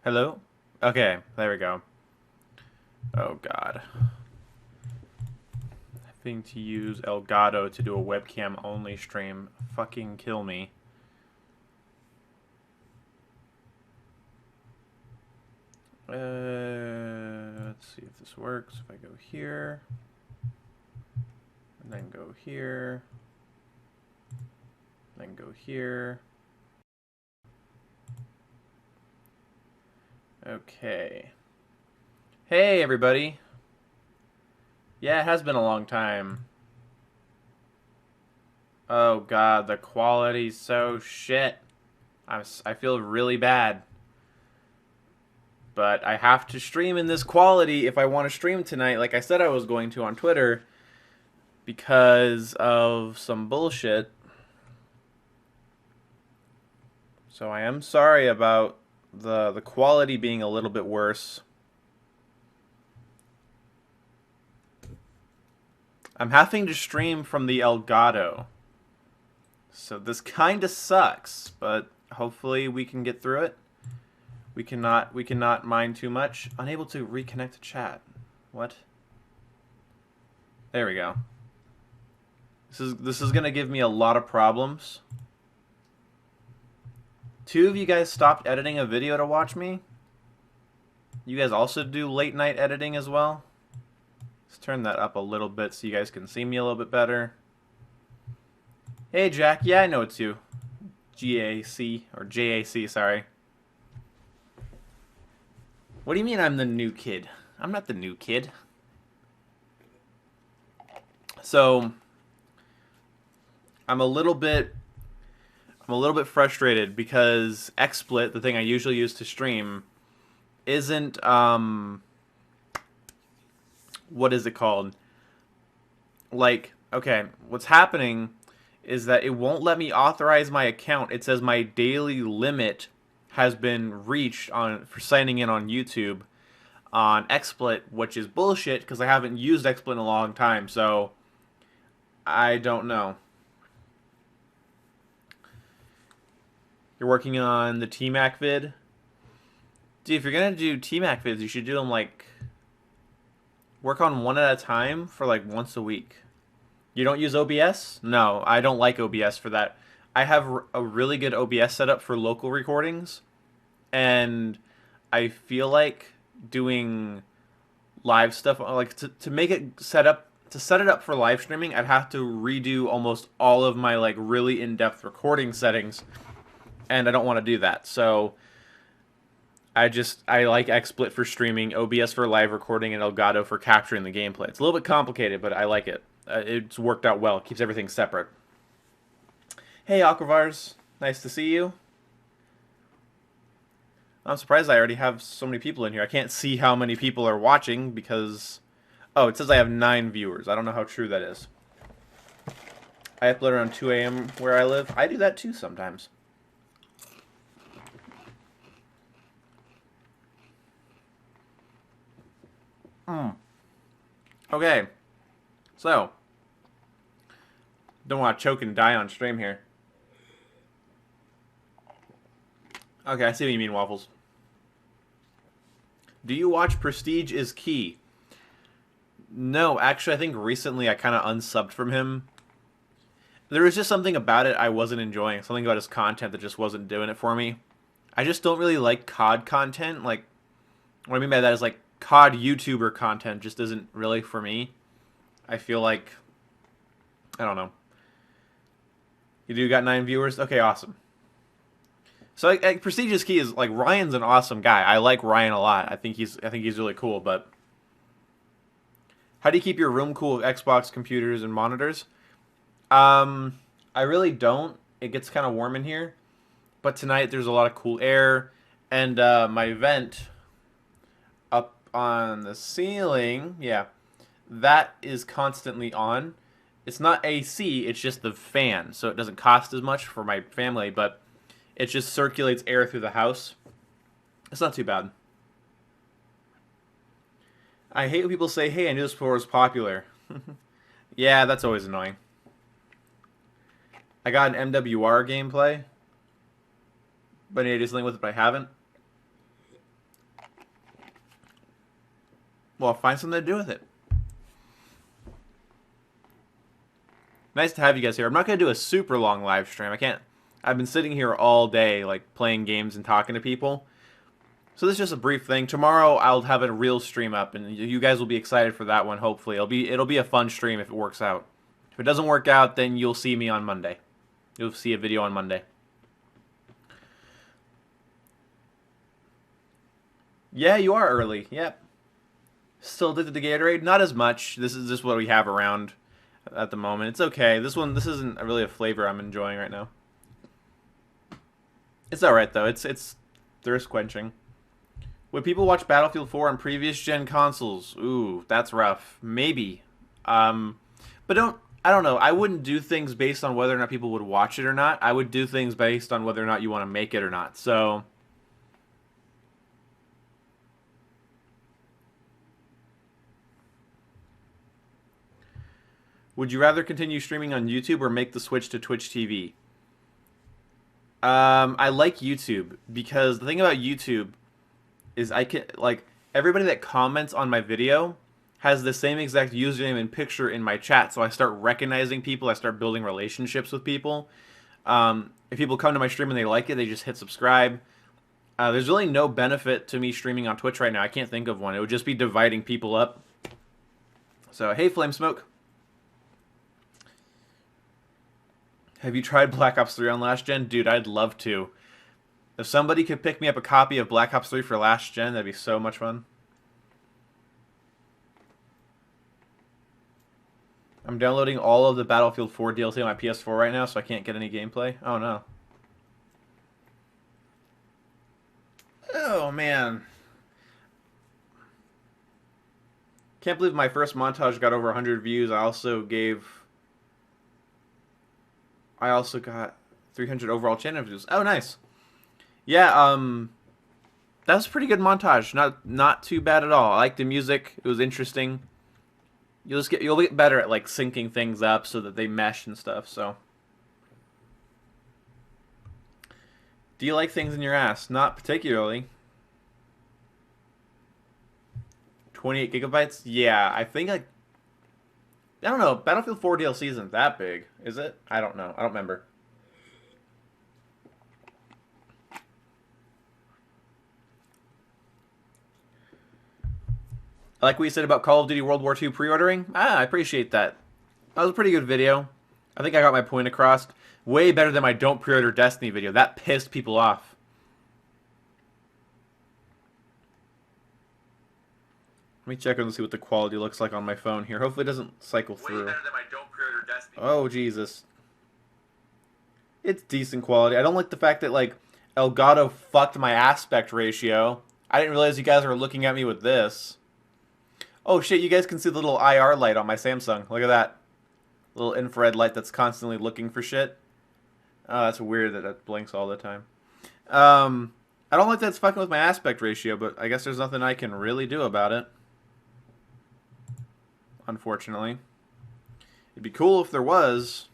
Hello? Okay, there we go. Oh god. Having to use Elgato to do a webcam only stream. Fucking kill me. Let's see if this works. If I go here, and then go here, then go here. Okay. Hey, everybody. Yeah, it has been a long time. Oh god, the quality's so shit. I feel really bad. But I have to stream in this quality if I want to stream tonight, like I said I was going to on Twitter, because of some bullshit. So I am sorry about the quality being a little bit worse. I'm having to stream from the Elgato. So this kind of sucks, but hopefully we can get through it. We cannot mind too much. Unable to reconnect to chat. What? There we go. This is gonna give me a lot of problems. Two of you guys stopped editing a video to watch me. You guys also do late night editing as well. Let's turn that up a little bit so you guys can see me a little bit better. Hey Jack, yeah I know it's you. GAC or JAC, sorry. What do you mean I'm the new kid? I'm not the new kid. So I'm a little bit frustrated because XSplit, the thing I usually use to stream, isn't what is it called? Like, okay, what's happening is that it won't let me authorize my account. It says my daily limit has been reached for signing in on YouTube on XSplit, which is bullshit because I haven't used XSplit in a long time, so I don't know. You're working on the TMAC vid? Dude, if you're gonna do TMAC vids, you should do them like work on one at a time for like once a week. You don't use OBS? No, I don't like OBS for that. I have a really good OBS setup for local recordings, and I feel like doing live stuff like to make it set it up for live streaming, I'd have to redo almost all of my like really in-depth recording settings, and I don't want to do that. So I like XSplit for streaming, OBS for live recording, and Elgato for capturing the gameplay. It's a little bit complicated, but I like it. It's worked out well. It keeps everything separate. Hey, Aquavars. Nice to see you. I'm surprised I already have so many people in here. I can't see how many people are watching because... Oh, it says I have 9 viewers. I don't know how true that is. I upload around 2 a.m. where I live. I do that too sometimes. Okay. So. Don't want to choke and die on stream here. Okay, I see what you mean, Waffles. Do you watch Prestige is Key? No, actually, I think recently I kind of unsubbed from him. There was just something about it I wasn't enjoying. Something about his content that just wasn't doing it for me. I just don't really like COD content. Like, what I mean by that is like COD YouTuber content just isn't really for me. I feel like, I don't know. You do got 9 viewers? Okay, awesome. So like, Prestigious Key is like Ryan's an awesome guy. I like Ryan a lot. I think he's really cool. But how do you keep your room cool with Xbox computers and monitors? I really don't. It gets kind of warm in here. But tonight there's a lot of cool air, and my vent up on the ceiling, yeah, that is constantly on. It's not AC, it's just the fan, so it doesn't cost as much for my family, but it just circulates air through the house. It's not too bad. I hate when people say, hey, I knew this before was popular. Yeah, that's always annoying. I got an MWR gameplay, but I need to do something with it, but I haven't. Well, find something to do with it. Nice to have you guys here. I'm not going to do a super long live stream. I can't. I've been sitting here all day, like, playing games and talking to people. So this is just a brief thing. Tomorrow I'll have a real stream up, and you guys will be excited for that one, hopefully. It'll be a fun stream if it works out. If it doesn't work out, then you'll see me on Monday. You'll see a video on Monday. Yeah, you are early. Yep. Still addicted to Gatorade? Not as much. This is just what we have around at the moment. It's okay. This isn't really a flavor I'm enjoying right now. It's alright, though. It's thirst quenching. Would people watch Battlefield 4 on previous gen consoles? Ooh, that's rough. Maybe. But I don't know. I wouldn't do things based on whether or not people would watch it or not. I would do things based on whether or not you want to make it or not. So, would you rather continue streaming on YouTube or make the switch to Twitch TV? I like YouTube because the thing about YouTube is I can, like, everybody that comments on my video has the same exact username and picture in my chat, so I start recognizing people, I start building relationships with people. If people come to my stream and they like it, they just hit subscribe. There's really no benefit to me streaming on Twitch right now. I can't think of one. It would just be dividing people up. So, hey, Flame Smoke. Have you tried Black Ops 3 on last gen? Dude, I'd love to. If somebody could pick me up a copy of Black Ops 3 for last gen, that'd be so much fun. I'm downloading all of the Battlefield 4 DLC on my PS4 right now, so I can't get any gameplay. Oh, no. Oh, man. Can't believe my first montage got over 100 views. I also got 300 overall channel views. Oh, nice. Yeah, that was a pretty good montage. Not too bad at all. I liked the music. It was interesting. You'll get better at, like, syncing things up so that they mesh and stuff. So, do you like things in your ass? Not particularly. 28 gigabytes? Yeah, I think I don't know. Battlefield 4 DLC isn't that big, is it? I don't know. I don't remember. I like what you said about Call of Duty World War II pre-ordering. I appreciate that. That was a pretty good video. I think I got my point across. Way better than my don't pre-order Destiny video. That pissed people off. Let me check and see what the quality looks like on my phone here. Hopefully it doesn't cycle through. Way better than my don't pre-order Destiny. Oh, Jesus. It's decent quality. I don't like the fact that, like, Elgato fucked my aspect ratio. I didn't realize you guys were looking at me with this. Oh shit, you guys can see the little IR light on my Samsung. Look at that. Little infrared light that's constantly looking for shit. Oh, that's weird that it blinks all the time. I don't like that it's fucking with my aspect ratio, but I guess there's nothing I can really do about it. Unfortunately. It'd be cool if there was,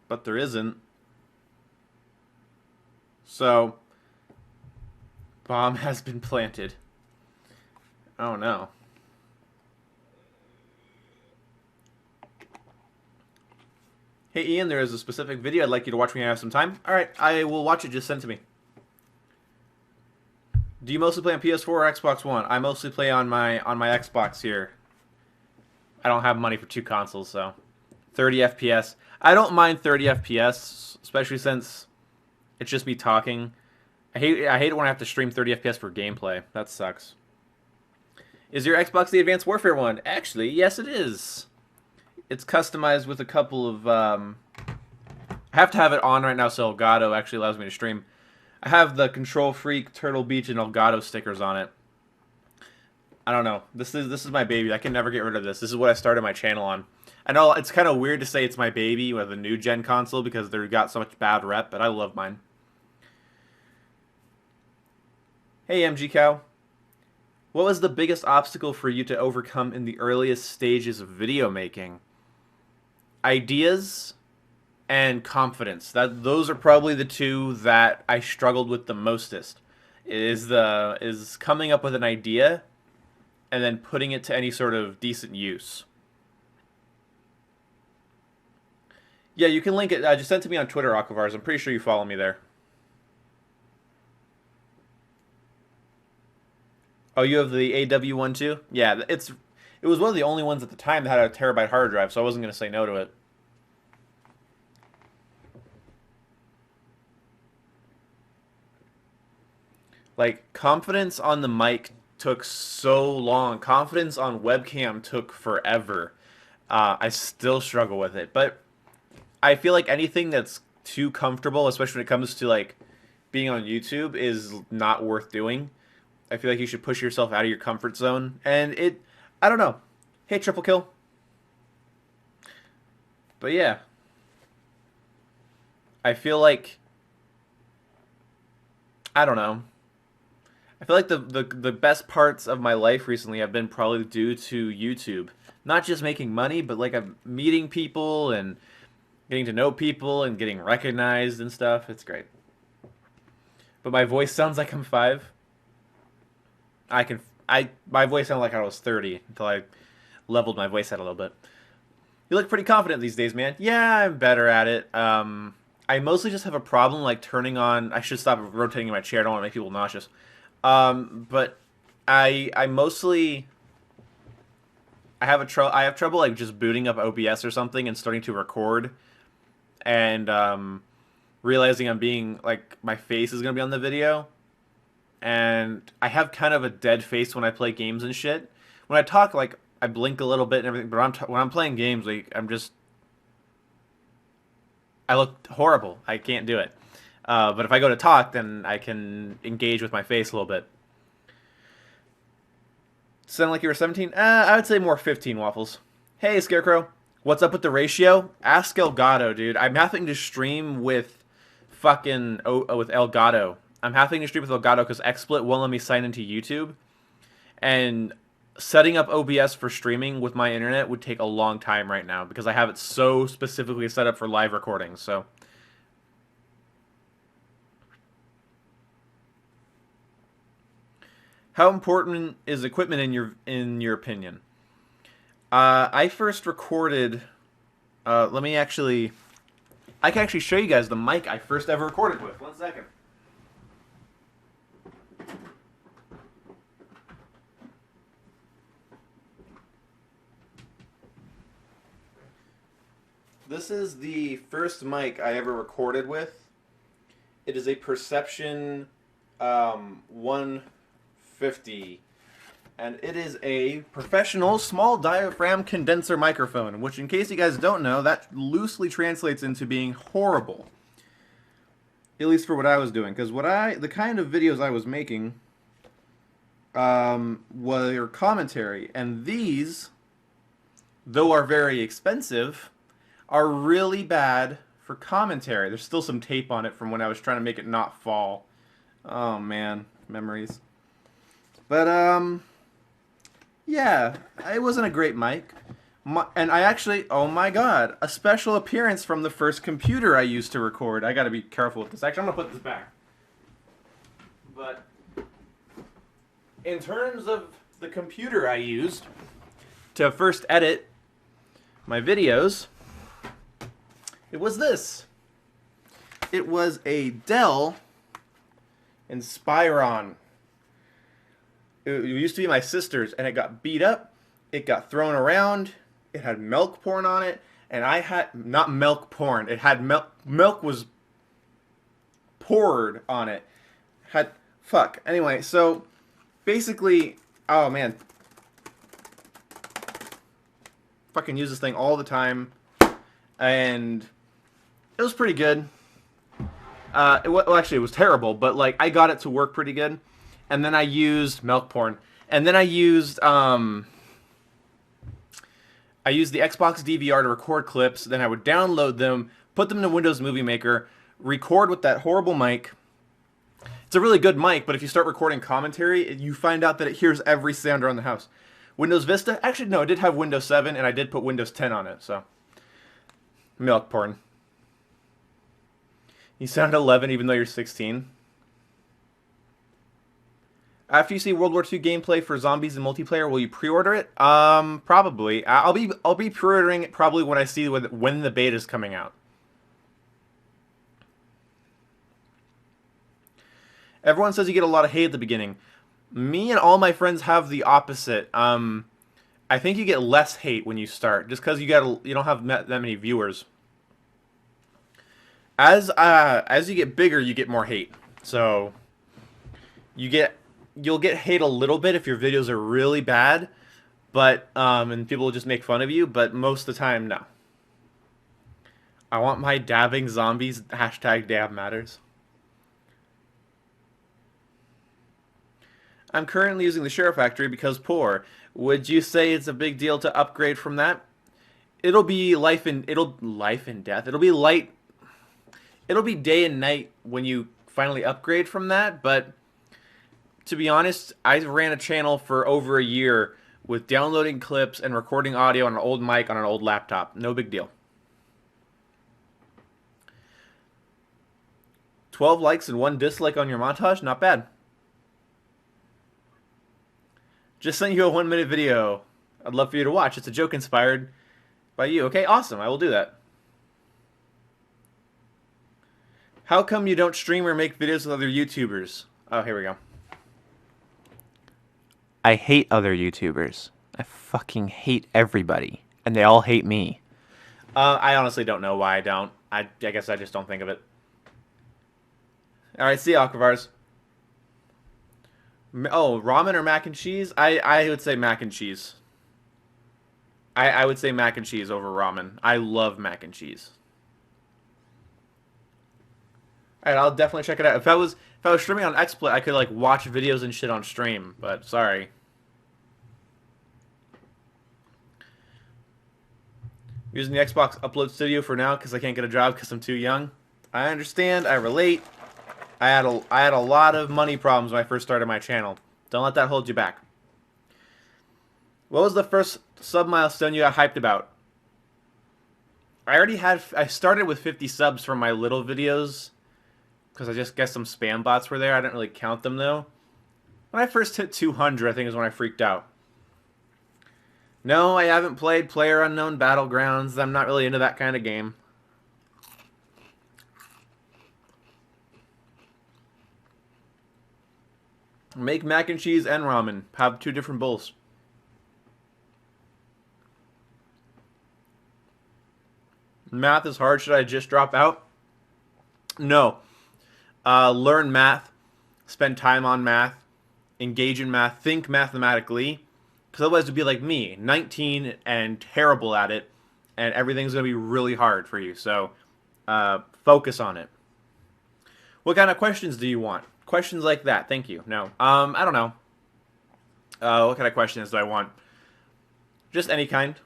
but there isn't. So, bomb has been planted. Oh no. Hey Ian, there is a specific video I'd like you to watch when you have some time. Alright, I will watch it, just send it to me. Do you mostly play on PS4 or Xbox One? I mostly play on my Xbox here. I don't have money for two consoles, so 30 FPS. I don't mind 30 FPS, especially since it's just me talking. I hate it when I have to stream 30 FPS for gameplay. That sucks. Is your Xbox the Advanced Warfare one? Actually, yes it is. It's customized with a couple of I have to have it on right now so Elgato actually allows me to stream. I have the Control Freak, Turtle Beach, and Elgato stickers on it. I don't know. This is my baby. I can never get rid of this. This is what I started my channel on. I know it's kind of weird to say it's my baby with a new gen console because they got so much bad rep, but I love mine. Hey MG Cow. What was the biggest obstacle for you to overcome in the earliest stages of video making? Ideas and confidence. Those are probably the two that I struggled with the mostest. Is coming up with an idea and then putting it to any sort of decent use. Yeah, you can link it. Just send it to me on Twitter, Aquavars. I'm pretty sure you follow me there. Oh, you have the AW one too? Yeah, it was one of the only ones at the time that had a terabyte hard drive, so I wasn't going to say no to it. Like, confidence on the mic took so long. Confidence on webcam took forever. I still struggle with it, but I feel like anything that's too comfortable, especially when it comes to like being on YouTube, is not worth doing. I feel like you should push yourself out of your comfort zone, and I don't know. Hey, triple kill. But yeah, I feel like I don't know. I feel like the best parts of my life recently have been probably due to YouTube. Not just making money, but like I'm meeting people and getting to know people and getting recognized and stuff. It's great. But my voice sounds like I'm 5. My voice sounded like I was 30 until I leveled my voice out a little bit. You look pretty confident these days, man. Yeah, I'm better at it. I mostly just have a problem like turning on. I should stop rotating in my chair. I don't want to make people nauseous. But I mostly I have trouble like just booting up OBS or something and starting to record, and realizing I'm being like my face is gonna be on the video, and I have kind of a dead face when I play games and shit. When I talk, like I blink a little bit and everything, but when I'm playing games, like I look horrible. I can't do it. But if I go to talk, then I can engage with my face a little bit. Sound like you were 17? I would say more 15, Waffles. Hey, Scarecrow. What's up with the ratio? Ask Elgato, dude. I'm having to stream with with Elgato. I'm having to stream with Elgato because XSplit won't let me sign into YouTube. And setting up OBS for streaming with my internet would take a long time right now because I have it so specifically set up for live recordings. So how important is equipment in your opinion? I first recorded. Let me actually. I can actually show you guys the mic I first ever recorded with. 1 second. This is the first mic I ever recorded with. It is a Perception 150. And it is a professional small diaphragm condenser microphone, which in case you guys don't know, that loosely translates into being horrible. At least for what I was doing. Because the kind of videos I was making were commentary. And these, though are very expensive, are really bad for commentary. There's still some tape on it from when I was trying to make it not fall. Oh man, memories. But yeah, it wasn't a great mic. And I actually, oh my god, a special appearance from the first computer I used to record. I gotta be careful with this. Actually, I'm gonna put this back. But in terms of the computer I used to first edit my videos, it was this. It was a Dell Inspiron. It used to be my sister's, and it got beat up. It got thrown around. It had milk porn on it, and I had not milk porn. It had milk was poured on it. Had fuck. Anyway, so basically, oh man, fucking use this thing all the time, and it was pretty good. Well, actually, it was terrible, but like I got it to work pretty good. And then I used milk porn. And then I used the Xbox DVR to record clips. Then I would download them, put them into Windows Movie Maker, record with that horrible mic. It's a really good mic, but if you start recording commentary, you find out that it hears every sound around the house. Windows Vista? Actually, no, it did have Windows 7, and I did put Windows 10 on it, so. Milk porn. You sound 11 even though you're 16. After you see World War II gameplay for zombies and multiplayer, will you pre-order it? Probably. I'll be pre-ordering it probably when I see when the beta is coming out. Everyone says you get a lot of hate at the beginning. Me and all my friends have the opposite. I think you get less hate when you start, just because you don't have that many viewers. As you get bigger, you get more hate. So you'll get hate a little bit if your videos are really bad, but and people will just make fun of you. But most of the time, no. I want my dabbing zombies. Hashtag dab matters. I'm currently using the Share Factory because poor. Would you say it's a big deal to upgrade from that? Life and death. It'll be day and night when you finally upgrade from that, but to be honest, I ran a channel for over a year with downloading clips and recording audio on an old mic on an old laptop. No big deal. 12 likes and 1 dislike on your montage? Not bad. Just sent you a 1-minute video. I'd love for you to watch. It's a joke inspired by you. Okay, awesome. I will do that. How come you don't stream or make videos with other YouTubers? Oh, here we go. I hate other YouTubers. I fucking hate everybody. And they all hate me. I honestly don't know why I don't. I guess I just don't think of it. Alright, see you, Aquavars. Oh, ramen or mac and cheese? I would say mac and cheese. I would say mac and cheese over ramen. I love mac and cheese. Alright, I'll definitely check it out. If I was streaming on XSplit, I could like watch videos and shit on stream, but sorry. Using the Xbox Upload Studio for now because I can't get a job because I'm too young. I understand. I relate. I had a lot of money problems when I first started my channel. Don't let that hold you back. What was the first sub milestone you got hyped about? I started with 50 subs from my little videos because I just guess some spam bots were there. I didn't really count them though. When I first hit 200, I think is when I freaked out. No, I haven't played PlayerUnknown Battlegrounds. I'm not really into that kind of game. Make mac and cheese and ramen. Have 2 different bowls. Math is hard. Should I just drop out? No. Learn math. Spend time on math. Engage in math. Think mathematically. Because otherwise it'd be like me. 19 and terrible at it. And everything's going to be really hard for you. So focus on it. What kind of questions do you want? Questions like that. Thank you. No. I don't know. What kind of questions do I want? Just any kind.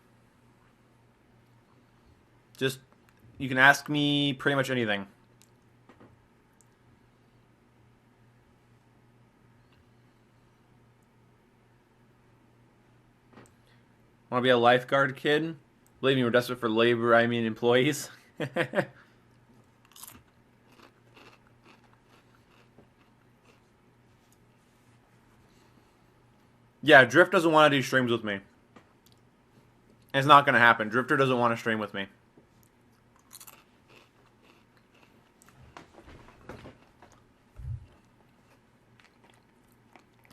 Just, you can ask me pretty much anything. Want to be a lifeguard kid? Believe me, we're desperate for labor, I mean employees. Yeah, Drift doesn't want to do streams with me. It's not going to happen. Drifter doesn't want to stream with me.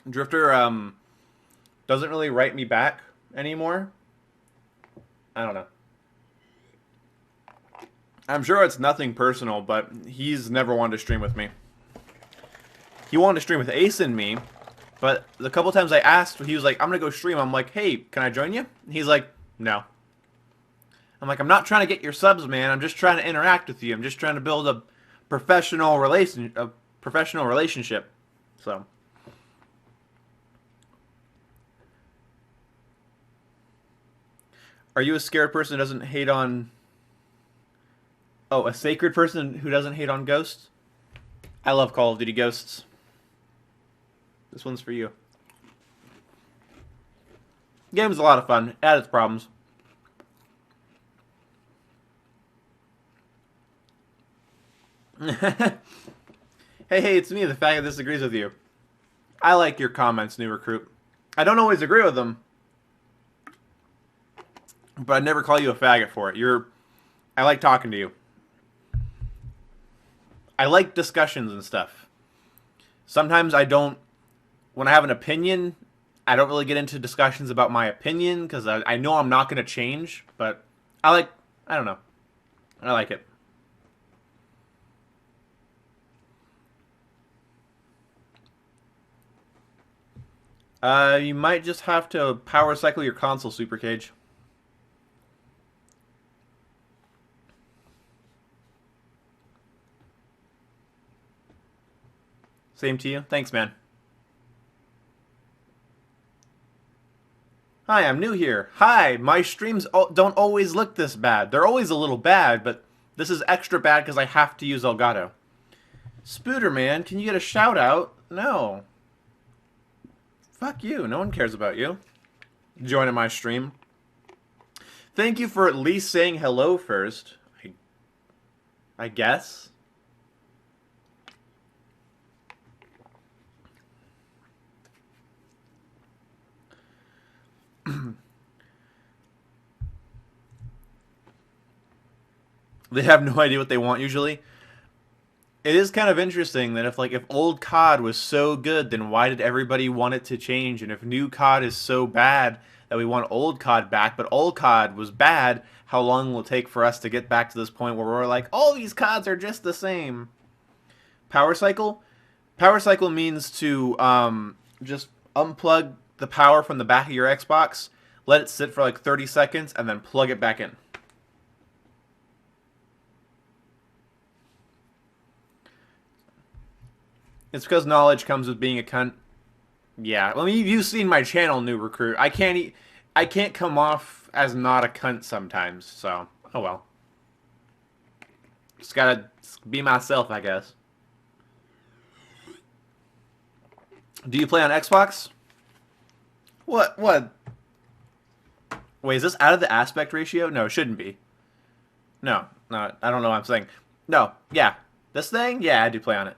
Drifter doesn't really write me back anymore. I don't know. I'm sure it's nothing personal, but he's never wanted to stream with me. He wanted to stream with Ace and me, but the couple times I asked, he was like, I'm going to go stream. I'm like, hey, can I join you? He's like, no. I'm like, I'm not trying to get your subs, man. I'm just trying to interact with you. I'm just trying to build a professional relationship. So. Are you a scared person who doesn't hate on... Oh, a sacred person who doesn't hate on ghosts? I love Call of Duty Ghosts. This one's for you. The game's a lot of fun. It had its problems. Hey, it's me, the faggot that disagrees with you. I like your comments, new recruit. I don't always agree with them, but I'd never call you a faggot for it. I like talking to you. I like discussions and stuff. Sometimes I don't. When I have an opinion, I don't really get into discussions about my opinion because I know I'm not going to change. But I don't know. I like it. You might just have to power cycle your console, Super Cage. Same to you. Thanks, man. Hi, I'm new here. Hi, my streams don't always look this bad. They're always a little bad, but this is extra bad because I have to use Elgato. Spooderman, can you get a shout out? No. Fuck you. No one cares about you. Joining my stream. Thank you for at least saying hello first. I guess. They have no idea what they want usually. It is kind of interesting that if old COD was so good, then why did everybody want it to change? And if new COD is so bad that we want old COD back, but old COD was bad, how long will it take for us to get back to this point where we're like, all these CODs are just the same? Power cycle? Power cycle means to just unplug the power from the back of your Xbox, let it sit for like 30 seconds, and then plug it back in. It's because knowledge comes with being a cunt. Yeah, well, you've seen my channel, new recruit. I can't come off as not a cunt sometimes. So, oh well. Just gotta be myself, I guess. Do you play on Xbox? What? Wait, is this out of the aspect ratio? No, it shouldn't be. No, I don't know what I'm saying. No, yeah. This thing? Yeah, I do play on it.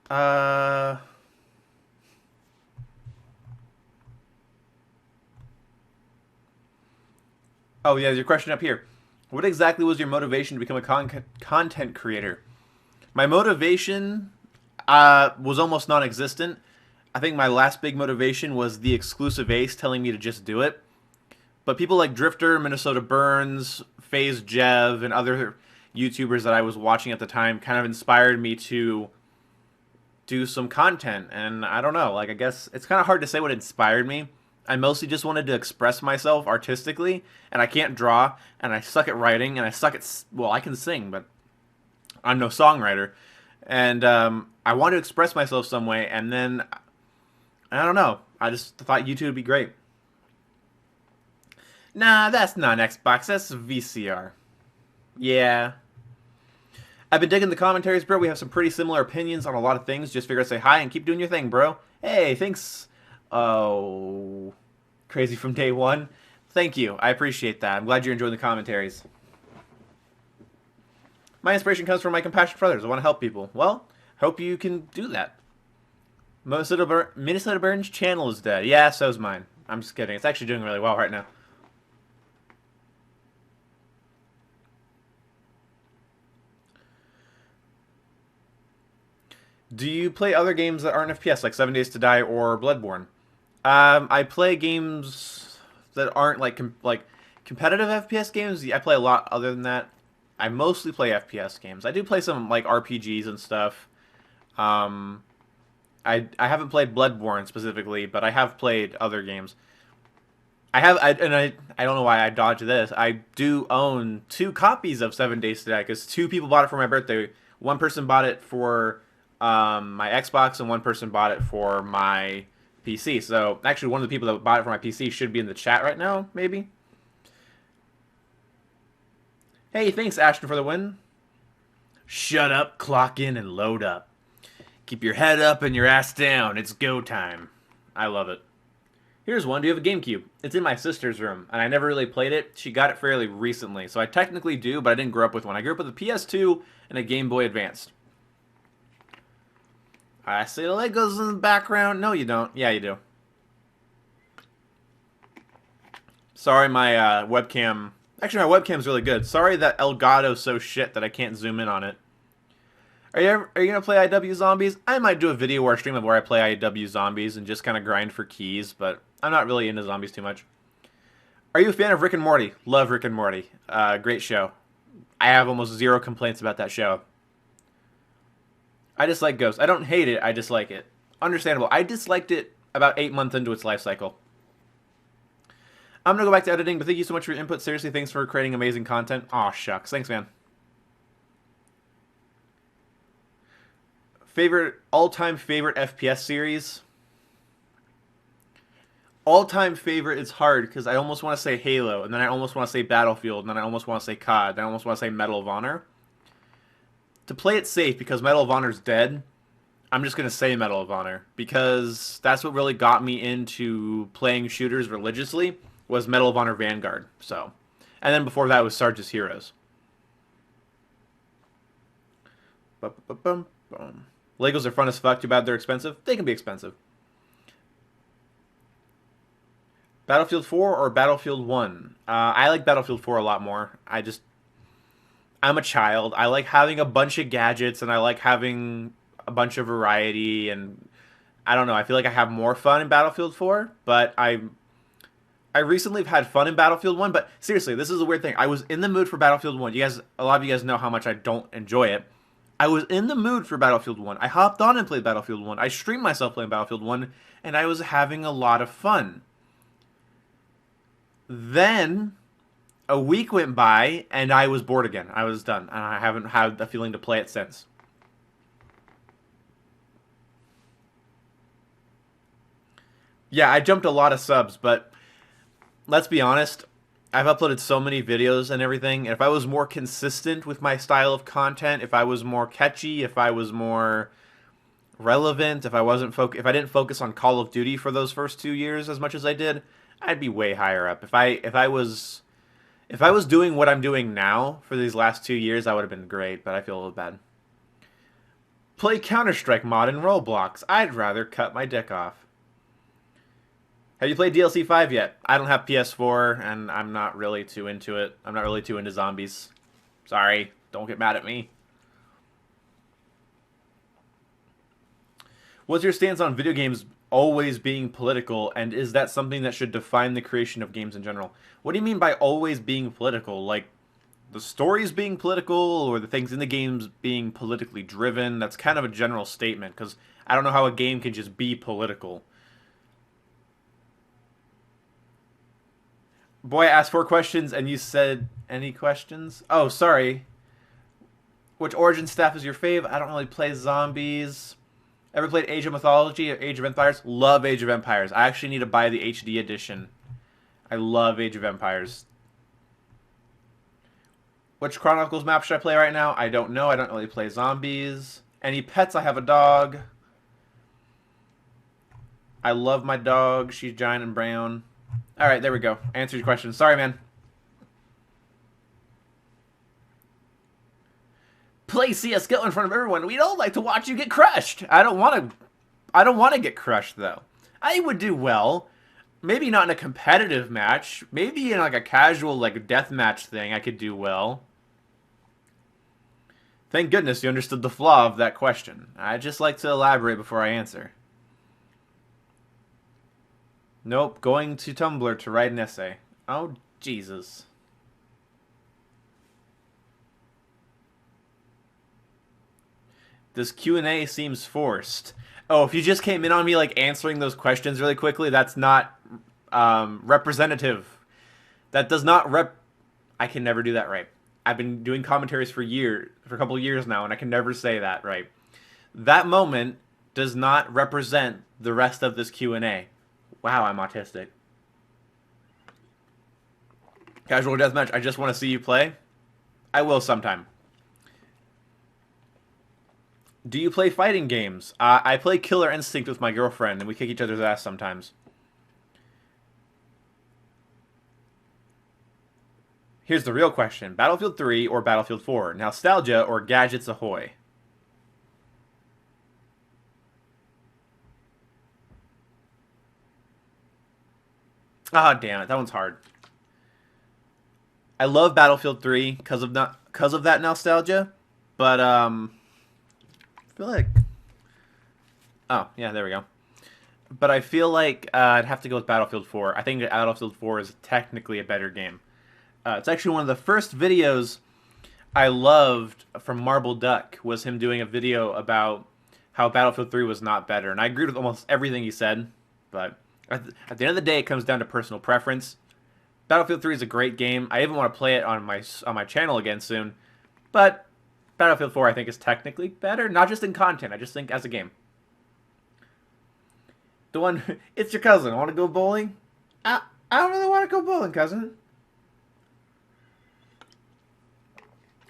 Oh yeah, your question up here. What exactly was your motivation to become a content creator? My motivation was almost non-existent. I think my last big motivation was the exclusive ace telling me to just do it. But people like Drifter, Minnesota Burns, FaZe Jev, and other YouTubers that I was watching at the time kind of inspired me to do some content. And I don't know, like, I guess it's kind of hard to say what inspired me. I mostly just wanted to express myself artistically, and I can't draw, and I suck at writing, and I suck at, well, I can sing, but I'm no songwriter. And I wanted to express myself some way, and then, I don't know, I just thought YouTube would be great. Nah, that's not Xbox, that's VCR. Yeah. I've been digging the commentaries, bro. We have some pretty similar opinions on a lot of things. Just figure I'd say hi and keep doing your thing, bro. Hey, thanks. Oh, crazy from day one. Thank you. I appreciate that. I'm glad you're enjoying the commentaries. My inspiration comes from my compassion for others. I want to help people. Well, hope you can do that. Minnesota Burns' channel is dead. Yeah, so's mine. I'm just kidding. It's actually doing really well right now. Do you play other games that aren't FPS, like 7 Days to Die or Bloodborne? I play games that aren't like competitive FPS games. I play a lot other than that. I mostly play FPS games. I do play some like RPGs and stuff. I haven't played Bloodborne specifically, but I have played other games. I don't know why I dodged this. I do own 2 copies of 7 Days to Die because 2 people bought it for my birthday. One person bought it for my Xbox, and one person bought it for my PC. So actually, one of the people that bought it for my PC should be in the chat right now, maybe. Hey, thanks Ashton for the win. Shut up, clock in, and load up. Keep your head up and your ass down. It's go time. I love it. Here's one. Do you have a GameCube? It's in my sister's room, and I never really played it. She got it fairly recently, so I technically do, but I didn't grow up with one. I grew up with a PS2 and a Game Boy Advance. I see Legos in the background. No, you don't. Yeah, you do. Sorry, my webcam... Actually, my webcam's really good. Sorry that Elgato's so shit that I can't zoom in on it. Are you gonna play IW Zombies? I might do a video or a stream of where I play IW Zombies and just kind of grind for keys, but I'm not really into zombies too much. Are you a fan of Rick and Morty? Love Rick and Morty. Great show. I have almost zero complaints about that show. I dislike Ghost. I don't hate it, I dislike it. Understandable. I disliked it about 8 months into its life cycle. I'm gonna go back to editing, but thank you so much for your input. Seriously, thanks for creating amazing content. Aw, shucks. Thanks, man. All-time favorite FPS series? All-time favorite is hard, because I almost want to say Halo, and then I almost want to say Battlefield, and then I almost want to say COD, and I almost want to say Medal of Honor. To play it safe, because Medal of Honor's dead, I'm just going to say Medal of Honor, because that's what really got me into playing shooters religiously, was Medal of Honor Vanguard. So, and then before that was Sarge's Heroes. Legos are fun as fuck. Too bad they're expensive. They can be expensive. Battlefield 4 or Battlefield 1? I like Battlefield 4 a lot more. I'm a child. I like having a bunch of gadgets, and I like having a bunch of variety, and I don't know. I feel like I have more fun in Battlefield 4, but I recently have had fun in Battlefield 1, but seriously, this is a weird thing. I was in the mood for Battlefield 1. A lot of you guys know how much I don't enjoy it. I was in the mood for Battlefield 1. I hopped on and played Battlefield 1. I streamed myself playing Battlefield 1, and I was having a lot of fun. Then, a week went by, and I was bored again. I was done, and I haven't had the feeling to play it since. Yeah, I jumped a lot of subs, but let's be honest, I've uploaded so many videos and everything, and if I was more consistent with my style of content, if I was more catchy, if I was more relevant, if I didn't focus on Call of Duty for those first 2 years as much as I did, I'd be way higher up. If I was doing what I'm doing now for these last 2 years, I would have been great, but I feel a little bad. Play Counter-Strike mod in Roblox. I'd rather cut my dick off. Have you played DLC 5 yet? I don't have PS4, and I'm not really too into it. I'm not really too into zombies. Sorry, don't get mad at me. What's your stance on video games always being political, and is that something that should define the creation of games in general? What do you mean by always being political? Like, the stories being political, or the things in the games being politically driven? That's kind of a general statement, because I don't know how a game can just be political. Boy, I asked 4 questions, and you said, any questions? Oh, sorry. Which Origin staff is your fave? I don't really play zombies. Ever played Age of Mythology or Age of Empires? Love Age of Empires. I actually need to buy the HD edition. I love Age of Empires. Which Chronicles map should I play right now? I don't know. I don't really play zombies. Any pets? I have a dog. I love my dog. She's giant and brown. Alright, there we go. Answered your question. Sorry, man. Play CSGO in front of everyone. We'd all like to watch you get crushed. I don't want to get crushed, though. I would do well. Maybe not in a competitive match. Maybe in like a casual like deathmatch thing I could do well. Thank goodness you understood the flaw of that question. I'd just like to elaborate before I answer. Nope, going to Tumblr to write an essay. Oh, Jesus. This Q&A seems forced. Oh, if you just came in on me like answering those questions really quickly, that's not representative. That does not I can never do that right. I've been doing commentaries for a couple of years now, and I can never say that right. That moment does not represent the rest of this Q&A. Wow, I'm autistic. Casual deathmatch, I just want to see you play. I will sometime. Do you play fighting games? I play Killer Instinct with my girlfriend, and we kick each other's ass sometimes. Here's the real question. Battlefield 3 or Battlefield 4? Nostalgia or Gadgets Ahoy? Ah, damn it. That one's hard. I love Battlefield 3 because of that nostalgia, but I feel like oh, yeah, there we go. But I feel like I'd have to go with Battlefield 4. I think Battlefield 4 is technically a better game. It's actually one of the first videos I loved from Marble Duck was him doing a video about how Battlefield 3 was not better. And I agreed with almost everything he said, but at the end of the day, it comes down to personal preference. Battlefield 3 is a great game. I even want to play it on my channel again soon. But Battlefield 4, I think, is technically better. Not just in content, I just think as a game. The one, it's your cousin. Want to go bowling? I don't really want to go bowling, cousin.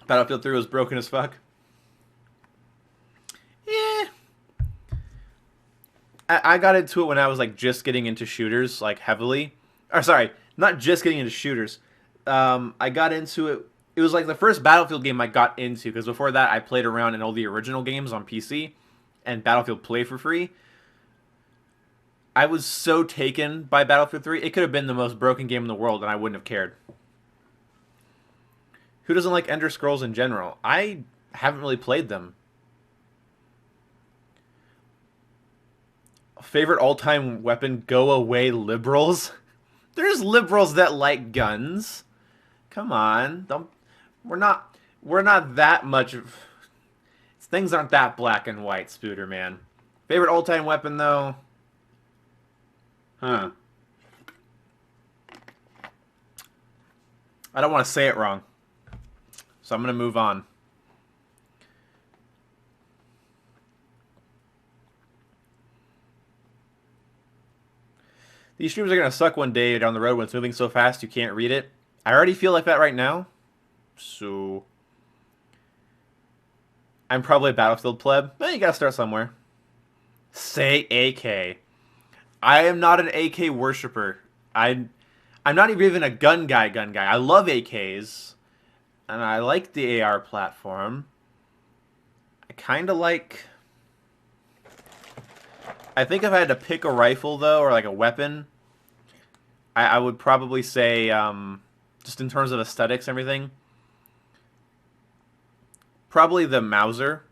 Battlefield 3 was broken as fuck. Yeah. I got into it when I was like just getting into shooters, like heavily. Or sorry, not just getting into shooters. I got into it. It was like the first Battlefield game I got into, because before that I played around in all the original games on PC and Battlefield Play for free. I was so taken by Battlefield 3. It could have been the most broken game in the world and I wouldn't have cared. Who doesn't like Ender Scrolls in general? I haven't really played them. Favorite all-time weapon? Go away, liberals. There's liberals that like guns. Come on, don't. We're not that much. Things aren't that black and white, Spooter man. Favorite all-time weapon though? Huh. I don't want to say it wrong, so I'm gonna move on. These streams are going to suck one day down the road when it's moving so fast you can't read it. I already feel like that right now. So I'm probably a Battlefield pleb. But you got to start somewhere. Say AK. I am not an AK worshiper. I'm not even a gun guy. I love AKs. And I like the AR platform. I kind of like... I think if I had to pick a rifle, though, or like a weapon, I would probably say, just in terms of aesthetics and everything, probably the Mauser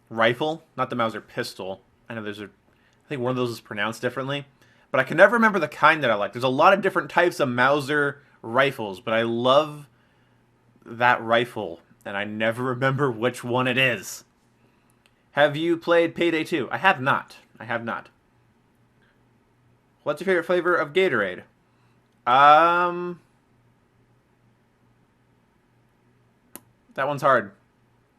rifle, not the Mauser pistol. I know I think one of those is pronounced differently, but I can never remember the kind that I like. There's a lot of different types of Mauser rifles, but I love that rifle, and I never remember which one it is. Have you played Payday 2? I have not. What's your favorite flavor of Gatorade? That one's hard.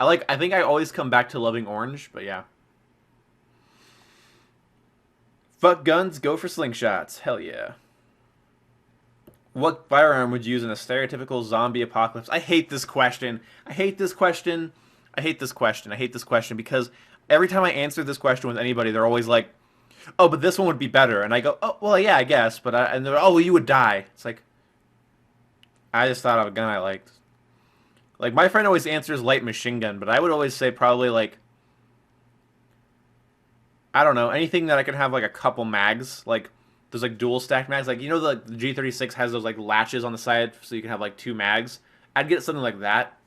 I think I always come back to loving orange, but yeah. Fuck guns, go for slingshots. Hell yeah. What firearm would you use in a stereotypical zombie apocalypse? I hate this question because every time I answer this question with anybody, they're always like, oh, but this one would be better. And I go, oh, well, yeah, I guess. But and they're, oh, well, you would die. It's like, I just thought of a gun I liked. Like, my friend always answers light machine gun, but I would always say probably, like, I don't know, anything that I can have, like, a couple mags. Like, there's, like, dual stack mags. Like, you know, the G36 has those, like, latches on the side so you can have, like, 2 mags. I'd get something like that.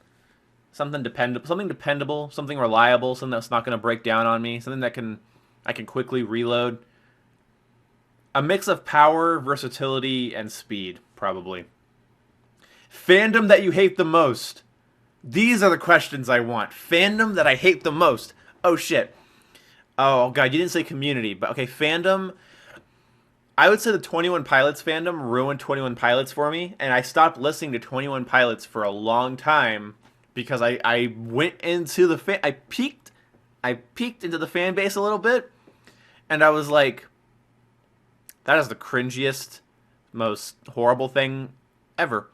Something dependable, something reliable, something that's not going to break down on me, something that I can quickly reload. A mix of power, versatility, and speed, probably. Fandom that you hate the most. These are the questions I want. Fandom that I hate the most. Oh, shit. Oh, God, you didn't say community, but okay, fandom. I would say the 21 Pilots fandom ruined 21 Pilots for me, and I stopped listening to 21 Pilots for a long time because I went into the I peeked into the fan base a little bit, and I was like, that is the cringiest, most horrible thing ever.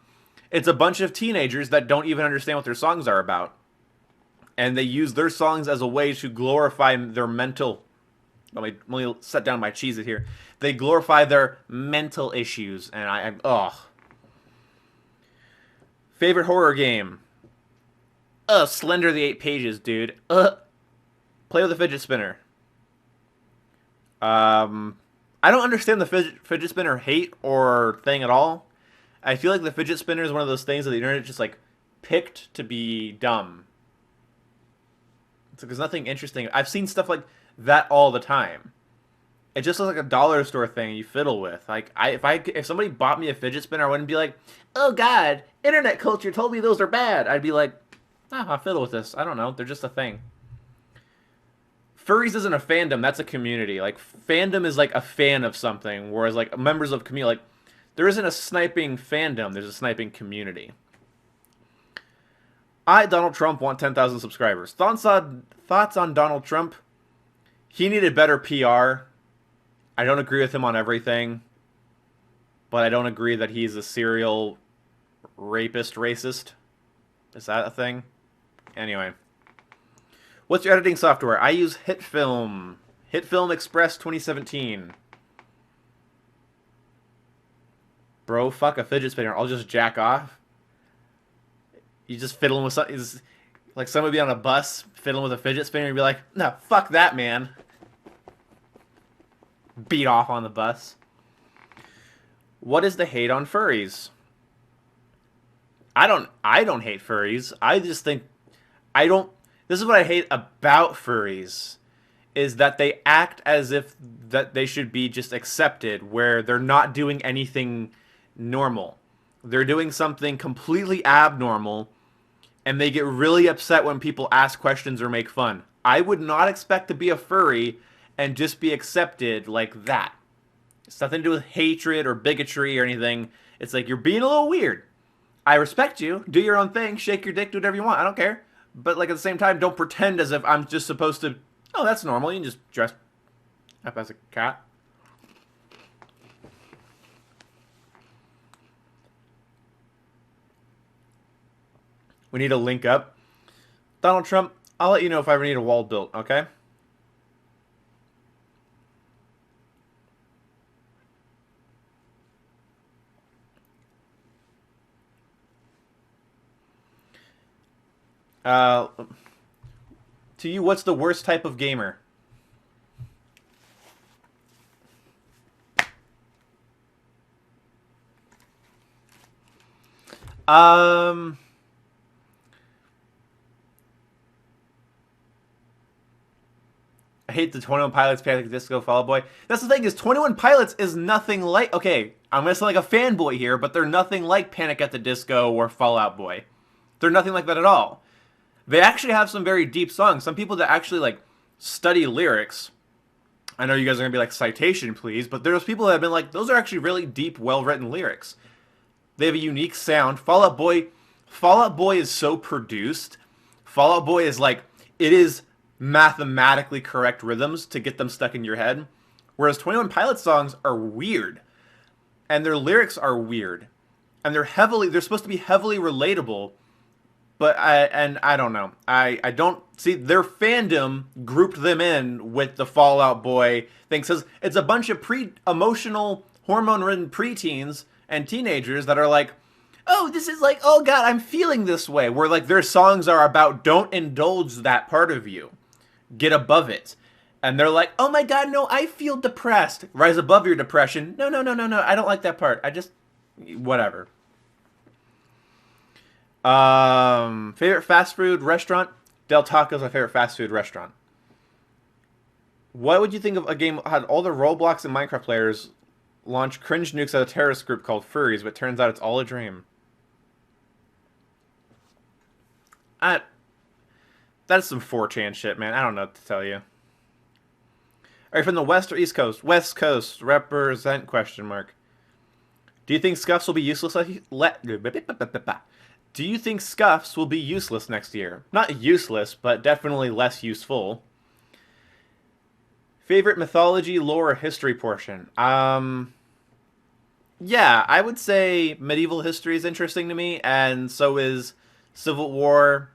It's a bunch of teenagers that don't even understand what their songs are about, and they use their songs as a way to glorify their mental. Let me set down my cheese it here. They glorify their mental issues, and ugh. Favorite horror game? Slender the Eight Pages, dude. Play with a fidget spinner. Um, I don't understand the fidget spinner hate or thing at all. I feel like the fidget spinner is one of those things that the internet just like picked to be dumb. It's like, there's nothing interesting. I've seen stuff like that all the time. It just looks like a dollar store thing you fiddle with. Like if somebody bought me a fidget spinner, I wouldn't be like, "Oh God, internet culture told me those are bad." I'd be like, I'll fiddle with this. I don't know. They're just a thing. Furries isn't a fandom. That's a community. Like fandom is like a fan of something, whereas like members of community, like there isn't a sniping fandom. There's a sniping community. I, Donald Trump, want 10,000 subscribers. Thoughts on Donald Trump? He needed better PR. I don't agree with him on everything, but I don't agree that he's a serial rapist racist. Is that a thing? Anyway. What's your editing software? I use HitFilm. HitFilm Express 2017. Bro, fuck a fidget spinner. I'll just jack off. You just fiddling with something. Like someone would be on a bus fiddling with a fidget spinner and be like, no, fuck that, man. Beat off on the bus. What is the hate on furries? I don't hate furries. I just think this is what I hate about furries is that they act as if that they should be just accepted where they're not doing anything normal. They're doing something completely abnormal and they get really upset when people ask questions or make fun. I would not expect to be a furry and just be accepted like that. It's nothing to do with hatred or bigotry or anything. It's like you're being a little weird. I respect you. Do your own thing. Shake your dick. Do whatever you want. I don't care. But like at the same time, don't pretend as if I'm just supposed to. Oh, that's normal. You can just dress up as a cat. We need to link up. Donald Trump, I'll let you know if I ever need a wall built, okay? Uh, to you, what's the worst type of gamer? Um, I hate the 21 Pilots Panic Disco Fall Out Boy. That's the thing is 21 Pilots is nothing like. Okay, I'm gonna sound like a fanboy here, but they're nothing like Panic at the Disco or Fall Out Boy. They're nothing like that at all. They actually have some very deep songs. Some people that actually like study lyrics. I know you guys are gonna be like citation, please, but there's people that have been like, those are actually really deep, well-written lyrics. They have a unique sound. Fall Out Boy is so produced. Fall Out Boy is like it is mathematically correct rhythms to get them stuck in your head. Whereas 21 Pilots songs are weird. And their lyrics are weird. And they're supposed to be heavily relatable. But I don't know. I don't see their fandom grouped them in with the Fall Out Boy thing. Says it's a bunch of emotional hormone-ridden preteens and teenagers that are like, oh, this is like, oh God, I'm feeling this way. Where like their songs are about don't indulge that part of you. Get above it. And they're like, oh my God, no, I feel depressed. Rise above your depression. No, I don't like that part. Whatever. Favorite fast food restaurant? Del Taco's my favorite fast food restaurant. What would you think of a game that had all the Roblox and Minecraft players launch cringe nukes at a terrorist group called Furries, but turns out it's all a dream? That's some 4chan shit, man. I don't know what to tell you. Are you from the West or East Coast? West Coast. Represent, question mark. Do you think scuffs will be useless? Do you think scuffs will be useless next year? Not useless, but definitely less useful. Favorite mythology, lore, or history portion? Yeah, I would say medieval history is interesting to me, and so is Civil War,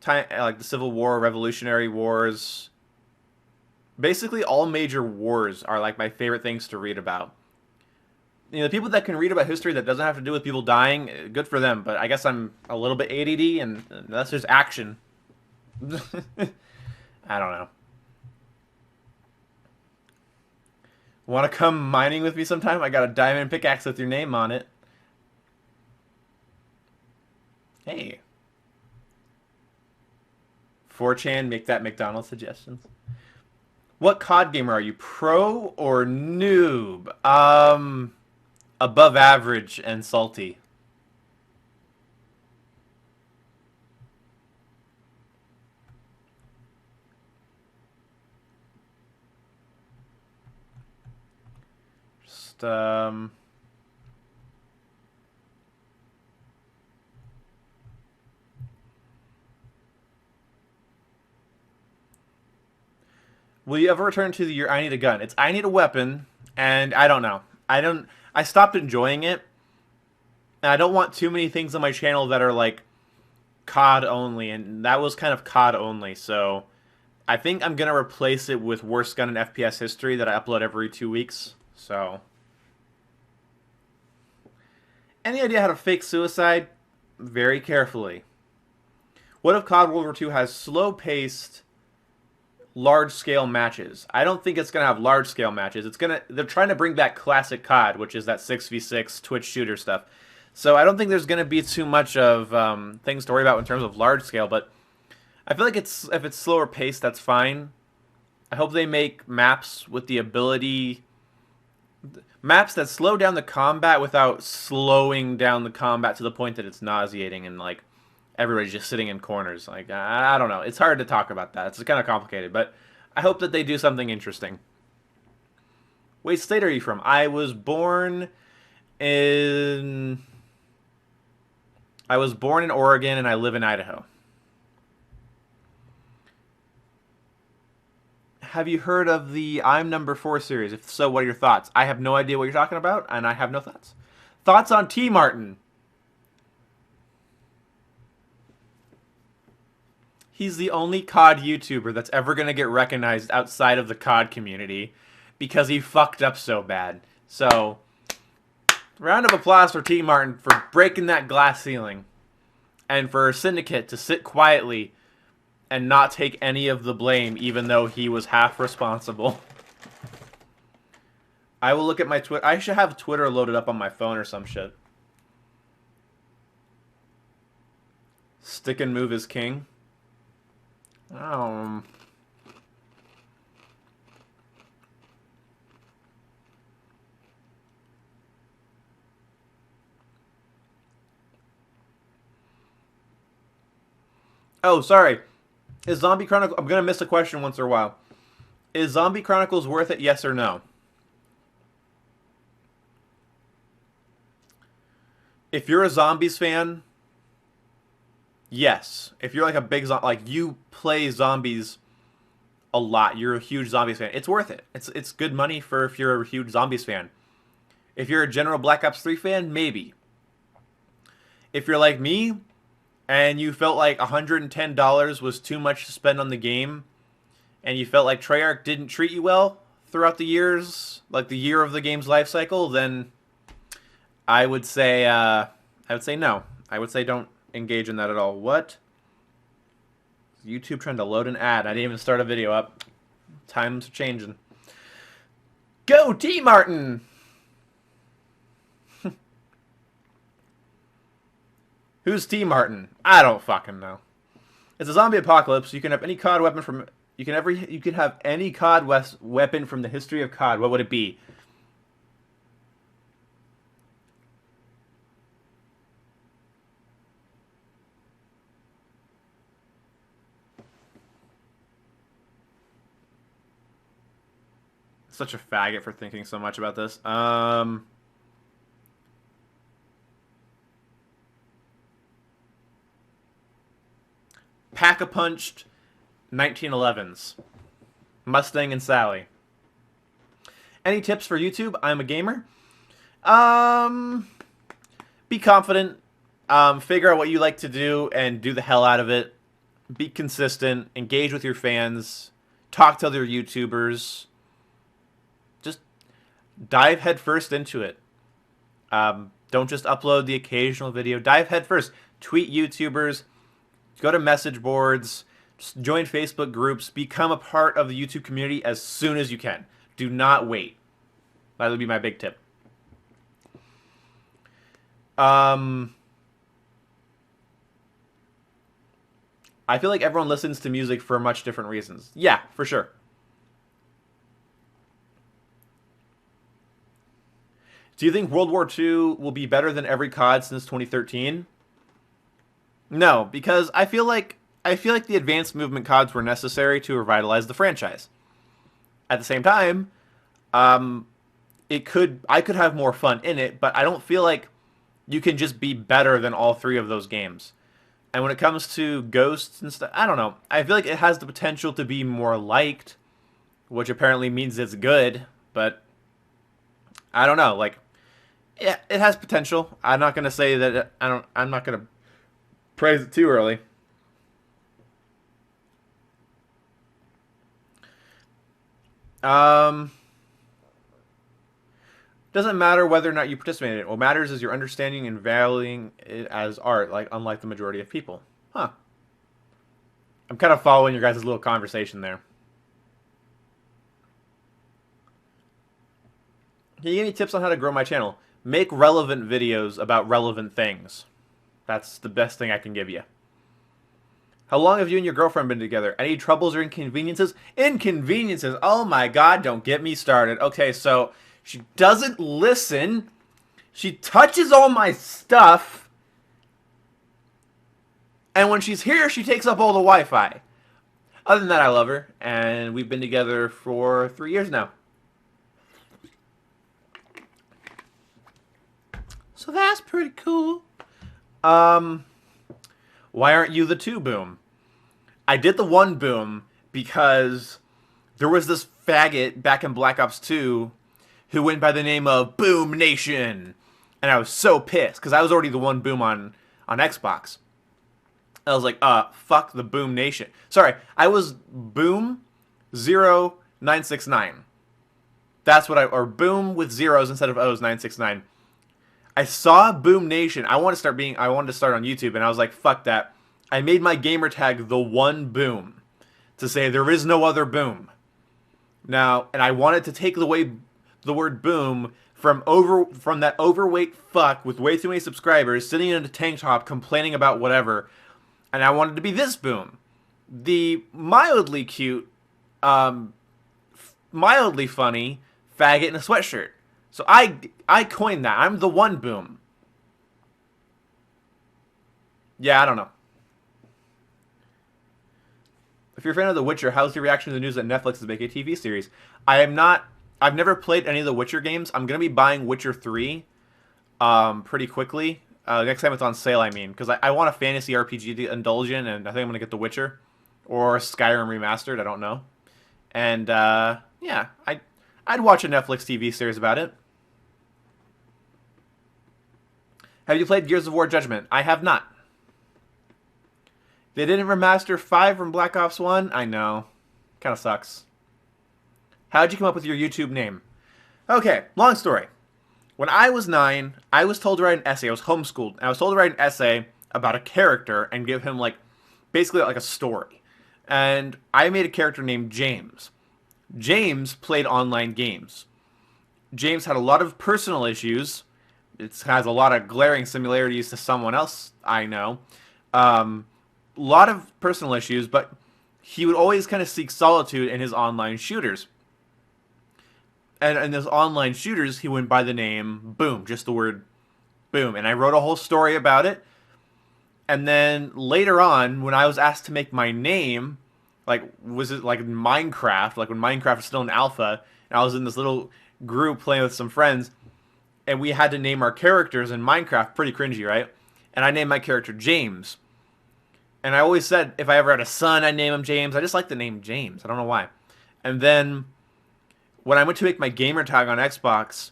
like the Civil War, Revolutionary Wars. Basically, all major wars are like my favorite things to read about. The people that can read about history that doesn't have to do with people dying, good for them. But I guess I'm a little bit ADD, and that's just action. I don't know. Want to come mining with me sometime? I got a diamond pickaxe with your name on it. Hey. 4chan, make that McDonald's suggestions. What COD gamer are you? Pro or noob? Above average and salty. Just will you ever return to your I need a gun? It's I need a weapon, and I don't know. I stopped enjoying it, and I don't want too many things on my channel that are like COD only, and that was kind of COD only, so I think I'm gonna replace it with worst gun in FPS history that I upload every 2 weeks. So, any idea how to fake suicide? Very carefully. What if COD World War II has slow-paced, large-scale matches? I don't think it's gonna have large-scale matches. They're trying to bring back classic COD, which is that 6v6 Twitch shooter stuff. So I don't think there's gonna be too much of things to worry about in terms of large scale. But I feel like if it's slower paced, that's fine. I hope they make maps with the ability, maps that slow down the combat without slowing down the combat to the point that it's nauseating and like everybody's just sitting in corners. Like, I don't know. It's hard to talk about that. It's kind of complicated, but I hope that they do something interesting. What state are you from? In I was born in Oregon and I live in Idaho. Have you heard of the I'm Number 4 series? If so, what are your thoughts? I have no idea what you're talking about, and I have no thoughts. Thoughts on T. Martin? He's the only COD YouTuber that's ever going to get recognized outside of the COD community because he fucked up so bad. So, round of applause for T. Martin for breaking that glass ceiling. And for Syndicate to sit quietly and not take any of the blame, even though he was half responsible. I will look at my Twitter. I should have Twitter loaded up on my phone or some shit. Stick and move is king. Oh. Oh, sorry. Is Zombie Chronicle... I'm going to miss a question once in a while. Is Zombie Chronicles worth it, yes or no? If you're a Zombies fan, yes. If you're like a big... Like, you play Zombies a lot. You're a huge Zombies fan. It's worth it. It's good money for if you're a huge Zombies fan. If you're a general Black Ops 3 fan, maybe. If you're like me... and you felt like $110 was too much to spend on the game, and you felt like Treyarch didn't treat you well throughout the years, like the year of the game's life cycle, then I would say no. I would say don't engage in that at all. What? YouTube trying to load an ad. I didn't even start a video up. Times are changing. Go T. Martin! Who's T. Martin? I don't fucking know. It's a zombie apocalypse. You can have any COD weapon from you can have any COD weapon from the history of COD. What would it be? Such a faggot for thinking so much about this. Pack-a-punched 1911s. Mustang and Sally. Any tips for YouTube? I'm a gamer. Be confident. Figure out what you like to do and do the hell out of it. Be consistent. Engage with your fans. Talk to other YouTubers. Just dive headfirst into it. Don't just upload the occasional video. Dive headfirst. Tweet YouTubers. Go to message boards. Just join Facebook groups. Become a part of the YouTube community as soon as you can. Do not wait. That would be my big tip. I feel like everyone listens to music for much different reasons. Yeah, for sure. Do you think World War II will be better than every COD since 2013? No, because I feel like the advanced movement CODs were necessary to revitalize the franchise. At the same time, um, I could have more fun in it, but I don't feel like you can just be better than all three of those games. And when it comes to Ghosts and stuff, I don't know. I feel like it has the potential to be more liked, which apparently means it's good, but I don't know. Like, yeah, it has potential. I'm not gonna say that I'm not gonna praise it too early. Um, doesn't matter whether or not you participate in it. What matters is your understanding and valuing it as art, like unlike the majority of people. Huh. I'm kind of following your guys' little conversation there. Can you give me tips on how to grow my channel? Make relevant videos about relevant things. That's the best thing I can give you. How long have you and your girlfriend been together? Any troubles or inconveniences? Inconveniences! Oh my god, don't get me started. Okay, so she doesn't listen. She touches all my stuff. And when she's here, she takes up all the Wi-Fi. Other than that, I love her. And we've been together for 3 years now. So that's pretty cool. Um, why aren't you the 2 boom? I did the 1 boom because there was this faggot back in Black Ops 2 who went by the name of Boom Nation. And I was so pissed because I was already the 1 boom on Xbox. I was like, fuck the Boom Nation. Sorry, I was Boom 0969. That's what or Boom with zeros instead of O's 969. I saw Boom Nation. I wanted to start on YouTube, and I was like, fuck that. I made my gamer tag the 1 boom to say there is no other boom. Now, and I wanted to take away the word boom from that overweight fuck with way too many subscribers sitting in a tank top complaining about whatever, and I wanted to be this boom. The mildly cute, mildly funny faggot in a sweatshirt. So I coined that. I'm the 1 boom. Yeah, I don't know. If you're a fan of The Witcher, how's your reaction to the news that Netflix is making a TV series? I am not. I've never played any of the Witcher games. I'm gonna be buying Witcher 3, pretty quickly. Next time it's on sale, I mean, because I want a fantasy RPG to indulge in, and I think I'm gonna get The Witcher or Skyrim remastered. I don't know. And yeah, I'd watch a Netflix TV series about it. Have you played Gears of War Judgment? I have not. They didn't remaster 5 from Black Ops 1? I know. Kind of sucks. How'd you come up with your YouTube name? Okay, long story. When I was 9, I was told to write an essay. I was homeschooled. I was told to write an essay about a character and give him, like, basically like a story. And I made a character named James. James played online games. James had a lot of personal issues. It has a lot of glaring similarities to someone else I know. Lot of personal issues, but he would always kind of seek solitude in his online shooters. And in those online shooters, he went by the name Boom, just the word Boom. And I wrote a whole story about it. And then later on, when I was asked to make my name, like, was it like Minecraft, like when Minecraft was still in alpha, and I was in this little group playing with some friends, and we had to name our characters in Minecraft, pretty cringy, right? And I named my character James. And I always said if I ever had a son, I'd name him James. I just like the name James. I don't know why. And then when I went to make my gamer tag on Xbox,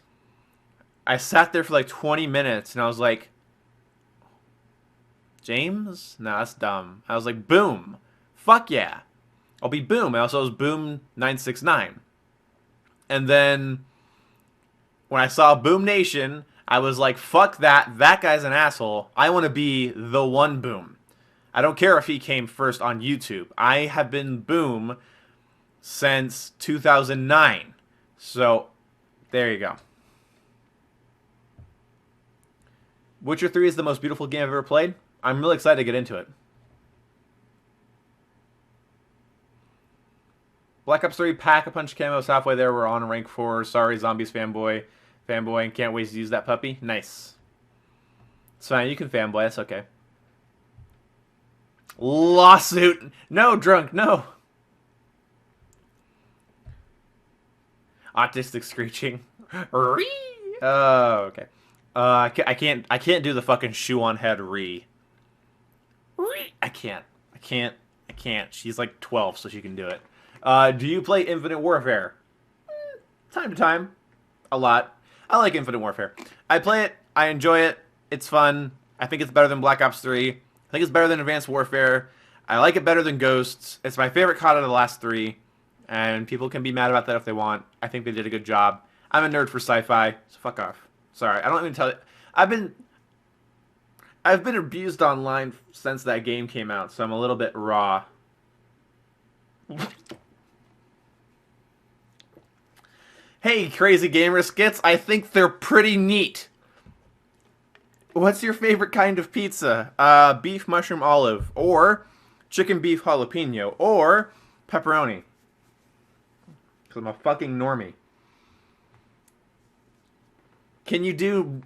I sat there for like 20 minutes and I was like, James? No, that's dumb. I was like, Boom. Fuck yeah. I'll be Boom. I also was Boom 969. And then when I saw Boom Nation, I was like, fuck that. That guy's an asshole. I want to be the one Boom. I don't care if he came first on YouTube. I have been Boom since 2009. So, there you go. Witcher 3 is the most beautiful game I've ever played. I'm really excited to get into it. Black Ops 3 Pack-a-Punch camos halfway there. We're on rank 4. Sorry, Zombies fanboy. Fanboy and can't wait to use that puppy. Nice. It's fine. You can fanboy. That's okay. Lawsuit. No, drunk. No. Autistic screeching. Oh, okay. I can't do the fucking shoe on head re. I can't. She's like 12, so she can do it. Do you play Infinite Warfare? Time to time. A lot. I like Infinite Warfare. I play it. I enjoy it. It's fun. I think it's better than Black Ops 3. I think it's better than Advanced Warfare. I like it better than Ghosts. It's my favorite COD out of the last 3. And people can be mad about that if they want. I think they did a good job. I'm a nerd for sci-fi, so fuck off. Sorry, I don't even tell you. I've been abused online since that game came out, so I'm a little bit raw. Hey, crazy gamer skits, I think they're pretty neat. What's your favorite kind of pizza? Beef, mushroom, olive, or chicken, beef, jalapeno, or pepperoni. Because I'm a fucking normie. Can you do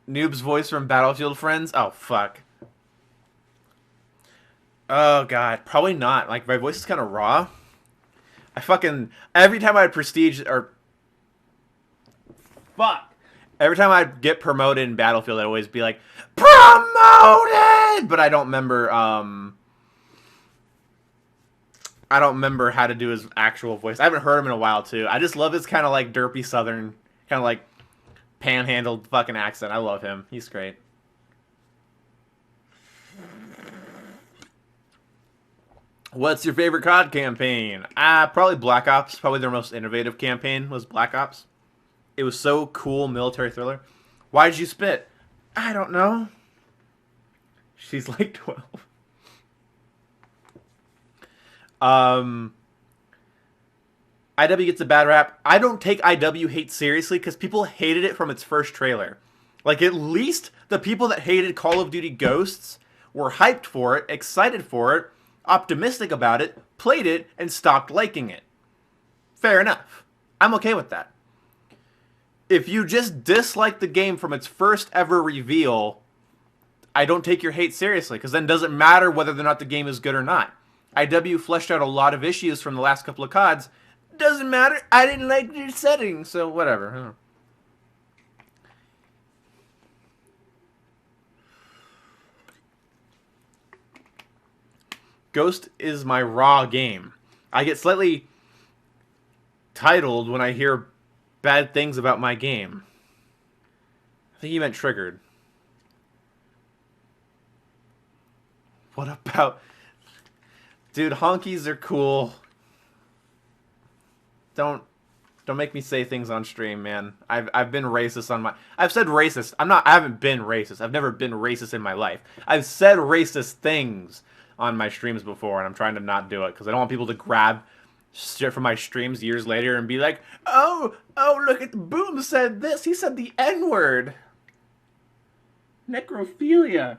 Noob's voice from Battlefield Friends? Oh, fuck. Oh, God. Probably not. Like, my voice is kind of raw. Every time I'd prestige, or... Fuck. Every time I'd get promoted in Battlefield, I'd always be like, promoted! But I don't remember, I don't remember how to do his actual voice. I haven't heard him in a while, too. I just love his kind of, like, derpy southern, kind of, like, panhandled fucking accent. I love him. He's great. What's your favorite COD campaign? Probably Black Ops. Probably their most innovative campaign was Black Ops. It was so cool, military thriller. Why did you spit? I don't know. She's like 12. IW gets a bad rap. I don't take IW hate seriously because people hated it from its first trailer. Like, at least the people that hated Call of Duty Ghosts were hyped for it, excited for it, optimistic about it, played it, and stopped liking it. Fair enough. I'm okay with that. If you just dislike the game from its first ever reveal, I don't take your hate seriously, because then it doesn't matter whether or not the game is good or not. IW fleshed out a lot of issues from the last couple of CODs. Doesn't matter. I didn't like your setting, so whatever. Ghost is my raw game. I get slightly titled when I hear bad things about my game. I think he meant triggered. What about... Dude, honkies are cool. Don't make me say things on stream, man. I've been racist on my... I've said racist. I haven't been racist. I've never been racist in my life. I've said racist things on my streams before, and I'm trying to not do it, because I don't want people to grab shit from my streams years later and be like, oh, look at Boom said this. He said the N-word. Necrophilia.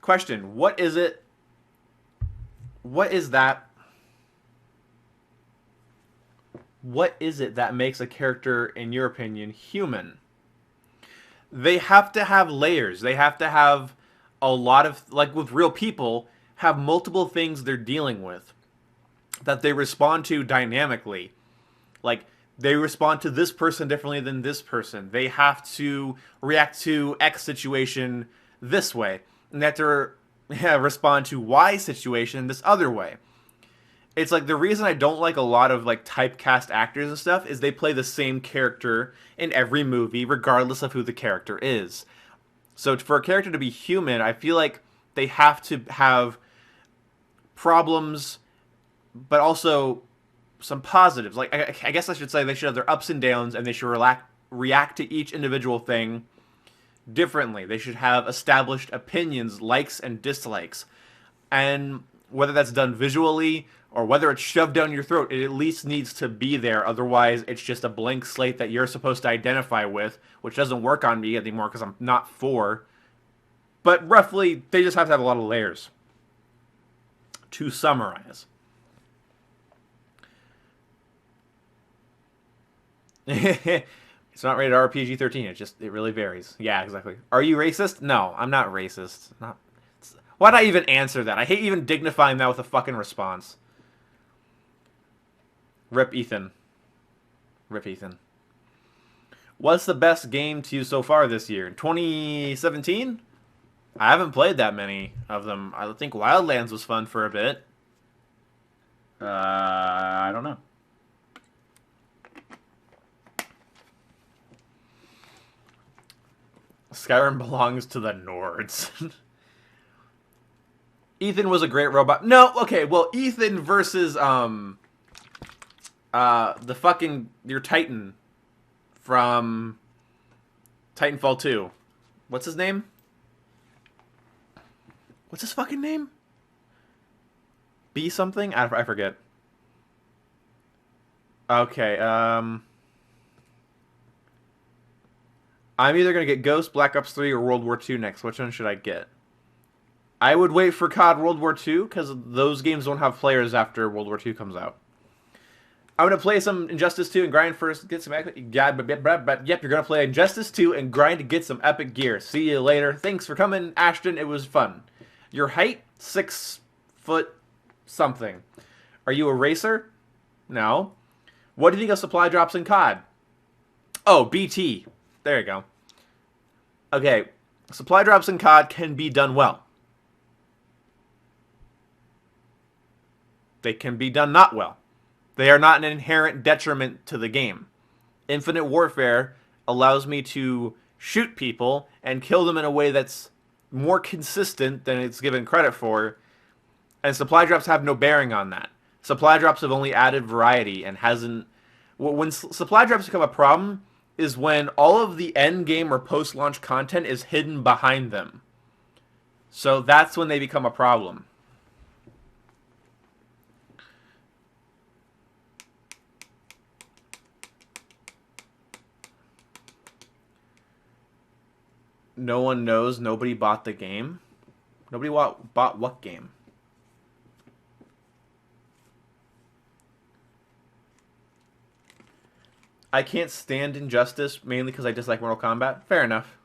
Question, what is it? What is that? What is it that makes a character, in your opinion, human? They have to have layers. They have to have a lot of, like with real people, have multiple things they're dealing with that they respond to dynamically. Like, they respond to this person differently than this person. They have to react to X situation this way. And they have to respond to Y situation this other way. It's like the reason I don't like a lot of like typecast actors and stuff is they play the same character in every movie regardless of who the character is. So for a character to be human, I feel like they have to have problems but also some positives. Like I guess I should say they should have their ups and downs, and they should react to each individual thing differently. They should have established opinions, likes and dislikes, and whether that's done visually or whether it's shoved down your throat, it at least needs to be there. Otherwise, it's just a blank slate that you're supposed to identify with, which doesn't work on me anymore because I'm not 4. But roughly, they just have to have a lot of layers. To summarize. It's not rated RPG 13. It really varies. Yeah, exactly. Are you racist? No, I'm not racist. Not. Why'd I even answer that? I hate even dignifying that with a fucking response. Rip Ethan. Rip Ethan. What's the best game to you so far this year? 2017? I haven't played that many of them. I think Wildlands was fun for a bit. I don't know. Skyrim belongs to the Nords. Ethan was a great robot. No, okay, well, Ethan versus, the fucking, your Titan from Titanfall 2. What's his name? What's his fucking name? B something? I forget. Okay, I'm either going to get Ghost, Black Ops 3, or World War 2 next. Which one should I get? I would wait for COD World War 2, because those games don't have players after World War 2 comes out. I'm going to play some Injustice 2 and grind first, get some epic... Yep, you're going to play Injustice 2 and grind to get some epic gear. See you later. Thanks for coming, Ashton. It was fun. Your height? 6 foot something. Are you a racer? No. What do you think of supply drops in COD? Oh, BT. There you go. Okay. Supply drops in COD can be done well. They can be done not well. They are not an inherent detriment to the game. Infinite Warfare allows me to shoot people and kill them in a way that's more consistent than it's given credit for, and supply drops have no bearing on that. Supply drops have only added variety and hasn't... When supply drops become a problem is when all of the end game or post-launch content is hidden behind them. So that's when they become a problem. No one knows. Nobody bought the game. Nobody bought what game? I can't stand Injustice, mainly because I dislike Mortal Kombat. Fair enough.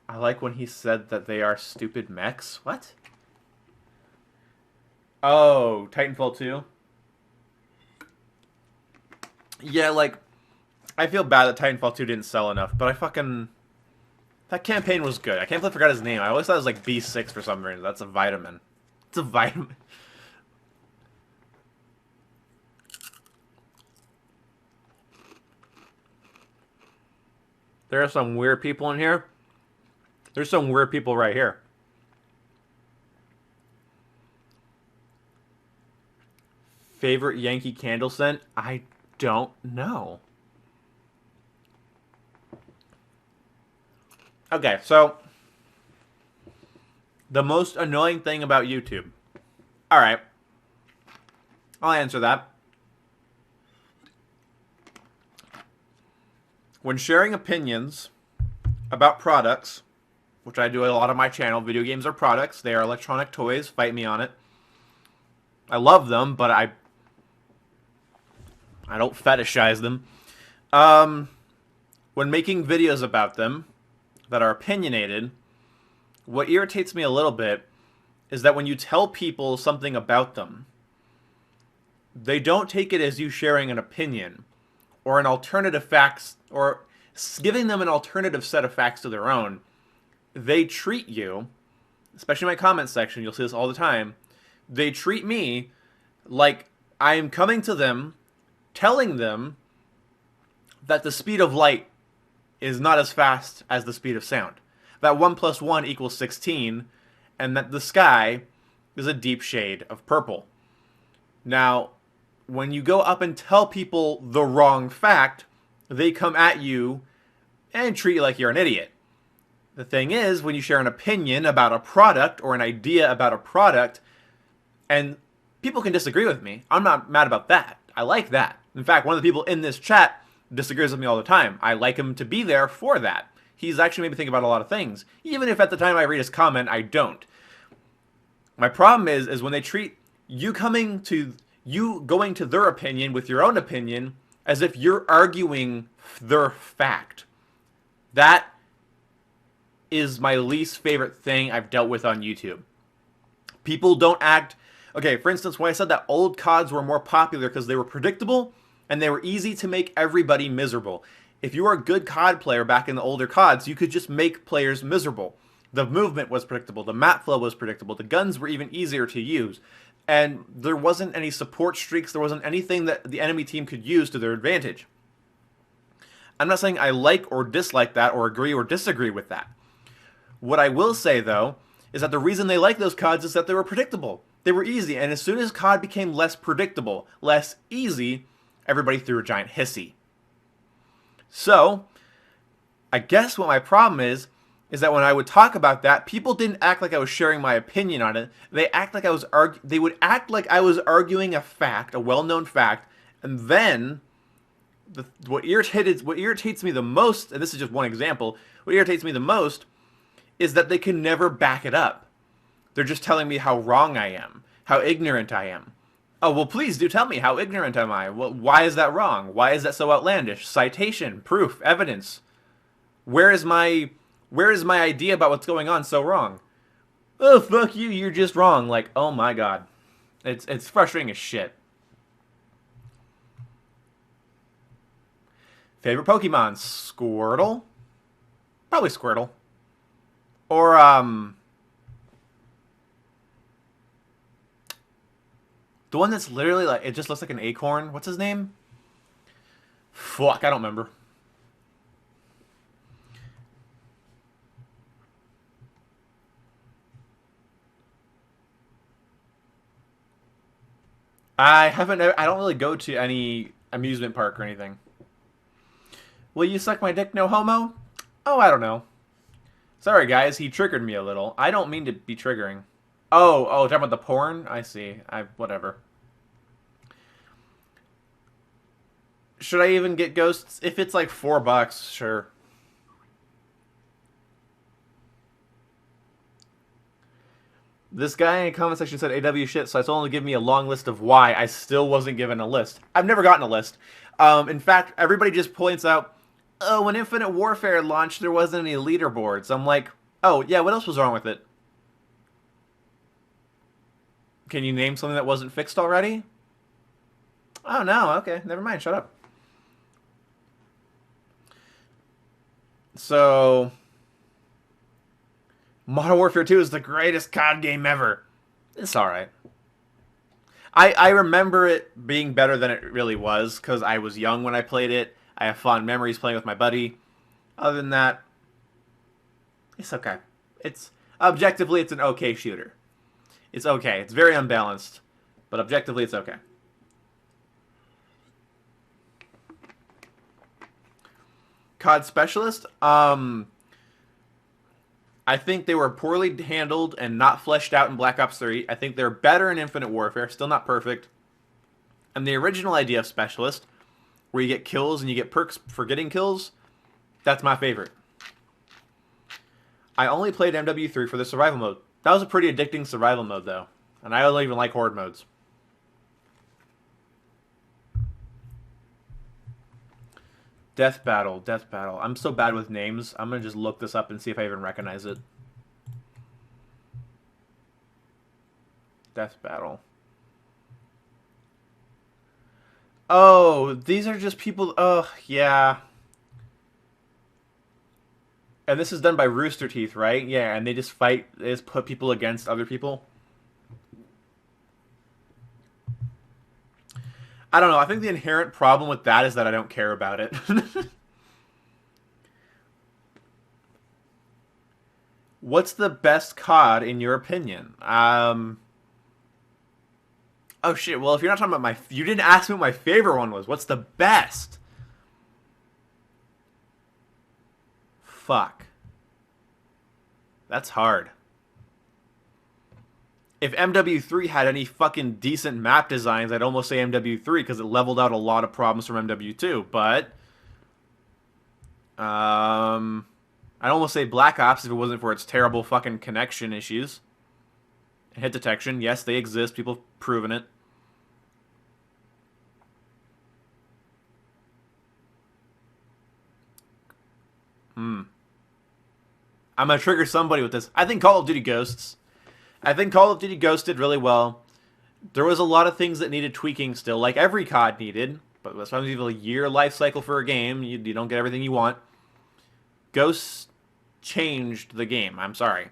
I like when he said that they are stupid mechs. What? Oh, Titanfall 2? Yeah, like, I feel bad that Titanfall 2 didn't sell enough, but that campaign was good. I can't believe I forgot his name. I always thought it was like B6 for some reason. That's a vitamin. It's a vitamin. There are some weird people in here. There's some weird people right here. Favorite Yankee Candle scent? I don't know. Okay, so the most annoying thing about YouTube. Alright. I'll answer that. When sharing opinions about products, which I do a lot on my channel, video games are products. They are electronic toys. Fight me on it. I love them, but I don't fetishize them. When making videos about them that are opinionated, what irritates me a little bit is that when you tell people something about them, they don't take it as you sharing an opinion or an alternative facts or giving them an alternative set of facts to their own. They treat you, especially in my comment section, you'll see this all the time, they treat me like I am coming to them telling them that the speed of light is not as fast as the speed of sound. that 1 plus 1 equals 16, and that the sky is a deep shade of purple. Now, when you go up and tell people the wrong fact, they come at you and treat you like you're an idiot. The thing is, when you share an opinion about a product or an idea about a product, and people can disagree with me, I'm not mad about that. I like that. In fact, one of the people in this chat disagrees with me all the time. I like him to be there for that. He's actually made me think about a lot of things, even if at the time I read his comment, I don't. My problem is when they treat you going to their opinion with your own opinion as if you're arguing their fact. That is my least favorite thing I've dealt with on YouTube. People don't act... Okay, for instance, when I said that old CODs were more popular because they were predictable and they were easy to make everybody miserable. If you were a good COD player back in the older CODs, you could just make players miserable. The movement was predictable, the map flow was predictable, the guns were even easier to use. And there wasn't any support streaks, there wasn't anything that the enemy team could use to their advantage. I'm not saying I like or dislike that or agree or disagree with that. What I will say, though, is that the reason they like those CODs is that they were predictable. They were easy, and as soon as COD became less predictable, less easy, everybody threw a giant hissy. So, I guess what my problem is that when I would talk about that, people didn't act like I was sharing my opinion on it. They would act like I was arguing a fact, a well-known fact, and then what irritates me the most, and this is just one example, what irritates me the most is that they can never back it up. They're just telling me how wrong I am, how ignorant I am. Oh, well, please do tell me, how ignorant am I? Well, why is that wrong? Why is that so outlandish? Citation, proof, evidence. Where is my idea about what's going on so wrong? Oh, fuck you, you're just wrong. Like, oh my god. It's frustrating as shit. Favorite Pokemon? Squirtle? Probably Squirtle. Or, the one that's literally like, it just looks like an acorn. What's his name? Fuck, I don't remember. I don't really go to any amusement park or anything. Will you suck my dick, no homo? Oh, I don't know. Sorry, guys, he triggered me a little. I don't mean to be triggering. Oh, talking about the porn? I see. Whatever. Should I even get ghosts? If it's like $4, sure. This guy in the comment section said AW shit, so it's only give me a long list of why I still wasn't given a list. I've never gotten a list. In fact, everybody just points out, oh, when Infinite Warfare launched, there wasn't any leaderboards. I'm like, oh, yeah, what else was wrong with it? Can you name something that wasn't fixed already? Oh, no, okay, never mind, shut up. So, Modern Warfare 2 is the greatest COD game ever. It's alright. I remember it being better than it really was, because I was young when I played it. I have fond memories playing with my buddy. Other than that, it's okay. Objectively, it's an okay shooter. It's okay. It's very unbalanced, but objectively, it's okay. COD Specialist? I think they were poorly handled and not fleshed out in Black Ops 3. I think they're better in Infinite Warfare, still not perfect. And the original idea of Specialist, where you get kills and you get perks for getting kills, that's my favorite. I only played MW3 for the survival mode. That was a pretty addicting survival mode, though. And I don't even like horde modes. Death Battle. I'm so bad with names. I'm going to just look this up and see if I even recognize it. Death Battle. Oh, these are just people... Oh, yeah. And this is done by Rooster Teeth, right? Yeah, and they just fight... They just put people against other people. I don't know. I think the inherent problem with that is that I don't care about it. What's the best COD in your opinion? Oh shit. Well, if you're not talking about you didn't ask me what my favorite one was. What's the best? Fuck. That's hard. If MW3 had any fucking decent map designs, I'd almost say MW3 because it leveled out a lot of problems from MW2. But I'd almost say Black Ops if it wasn't for its terrible fucking connection issues. Hit detection, yes, they exist. People have proven it. I'm gonna trigger somebody with this. I think Call of Duty Ghosts. I think Call of Duty Ghosts did really well. There was a lot of things that needed tweaking still, like every COD needed. But sometimes you have a year life cycle for a game. You don't get everything you want. Ghosts changed the game. I'm sorry.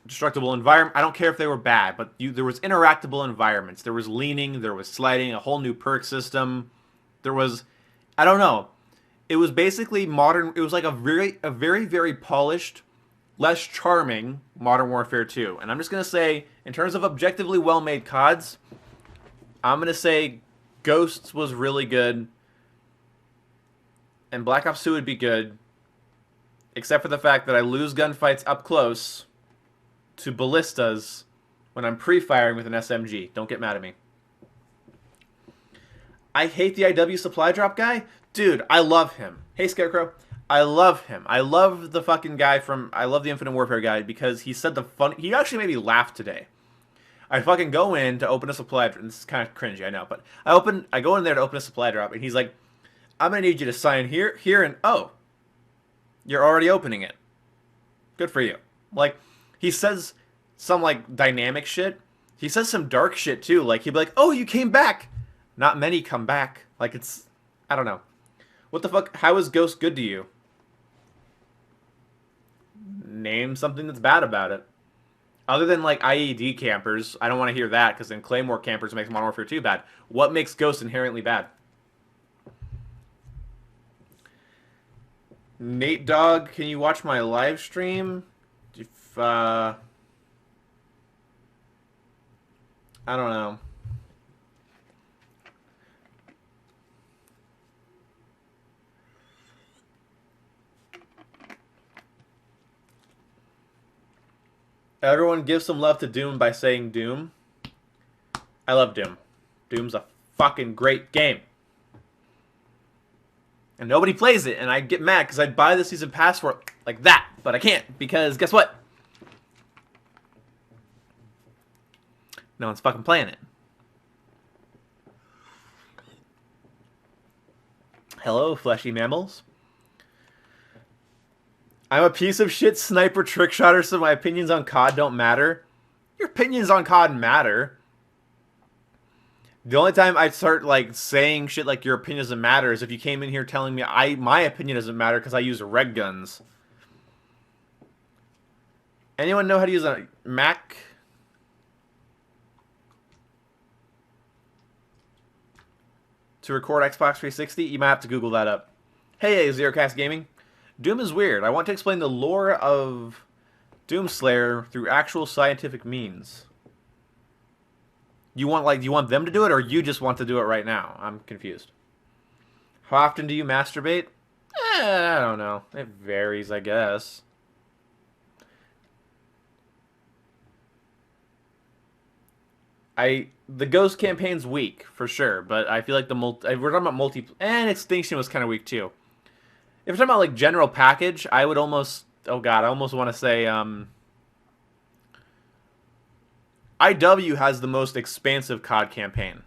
Destructible environment. I don't care if they were bad, but there was interactable environments. There was leaning. There was sliding. A whole new perk system. There was, I don't know. It was basically modern. It was like a very polished, less charming Modern Warfare 2. And I'm just gonna say, in terms of objectively well-made CODs, I'm gonna say Ghosts was really good, and Black Ops 2 would be good, except for the fact that I lose gunfights up close to ballistas when I'm pre-firing with an SMG. Don't get mad at me. I hate the IW supply drop guy. Dude, I love him. Hey, Scarecrow. I love him. I love the fucking guy I love the Infinite Warfare guy because he said he actually made me laugh today. I fucking go in to open a supply drop. This is kind of cringy, I know, but I go in there to open a supply drop, and he's like, I'm gonna need you to sign here, and oh, you're already opening it. Good for you. Like, he says some, like, dynamic shit. He says some dark shit, too. Like, he'd be like, oh, you came back. Not many come back. Like, I don't know. What the fuck? How is Ghost good to you? Name something that's bad about it. Other than, like, IED campers, I don't want to hear that, because then Claymore campers makes Modern Warfare 2 bad. What makes Ghost inherently bad? Nate Dogg, can you watch my live stream? If, I don't know. Everyone give some love to Doom by saying Doom. I love Doom. Doom's a fucking great game. And nobody plays it, and I get mad because I'd buy the season pass for it like that, but I can't because guess what? No one's fucking playing it. Hello, fleshy mammals. I'm a piece of shit sniper trick shotter, so my opinions on COD don't matter. Your opinions on COD matter. The only time I'd start, like, saying shit like your opinion doesn't matter is if you came in here telling me my opinion doesn't matter because I use reg guns. Anyone know how to use a Mac? To record Xbox 360? You might have to Google that up. Hey, Zerocast Gaming. Doom is weird. I want to explain the lore of Doomslayer through actual scientific means. You want them to do it, or you just want to do it right now? I'm confused. How often do you masturbate? I don't know. It varies, I guess. The Ghost campaign's weak for sure, but I feel like we're talking about and Extinction was kind of weak too. If we're talking about like general package, I would almost I almost want to say IW has the most expansive COD campaign.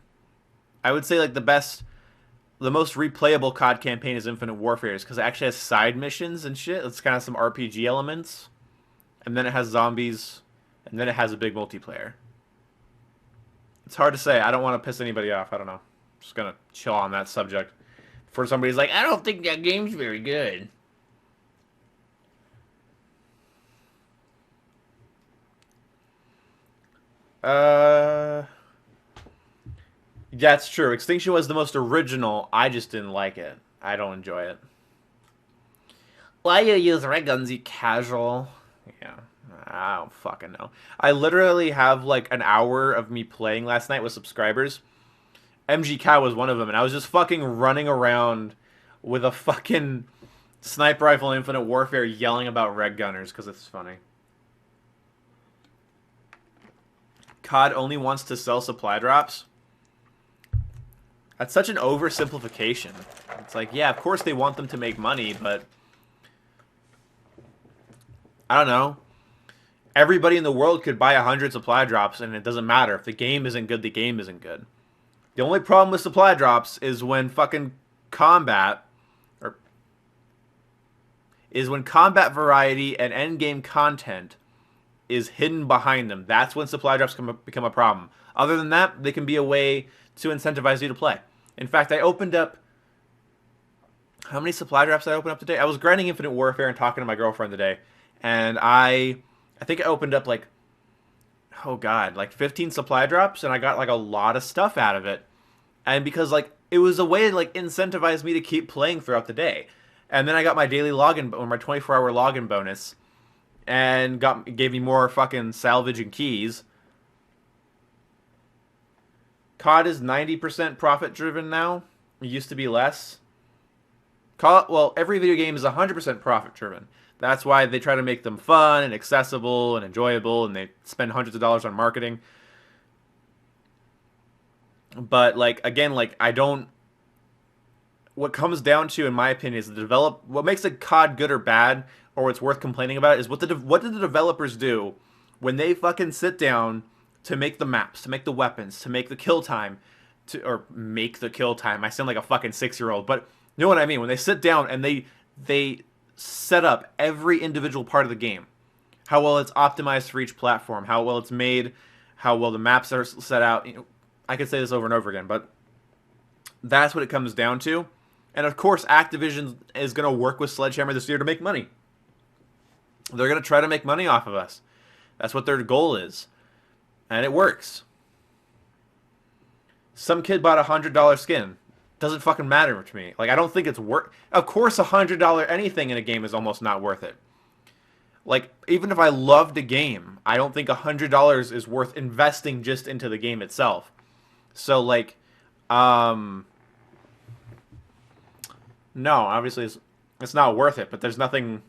I would say like the most replayable COD campaign is Infinite Warfare because it actually has side missions and shit. It's kind of some RPG elements, and then it has zombies, and then it has a big multiplayer. It's hard to say. I don't want to piss anybody off. I don't know. I'm just gonna chill on that subject. Before somebody's like, I don't think that game's very good. That's true. Extinction was the most original. I just didn't like it. I don't enjoy it. Why you use ray guns, you casual? Yeah. I don't fucking know. I literally have like an hour of me playing last night with subscribers. MGK was one of them, and I was just fucking running around with a fucking sniper rifle in Infinite Warfare yelling about red gunners because it's funny. COD only wants to sell supply drops. That's such an oversimplification. It's like, yeah, of course they want them to make money, but I don't know. Everybody in the world could buy 100 supply drops, and it doesn't matter. If the game isn't good, the game isn't good. The only problem with supply drops is when fucking combat, or is when combat variety and endgame content is hidden behind them. That's when supply drops become a problem. Other than that, they can be a way to incentivize you to play. In fact, I opened up... How many supply drops did I open up today? I was grinding Infinite Warfare and talking to my girlfriend today. And I think I opened up like... Oh god, like 15 supply drops. And I got like a lot of stuff out of it. And because like it was a way to like incentivize me to keep playing throughout the day. And then I got my daily login, or my 24-hour login bonus. And gave me more fucking salvage and keys. COD is 90% profit driven now. It used to be less. Well, every video game is 100% profit driven. That's why they try to make them fun and accessible and enjoyable, and they spend hundreds of dollars on marketing. But like again, like I don't. What comes down to, in my opinion, is what makes a COD good or bad, or what's worth complaining about, is what did the developers do when they fucking sit down to make the maps, to make the weapons, to make the kill time, or make the kill time. I sound like a fucking 6-year-old, but you know what I mean. When they sit down and they set up every individual part of the game, how well it's optimized for each platform, how well it's made, how well the maps are set out. You know, I could say this over and over again, but that's what it comes down to. And of course, Activision is going to work with Sledgehammer this year to make money. They're going to try to make money off of us. That's what their goal is. And it works. Some kid bought a $100 skin. Doesn't fucking matter to me. Like, I don't think it's worth... Of course, $100 anything in a game is almost not worth it. Like, even if I loved a game, I don't think $100 is worth investing just into the game itself. So, like, no, obviously it's not worth it, but there's nothing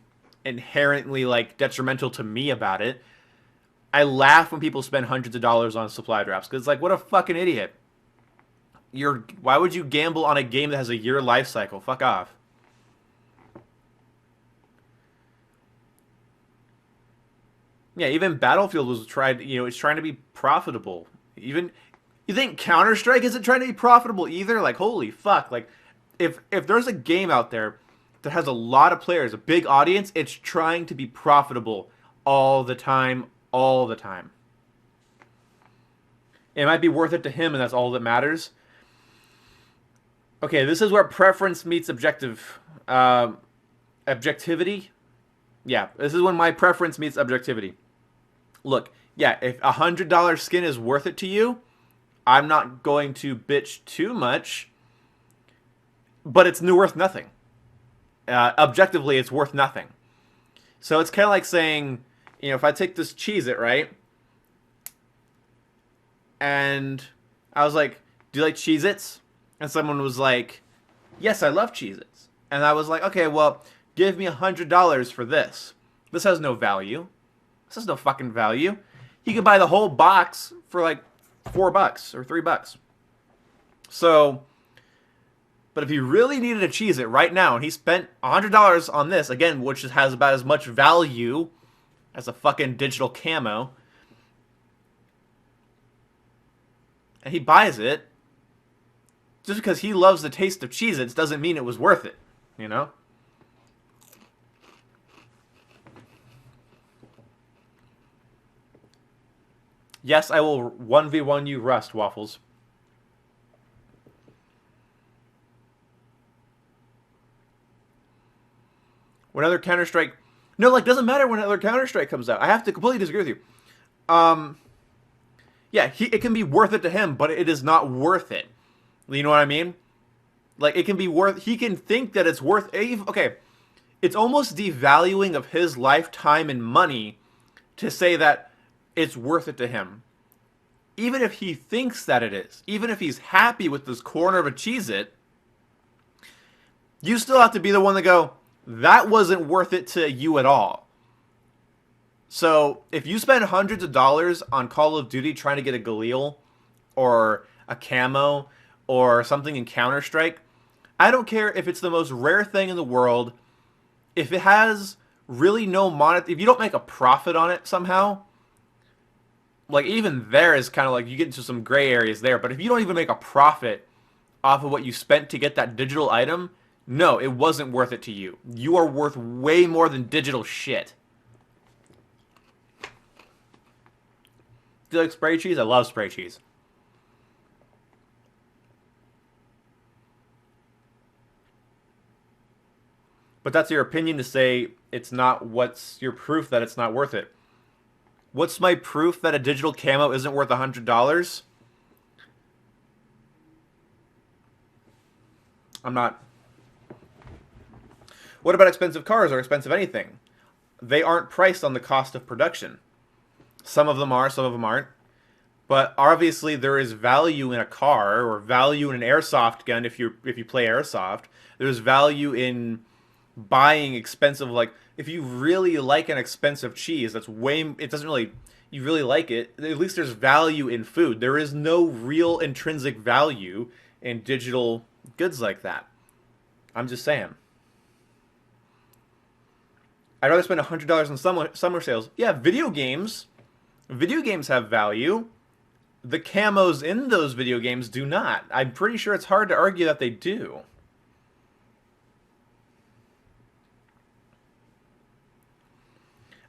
inherently, like, detrimental to me about it. I laugh when people spend hundreds of dollars on supply drops, because it's like, what a fucking idiot. Why would you gamble on a game that has a year life cycle? Fuck off. Yeah, even Battlefield it's trying to be profitable. Even, you think Counter-Strike isn't trying to be profitable either? Like, holy fuck, like, if there's a game out there that has a lot of players, a big audience, it's trying to be profitable all the time, all the time. It might be worth it to him, and that's all that matters. Okay, this is where preference meets objectivity. Yeah, this is when my preference meets objectivity. Look, yeah, if a $100 skin is worth it to you, I'm not going to bitch too much. But it's worth nothing. Objectively, it's worth nothing. So it's kind of like saying, you know, if I take this Cheez-It, right? And I was like, do you like Cheez-Its? And someone was like, yes, I love Cheez-Its. And I was like, okay, well, give me $100 for this. This has no value. This has no fucking value. You can buy the whole box for like $4 or $3. So... But if he really needed a Cheez-It right now, and he spent $100 on this, again, which has about as much value as a fucking digital camo, and he buys it, just because he loves the taste of Cheez-Its doesn't mean it was worth it, you know? Yes, I will 1v1 you Rust, Waffles. When other Counter-Strike... No, like, doesn't matter when another Counter-Strike comes out. I have to completely disagree with you. Yeah, it can be worth it to him, but it is not worth it. You know what I mean? Like, it can be worth... He can think that it's worth... Okay, It's almost devaluing of his lifetime and money to say that it's worth it to him. Even if he thinks that it is, even if he's happy with this corner of a Cheez-It, you still have to be the one to go, that wasn't worth it to you at all. So if you spend hundreds of dollars on Call of Duty trying to get a Galil or a camo or something in Counter-Strike, I don't care if it's the most rare thing in the world. If it has really no if you don't make a profit on it somehow, like even there is kind of like you get into some gray areas there. But if you don't even make a profit off of what you spent to get that digital item, no, it wasn't worth it to you. You are worth way more than digital shit. Do you like spray cheese? I love spray cheese. But that's your opinion to say it's not. What's your proof that it's not worth it? What's my proof that a digital camo isn't worth $100? I'm not. What about expensive cars or expensive anything? They aren't priced on the cost of production. Some of them are, some of them aren't. But obviously there is value in a car or value in an airsoft gun if you play airsoft. There's value in buying expensive, like if you really like an expensive cheese that's way, it doesn't really, you really like it, at least there's value in food. There is no real intrinsic value in digital goods like that. I'm just saying. I'd rather spend $100 on summer sales. Yeah, video games have value. The camos in those video games do not. I'm pretty sure it's hard to argue that they do.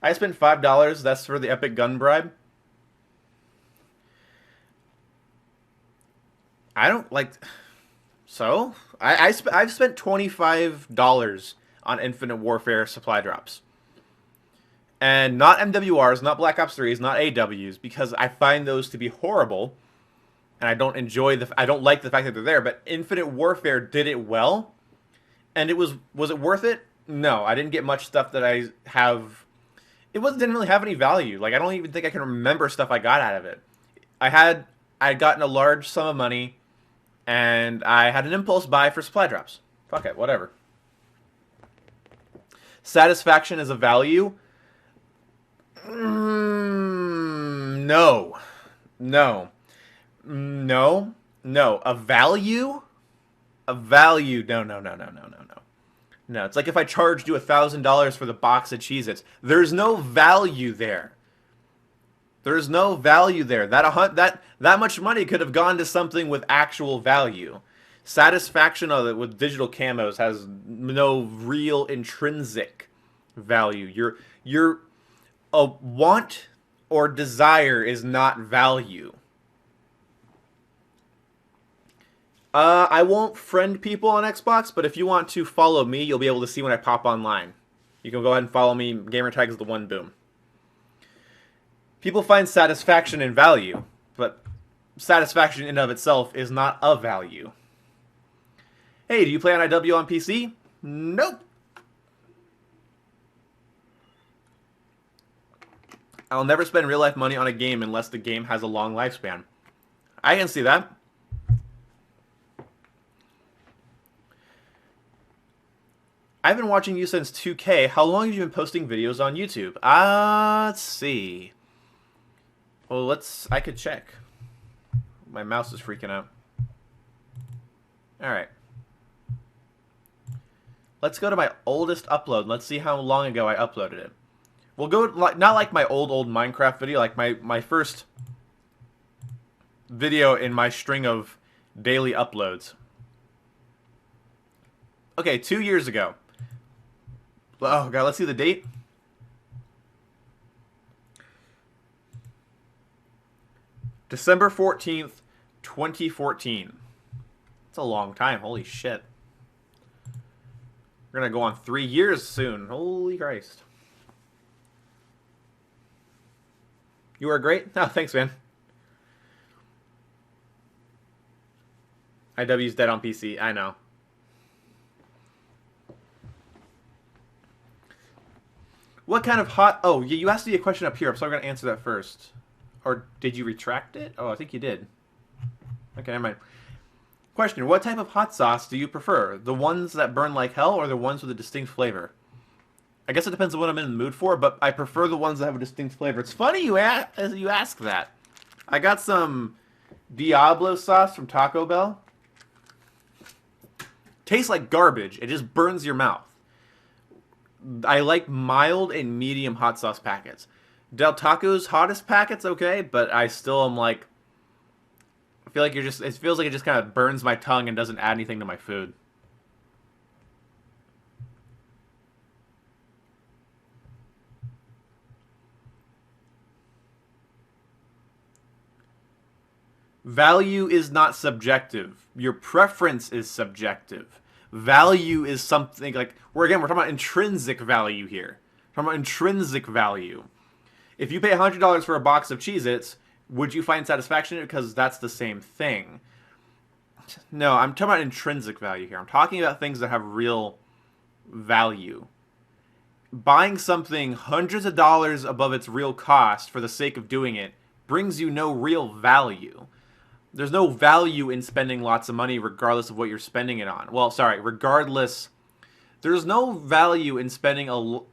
I spent $5. That's for the epic gun bribe. I don't like. So I've spent $25 on Infinite Warfare supply drops, and not MWRs, not Black Ops 3s, not AWs, because I find those to be horrible, and I don't like the fact that they're there. But Infinite Warfare did it well, and was it worth it? No, I didn't get much stuff that I have. Didn't really have any value. Like I don't even think I can remember stuff I got out of it. I had gotten a large sum of money, and I had an impulse buy for supply drops. Fuck it, whatever. Satisfaction is a value. No. No. No. No. A value? A value. No, no, no, no, no, no, no. No, it's like if I charged you $1,000 for the box of Cheez-Its. There's no value there. There's no value there. That much money could have gone to something with actual value. Satisfaction of it with digital camos has no real intrinsic value. Your a want or desire is not value. I won't friend people on Xbox, but if you want to follow me, you'll be able to see when I pop online. You can go ahead and follow me. Gamertag is the one, boom. People find satisfaction in value, but satisfaction in and of itself is not a value. Hey, do you play on IW on PC? Nope. I'll never spend real life money on a game unless the game has a long lifespan. I can see that. I've been watching you since 2K. How long have you been posting videos on YouTube? Let's see. Well, I could check. My mouse is freaking out. Alright. Let's go to my oldest upload. Let's see how long ago I uploaded it. We'll go, not like my old Minecraft video, like my first video in my string of daily uploads. Okay, 2 years ago. Oh, God, let's see the date. December 14th, 2014. It's a long time. Holy shit. We're going to go on 3 years soon. Holy Christ. You are great. Oh, thanks, man. IW's dead on PC. I know. What kind of hot... Oh, you asked me a question up here, so I'm going to answer that first. Or did you retract it? Oh, I think you did. Okay, never mind. Question, what type of hot sauce do you prefer? The ones that burn like hell or the ones with a distinct flavor? I guess it depends on what I'm in the mood for, but I prefer the ones that have a distinct flavor. It's funny you ask that. I got some Diablo sauce from Taco Bell. Tastes like garbage. It just burns your mouth. I like mild and medium hot sauce packets. Del Taco's hottest packets, okay, but I still am like, I feel like it feels like it just kind of burns my tongue and doesn't add anything to my food. Value is not subjective. Your preference is subjective. Value is something like, we're talking about intrinsic value here. We're talking about intrinsic value. If you pay $100 for a box of Cheez-Its, would you find satisfaction in it because that's the same thing? No, I'm talking about intrinsic value here. I'm talking about things that have real value. Buying something hundreds of dollars above its real cost for the sake of doing it brings you no real value. There's no value in spending lots of money regardless of what you're spending it on. Well, sorry, regardless. There's no value in spending of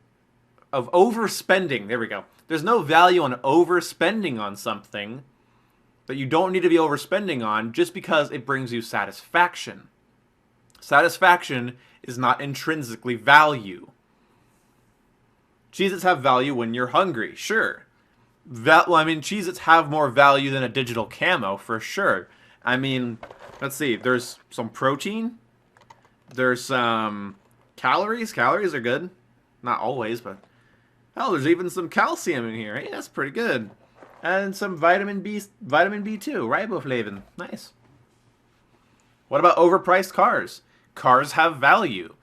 overspending. There we go. There's no value on overspending on something that you don't need to be overspending on just because it brings you satisfaction. Satisfaction is not intrinsically value. Cheez-Its have value when you're hungry, sure. Cheez-Its have more value than a digital camo, for sure. I mean, let's see. There's some protein. There's some calories. Calories are good. Not always, but... Hell, there's even some calcium in here. Hey, that's pretty good. And some vitamin B2, riboflavin. Nice. What about overpriced cars? Cars have value.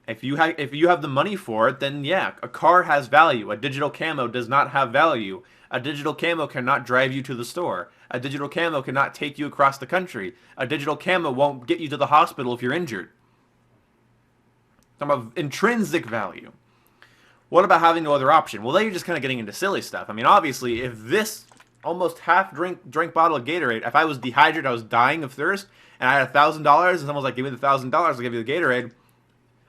If you have the money for it, then yeah, a car has value. A digital camo does not have value. A digital camo cannot drive you to the store. A digital camo cannot take you across the country. A digital camo won't get you to the hospital if you're injured. Talking about intrinsic value. What about having no other option? Well, then you're just kind of getting into silly stuff. I mean, obviously, if this almost half drink bottle of Gatorade, if I was dehydrated, I was dying of thirst, and I had $1,000, and someone was like, give me the $1,000, I'll give you the Gatorade.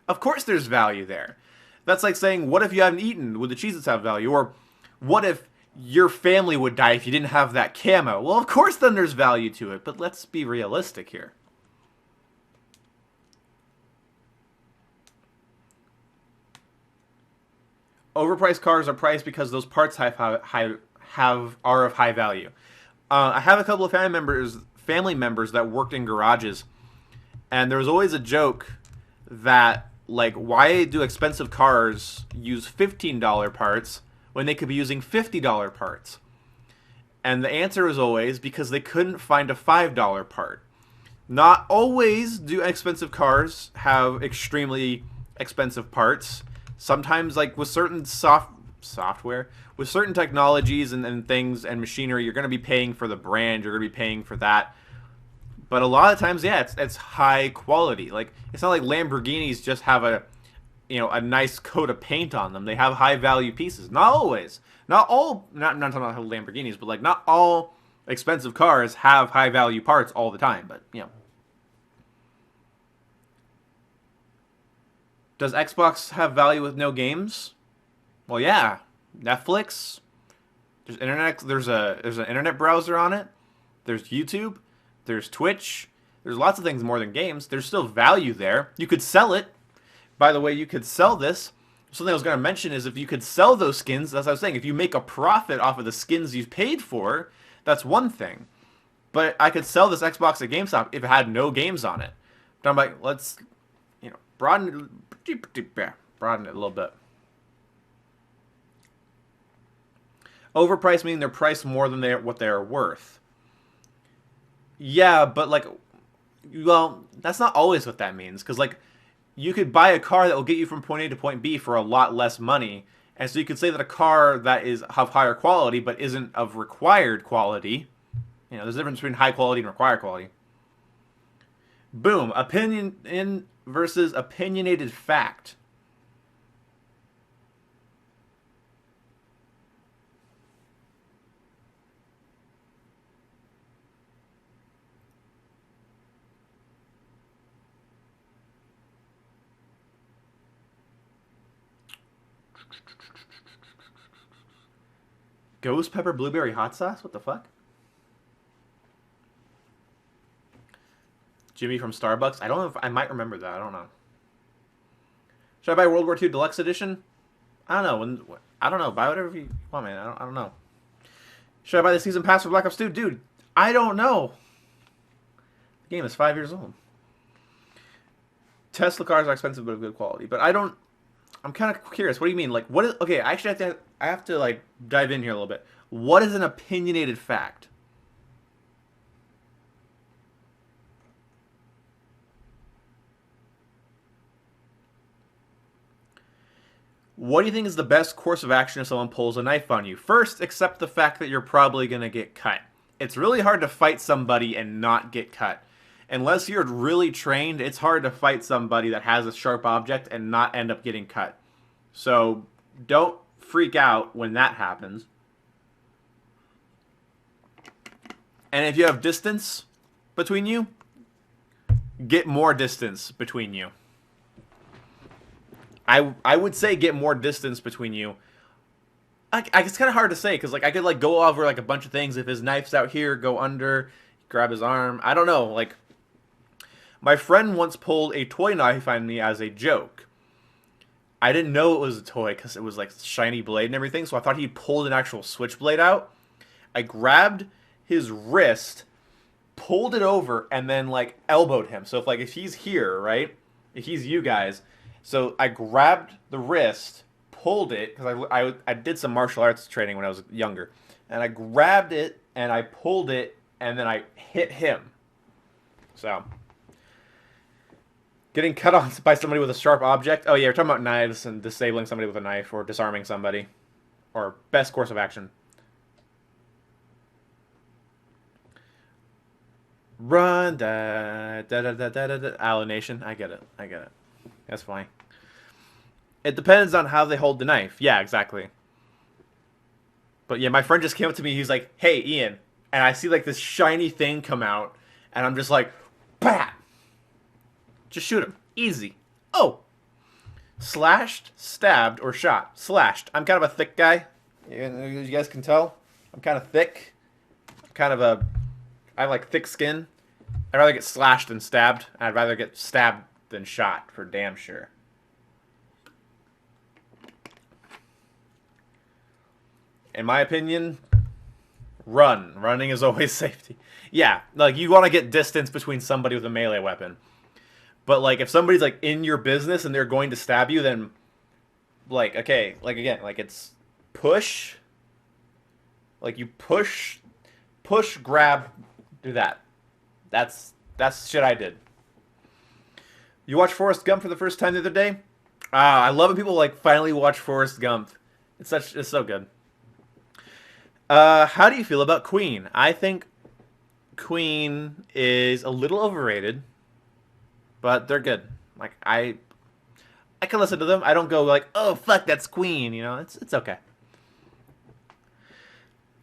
Of course there's value there. That's like saying, what if you haven't eaten? Would the Cheez-Its have value? Or what if your family would die if you didn't have that camo? Well, of course then there's value to it, but let's be realistic here. Overpriced cars are priced because those parts are of high value. I have a couple of family members that worked in garages, and there was always a joke that, like, why do expensive cars use $15 parts when they could be using $50 parts? And the answer is always because they couldn't find a $5 part. Not always do expensive cars have extremely expensive parts. Sometimes, like, with certain software, with certain technologies and things and machinery, you're going to be paying for the brand, you're going to be paying for that. But a lot of times, yeah, it's high quality. Like, it's not like Lamborghinis just have a nice coat of paint on them. They have high value pieces. Not always. Not talking about Lamborghinis, but like not all expensive cars have high value parts all the time. But does Xbox have value with no games? Well, yeah. Netflix. There's internet. There's an internet browser on it. There's YouTube. There's Twitch. There's lots of things more than games. There's still value there. You could sell it. By the way, you could sell this. Something I was going to mention is if you could sell those skins, as I was saying, if you make a profit off of the skins you paid for, that's one thing. But I could sell this Xbox at GameStop if it had no games on it. But I'm like, let's, broaden it a little bit. Overpriced meaning they're priced more than what they are worth. Yeah, but that's not always what that means. Because, you could buy a car that will get you from point A to point B for a lot less money. And so you could say that a car that is of higher quality but isn't of required quality. There's a difference between high quality and required quality. Boom. Opinion versus opinionated fact. Ghost pepper blueberry hot sauce? What the fuck? Jimmy from Starbucks? I don't know if I might remember that. I don't know. Should I buy World War II Deluxe Edition? I don't know. I don't know. Buy whatever you want, man. I don't know. Should I buy the season pass for Black Ops 2? Dude, I don't know. The game is 5 years old. Tesla cars are expensive but of good quality. But I don't... I'm kind of curious. What do you mean? Like, what is... Okay, I actually have to, like, dive in here a little bit. What is an opinionated fact? What do you think is the best course of action if someone pulls a knife on you? First, accept the fact that you're probably going to get cut. It's really hard to fight somebody and not get cut. Unless you're really trained, it's hard to fight somebody that has a sharp object and not end up getting cut. So don't freak out when that happens. And if you have distance between you, get more distance between you. I would say get more distance between you. It's kind of hard to say because like I could like go over like a bunch of things. If his knife's out here, go under, grab his arm. I don't know. Like my friend once pulled a toy knife on me as a joke. I didn't know it was a toy because it was like shiny blade and everything. So I thought he pulled an actual switchblade out. I grabbed his wrist, pulled it over, and then like elbowed him. So if he's here, right? If he's you guys. So I grabbed the wrist, pulled it, because I did some martial arts training when I was younger. And I grabbed it, and I pulled it, and then I hit him. So, getting cut off by somebody with a sharp object. Oh yeah, we're talking about knives and disabling somebody with a knife, or disarming somebody. Or best course of action. Run, da da da da da da. Alienation. I get it. That's fine. It depends on how they hold the knife. Yeah, exactly. But yeah, my friend just came up to me. He's like, "Hey, Ian," and I see like this shiny thing come out, and I'm just like, "Bam!" Just shoot him. Easy. Oh, slashed, stabbed, or shot. Slashed. I'm kind of a thick guy. You guys can tell. I'm kind of thick. I have like thick skin. I'd rather get slashed than stabbed. I'd rather get stabbed than shot, for damn sure. In my opinion, run. Running is always safety. Yeah, like you want to get distance between somebody with a melee weapon. But like if somebody's like in your business and they're going to stab you, then like okay, like again, like it's push. Like you push, grab, do that. That's shit I did. You watched Forrest Gump for the first time the other day? I love when people like finally watch Forrest Gump. It's so good. How do you feel about Queen? I think Queen is a little overrated, but they're good. Like I can listen to them. I don't go like, oh fuck, that's Queen. You know, it's okay.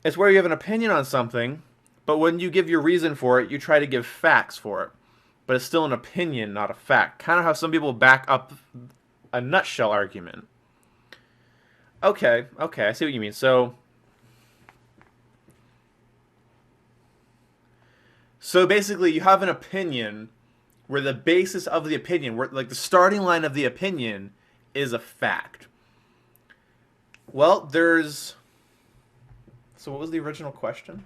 It's where you have an opinion on something, but when you give your reason for it, you try to give facts for it. But it's still an opinion, not a fact. Kind of how some people back up a nutshell argument. Okay, I see what you mean. So basically, you have an opinion where the basis of the opinion, where like the starting line of the opinion, is a fact. Well, there's... So what was the original question?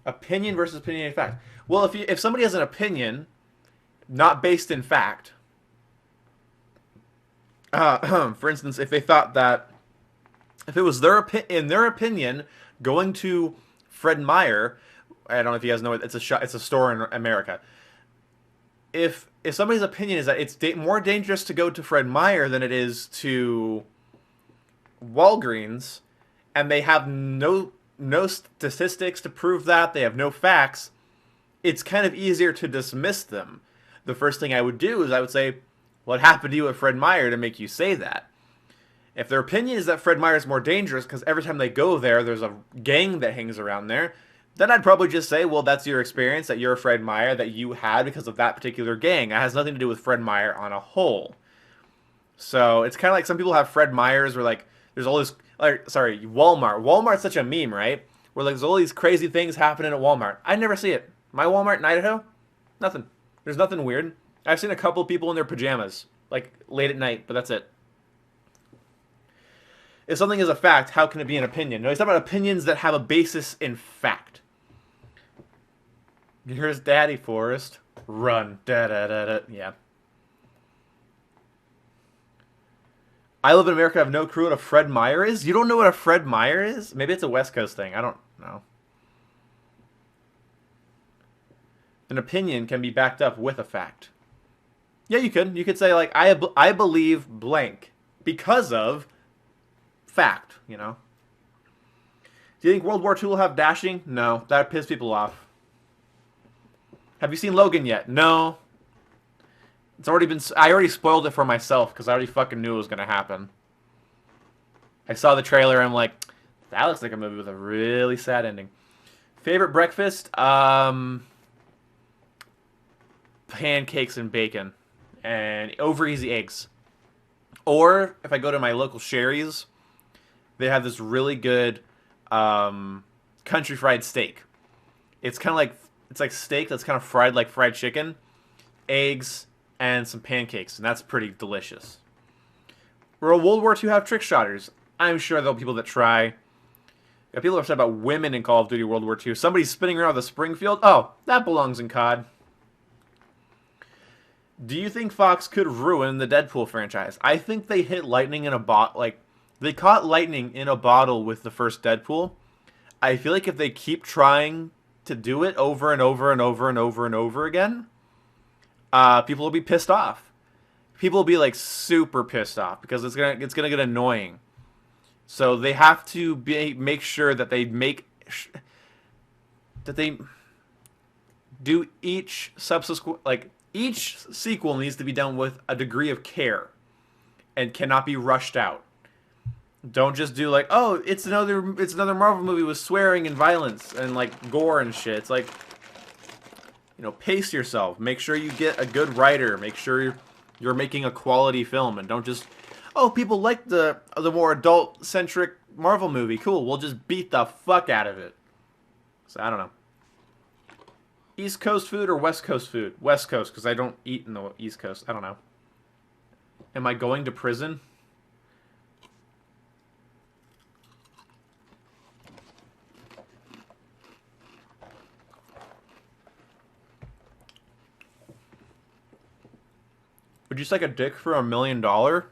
Opinion versus opinionated fact. Well, if somebody has an opinion, not based in fact, for instance, if they thought that if it was in their opinion going to Fred Meyer, I don't know if you guys know it, it's a store in America. If somebody's opinion is that it's more dangerous to go to Fred Meyer than it is to Walgreens, and they have no statistics to prove that, they have no facts, it's kind of easier to dismiss them. The first thing I would do is I would say, what happened to you at Fred Meyer to make you say that? If their opinion is that Fred Meyer is more dangerous because every time they go there, there's a gang that hangs around there, then I'd probably just say, well, that's your experience, that you're a Fred Meyer, that you had because of that particular gang. It has nothing to do with Fred Meyer on a whole. So it's kind of like some people have Fred Meyers where like there's all this Or sorry, Walmart. Walmart's such a meme, right? Where like there's all these crazy things happening at Walmart. I never see it. My Walmart in Idaho, nothing. There's nothing weird. I've seen a couple of people in their pajamas, like late at night, but that's it. If something is a fact, how can it be an opinion? No, he's talking about opinions that have a basis in fact. Here's Daddy Forrest. Run. Da da da da. Yeah. I live in America. I have no clue what a Fred Meyer is. You don't know what a Fred Meyer is? Maybe it's a West Coast thing. I don't know. An opinion can be backed up with a fact. Yeah, you could. You could say like I believe blank because of fact. You know. Do you think World War II will have dashing? No, that pissed people off. Have you seen Logan yet? No. It's already been. I already spoiled it for myself because I already fucking knew it was gonna happen. I saw the trailer and I'm like, that looks like a movie with a really sad ending. Favorite breakfast? Pancakes and bacon and over easy eggs. Or if I go to my local Sherry's, they have this really good country fried steak. It's kind of like steak that's kind of fried like fried chicken, eggs, and some pancakes, and that's pretty delicious. Will World War II have trick shotters? I'm sure there'll be people that try. Yeah, people are upset about women in Call of Duty World War II. Somebody's spinning around with a Springfield? Oh, that belongs in COD. Do you think Fox could ruin the Deadpool franchise? I think they hit lightning in a bottle. Like, they caught lightning in a bottle with the first Deadpool. I feel like if they keep trying to do it over and over and over and over and over again, people will be pissed off. People will be like super pissed off because it's gonna get annoying. So they have to make sure that they do each subsequent each sequel needs to be done with a degree of care and cannot be rushed out. Don't just do like, oh, it's another Marvel movie with swearing and violence and like gore and shit. It's like, you know, pace yourself. Make sure you get a good writer. Make sure you're making a quality film, and don't just, oh, people like the more adult centric Marvel movie. Cool, we'll just beat the fuck out of it. So I don't know. East Coast food or West Coast food? West Coast, because I don't eat in the East Coast. I don't know. Am I going to prison? Would you suck a dick for $1 million? $1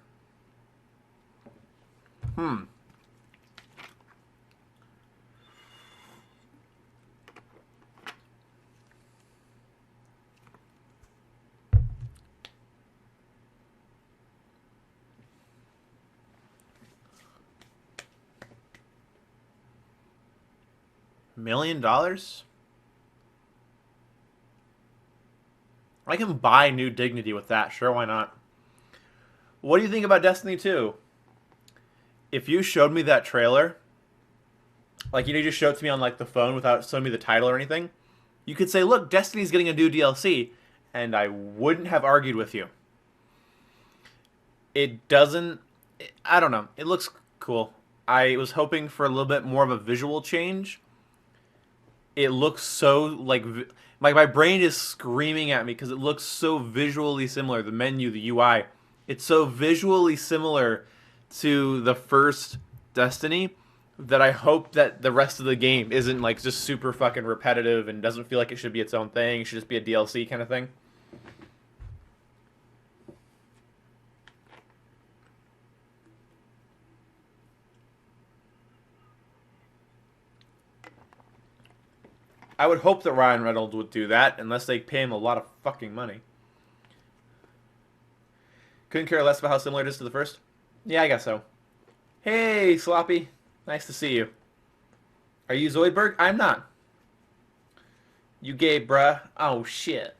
million? I can buy new dignity with that. Sure, why not? What do you think about Destiny 2? If you showed me that trailer, like, you just showed it to me on like the phone without showing me the title or anything, you could say, look, Destiny's getting a new DLC, and I wouldn't have argued with you. It doesn't... I don't know. It looks cool. I was hoping for a little bit more of a visual change. It looks so, like my brain is screaming at me because it looks so visually similar. The menu, the UI. It's so visually similar to the first Destiny that I hope that the rest of the game isn't like just super fucking repetitive and doesn't feel like it should be its own thing. It should just be a DLC kind of thing. I would hope that Ryan Reynolds would do that, unless they pay him a lot of fucking money. Couldn't care less about how similar it is to the first? Yeah, I guess so. Hey, Sloppy. Nice to see you. Are you Zoidberg? I'm not. You gay, bruh. Oh, shit.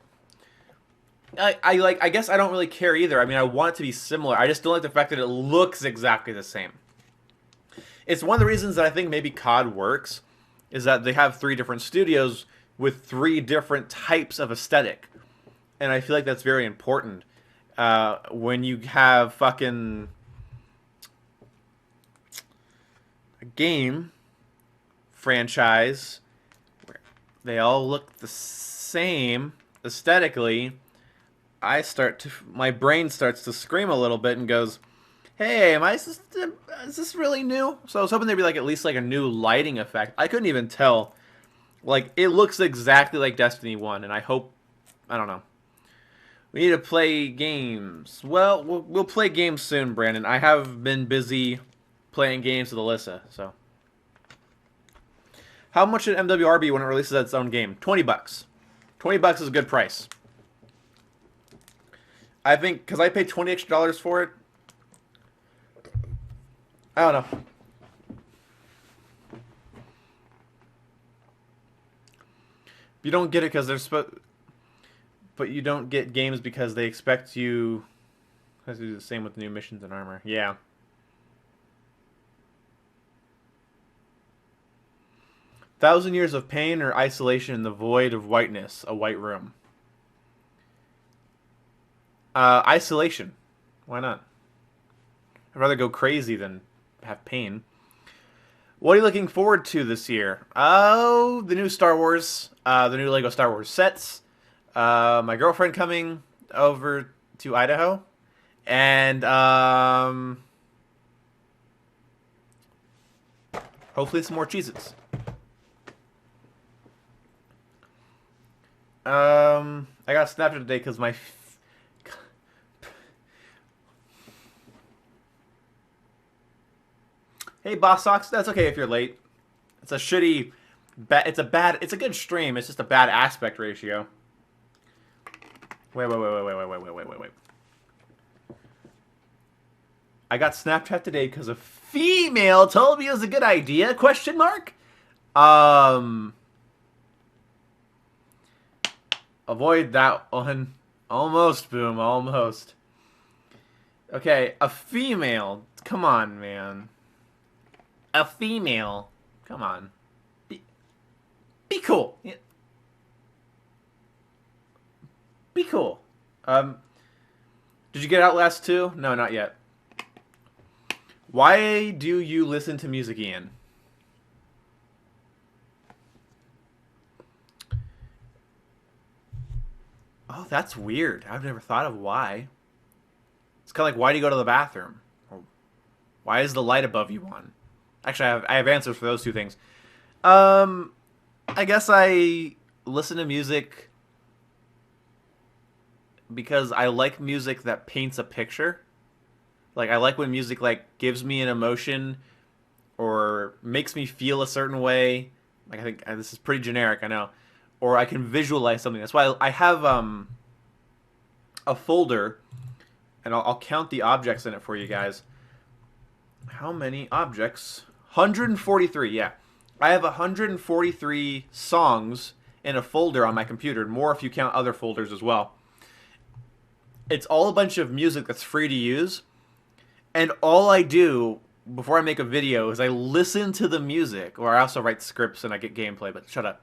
I guess I don't really care either. I mean, I want it to be similar. I just don't like the fact that it looks exactly the same. It's one of the reasons that I think maybe COD works, is that they have 3 different studios with 3 different types of aesthetic. And I feel like that's very important. When you have fucking... game franchise where they all look the same aesthetically, my brain starts to scream a little bit and goes, "Hey, is this really new?" So I was hoping there'd be like at least like a new lighting effect. I couldn't even tell. Like it looks exactly like Destiny 1, and I don't know. We need to play games. Well, we'll play games soon, Brandon. I have been busy playing games with Alyssa, so. How much should MWR be when it releases its own game? $20. $20 is a good price. I think because I paid $20 extra for it. I don't know. You don't get it because they're but you don't get games because they expect you to do the same with new missions and armor. Yeah. Thousand Years of Pain or Isolation in the Void of Whiteness, a White Room. Isolation. Why not? I'd rather go crazy than have pain. What are you looking forward to this year? Oh, the new Star Wars, the new Lego Star Wars sets, my girlfriend coming over to Idaho, and hopefully some more Cheez-Its. I got a Snapchat today because my hey, Boss Socks, that's okay if you're late. It's a shitty, it's a good stream. It's just a bad aspect ratio. Wait. I got Snapchat today because a female told me it was a good idea, question mark? Avoid that one. Almost, Boom, almost. Okay, a female. Come on, man. A female. Come on. Be cool. Be cool. Did you get Outlast 2? No, not yet. Why do you listen to music, Ian? Oh, that's weird. I've never thought of why. It's kind of like, why do you go to the bathroom? Or why is the light above you on? Actually, I have answers for those two things. I guess I listen to music because I like music that paints a picture. Like, I like when music, like, gives me an emotion or makes me feel a certain way. Like, I think this is pretty generic, I know. Or I can visualize something. That's why I have a folder, and I'll count the objects in it for you guys. How many objects? 143, yeah. I have 143 songs in a folder on my computer, more if you count other folders as well. It's all a bunch of music that's free to use, and all I do before I make a video is I listen to the music, or I also write scripts and I get gameplay, but shut up.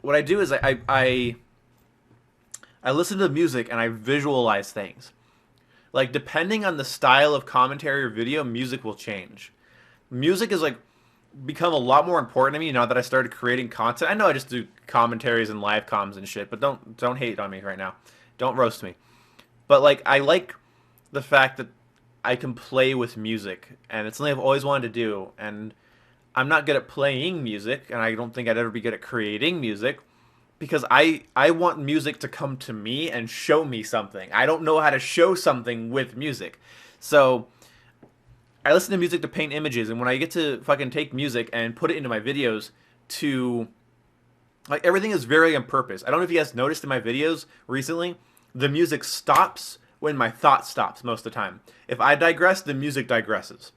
What I do is I listen to the music and I visualize things. Like, depending on the style of commentary or video, music will change. Music is, like, become a lot more important to me now that I started creating content. I know I just do commentaries and live comms and shit, but don't hate on me right now. Don't roast me. But, like, I like the fact that I can play with music, and it's something I've always wanted to do, and I'm not good at playing music, and I don't think I'd ever be good at creating music, because I want music to come to me and show me something. I don't know how to show something with music. So I listen to music to paint images, and when I get to fucking take music and put it into my videos to, like, everything is very on purpose. I don't know if you guys noticed in my videos recently, the music stops when my thought stops most of the time. If I digress, the music digresses.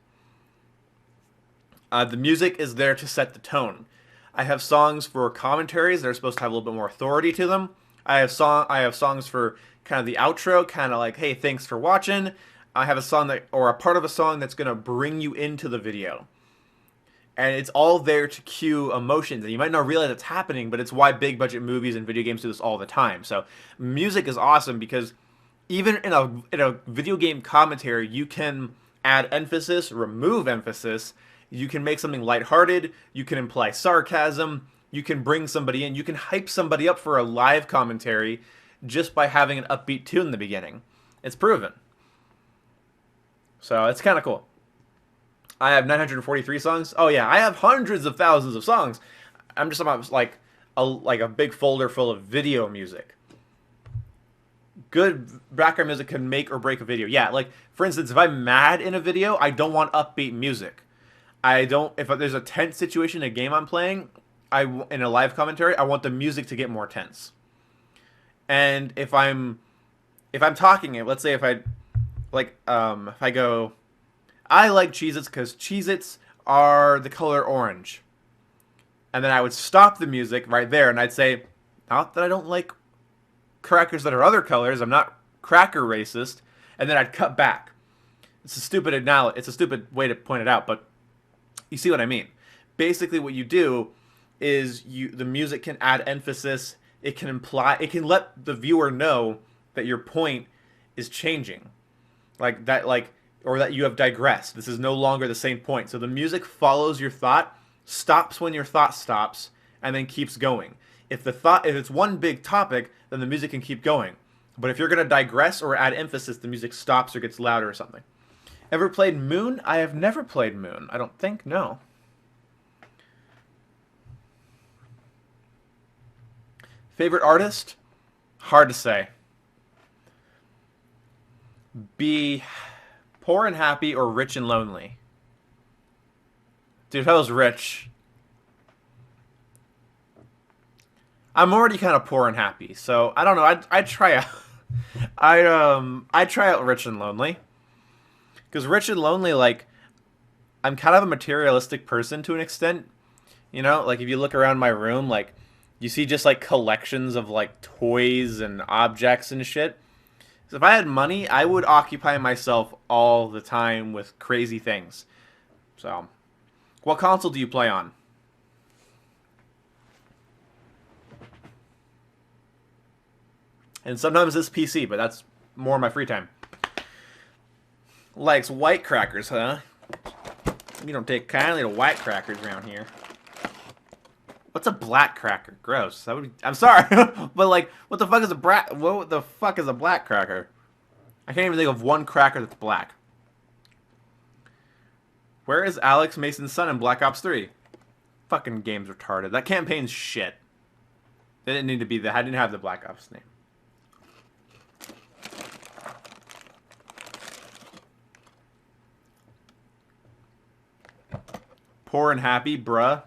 The music is there to set the tone. I have songs for commentaries that are supposed to have a little bit more authority to them. I have songs for kind of the outro, kind of like, hey, thanks for watching. I have a song that, or a part of a song that's going to bring you into the video. And it's all there to cue emotions. And you might not realize it's happening, but it's why big budget movies and video games do this all the time. So music is awesome because even in a video game commentary, you can add emphasis, remove emphasis. You can make something lighthearted. You can imply sarcasm. You can bring somebody in. You can hype somebody up for a live commentary just by having an upbeat tune in the beginning. It's proven. So it's kind of cool. I have 943 songs. Oh yeah, I have hundreds of thousands of songs. I'm just about like a big folder full of video music. Good background music can make or break a video. Yeah, like for instance, if I'm mad in a video, I don't want upbeat music. I don't. If there's a tense situation in a game I'm playing, in a live commentary, I want the music to get more tense. And if I'm talking, let's say if I go, I like Cheez-Its because Cheez-Its are the color orange. And then I would stop the music right there and I'd say, not that I don't like crackers that are other colors, I'm not cracker racist, and then I'd cut back. It's a stupid way to point it out, but you see what I mean. Basically what you do is the music can add emphasis, it can let the viewer know that your point is changing. Like that, or that you have digressed. This is no longer the same point. So the music follows your thought, stops when your thought stops, and then keeps going. If it's one big topic, then the music can keep going. But if you're going to digress or add emphasis, the music stops or gets louder or something. Ever played Moon? I have never played Moon. I don't think, no. Favorite artist? Hard to say. Be Poor and Happy or Rich and Lonely? Dude, if I was rich, I'm already kind of poor and happy, so I don't know. I'd try out. I'd try out Rich and Lonely, because Rich and Lonely, like, I'm kind of a materialistic person to an extent. You know, like if you look around my room, like you see just like collections of like toys and objects and shit. So if I had money, I would occupy myself all the time with crazy things. So, what console do you play on? And sometimes it's PC, but that's more my free time. Likes white crackers, huh? You don't take kindly to white crackers around here. What's a black cracker? Gross. I'm sorry, but like, what the fuck is a black cracker? I can't even think of one cracker that's black. Where is Alex Mason's son in Black Ops 3? Fucking game's retarded. That campaign's shit. They didn't need to be I didn't have the Black Ops name. Poor and Happy, bruh.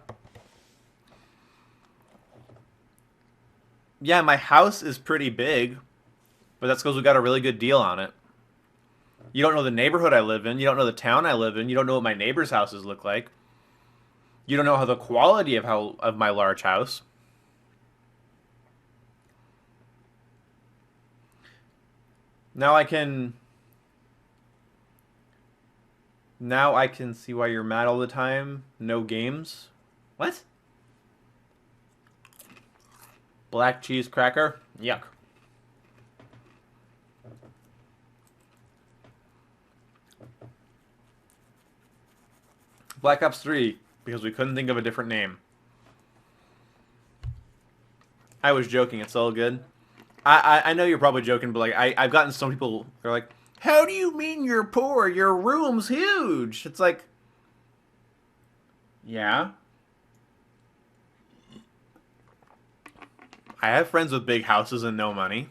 Yeah, my house is pretty big, but that's because we got a really good deal on it. You don't know the neighborhood I live in. You don't know the town I live in. You don't know what my neighbors' houses look like. You don't know how the quality of my large house. Now I can see why you're mad all the time. No games. What? Black cheese cracker? Yuck. Black Ops 3, because we couldn't think of a different name. I was joking, it's all good. I know you're probably joking, but like I've gotten some people, they're like, how do you mean you're poor? Your room's huge. It's like, yeah. I have friends with big houses and no money.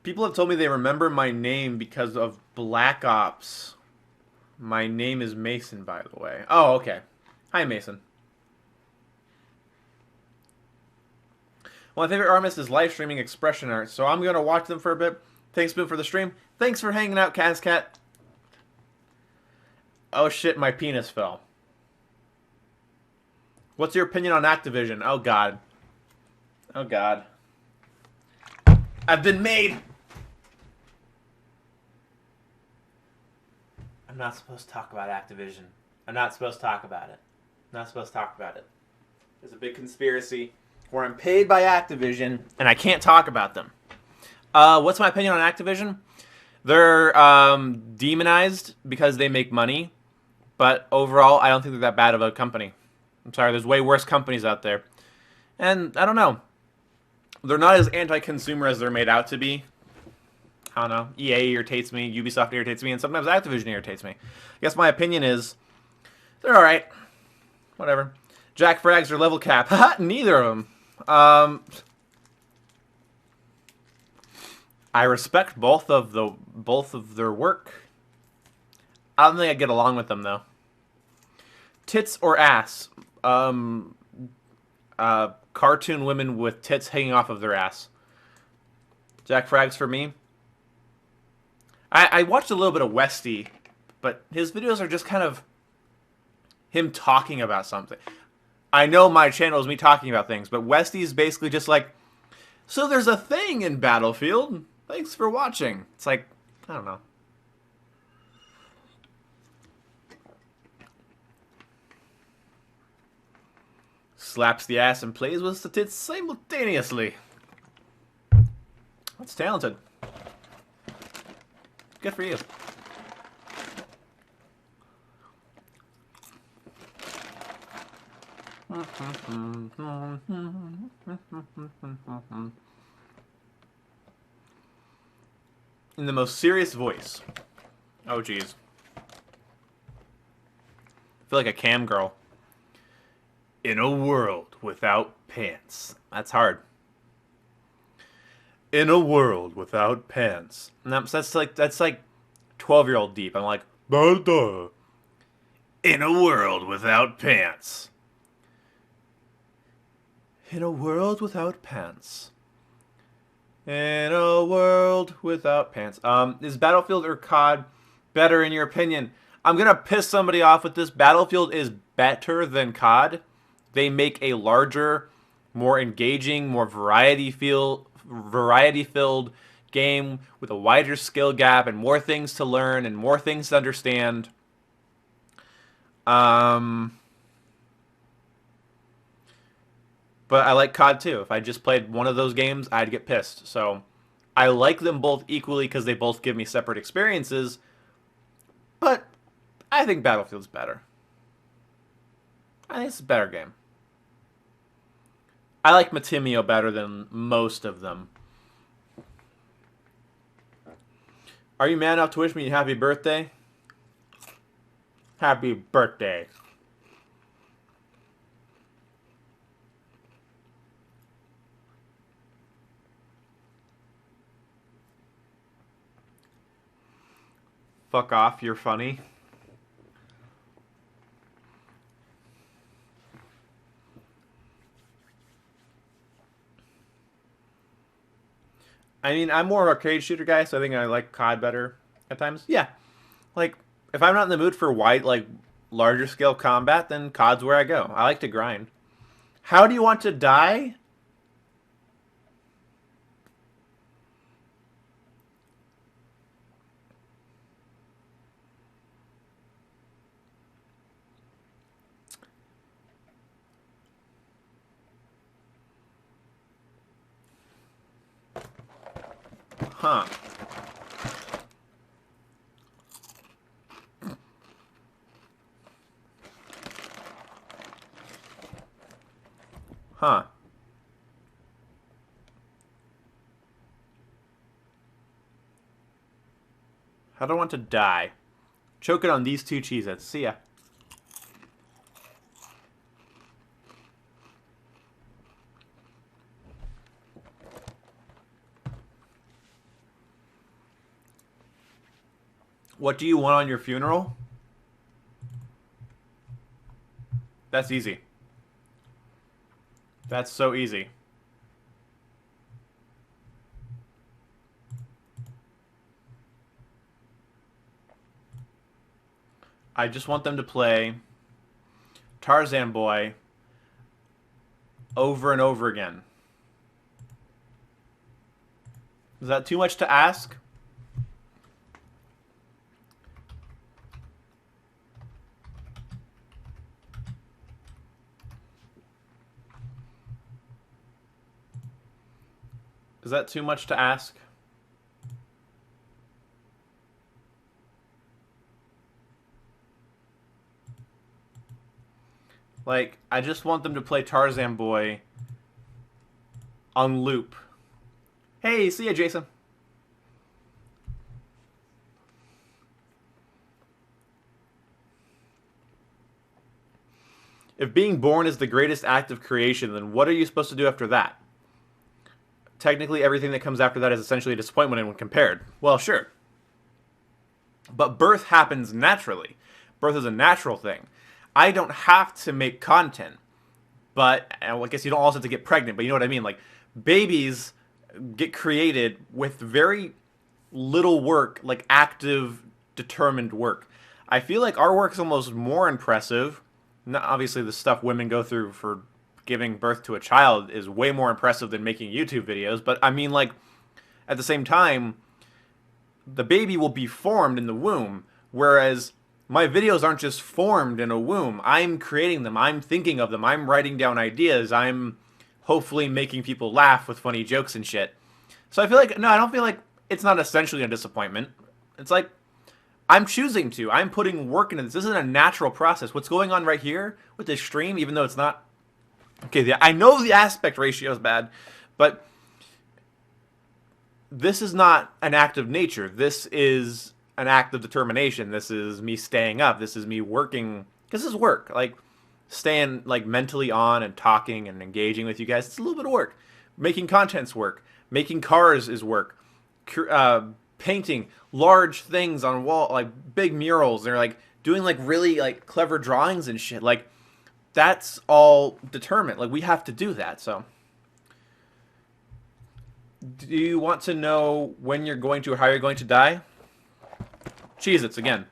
People have told me they remember my name because of Black Ops. My name is Mason, by the way. Oh, okay. Hi, Mason. Well, my favorite artist is live streaming expression art, so I'm going to watch them for a bit. Thanks, Boom, for the stream. Thanks for hanging out, Cascat. Oh shit, my penis fell. What's your opinion on Activision? Oh god. Oh god. I've been made! I'm not supposed to talk about Activision. I'm not supposed to talk about it. I'm not supposed to talk about it. There's a big conspiracy where I'm paid by Activision and I can't talk about them. What's my opinion on Activision? They're demonized because they make money, but overall, I don't think they're that bad of a company. I'm sorry, there's way worse companies out there. And I don't know. They're not as anti-consumer as they're made out to be. I don't know. EA irritates me, Ubisoft irritates me, and sometimes Activision irritates me. I guess my opinion is they're alright. Whatever. Jack Frags or level cap. Haha, neither of them. I respect both of their work. I don't think I get along with them though. Tits or ass? Cartoon women with tits hanging off of their ass. Jack Frags for me. I watched a little bit of Westy, but his videos are just kind of him talking about something. I know my channel is me talking about things, but Westy's basically just like, so there's a thing in Battlefield. Thanks for watching. It's like, I don't know. Slaps the ass and plays with the tits simultaneously. That's talented. Good for you. In the most serious voice. Oh, jeez. I feel like a cam girl. In a world without pants. That's hard. In a world without pants. No, that's like 12-year-old deep. I'm like, Balda. In a world without pants. In a world without pants. In a world without pants. Is Battlefield or COD better in your opinion? I'm gonna piss somebody off with this. Battlefield is better than COD. They make a larger, more engaging, more variety-filled game with a wider skill gap and more things to learn and more things to understand. But I like COD too. If I just played one of those games, I'd get pissed. So I like them both equally because they both give me separate experiences. But I think Battlefield's better. I think it's a better game. I like Matimio better than most of them. Are you man enough to wish me a happy birthday? Happy birthday. Fuck off, you're funny. I mean, I'm more of an arcade shooter guy, so I think I like COD better at times. Yeah. Like, if I'm not in the mood for larger scale combat, then COD's where I go. I like to grind. How do you want to die? Huh. Huh. How do I want to die? Choke it on these two Cheez-Its. See ya. What do you want on your funeral? That's easy. That's so easy. I just want them to play Tarzan Boy over and over again. Is that too much to ask? Is that too much to ask? Like, I just want them to play Tarzan Boy on loop. Hey, see ya, Jason. If being born is the greatest act of creation, then what are you supposed to do after that? Technically, everything that comes after that is essentially a disappointment when compared. Well, sure. But birth happens naturally. Birth is a natural thing. I don't have to make content, but I guess you don't also have to get pregnant, but you know what I mean? Like, babies get created with very little work, like active, determined work. I feel like our work is almost more impressive. Not obviously the stuff women go through for giving birth to a child is way more impressive than making YouTube videos, but I mean, like, at the same time, the baby will be formed in the womb, whereas my videos aren't just formed in a womb. I'm creating them. I'm thinking of them. I'm writing down ideas. I'm hopefully making people laugh with funny jokes and shit. So I feel like, no, I don't feel like it's not essentially a disappointment. It's like, I'm choosing to. I'm putting work into this. This isn't a natural process. What's going on right here with this stream, even though it's not... Okay, I know the aspect ratio is bad, but this is not an act of nature. This is an act of determination. This is me staying up. This is me working. This is work. Like, staying, like, mentally on and talking and engaging with you guys. It's a little bit of work. Making content's work. Making cars is work. Painting large things on wall, like big murals. They're like doing like really like clever drawings and shit. Like, that's all determined. Like, we have to do that. So, do you want to know when you're going to or how you're going to die? Cheez-Its again.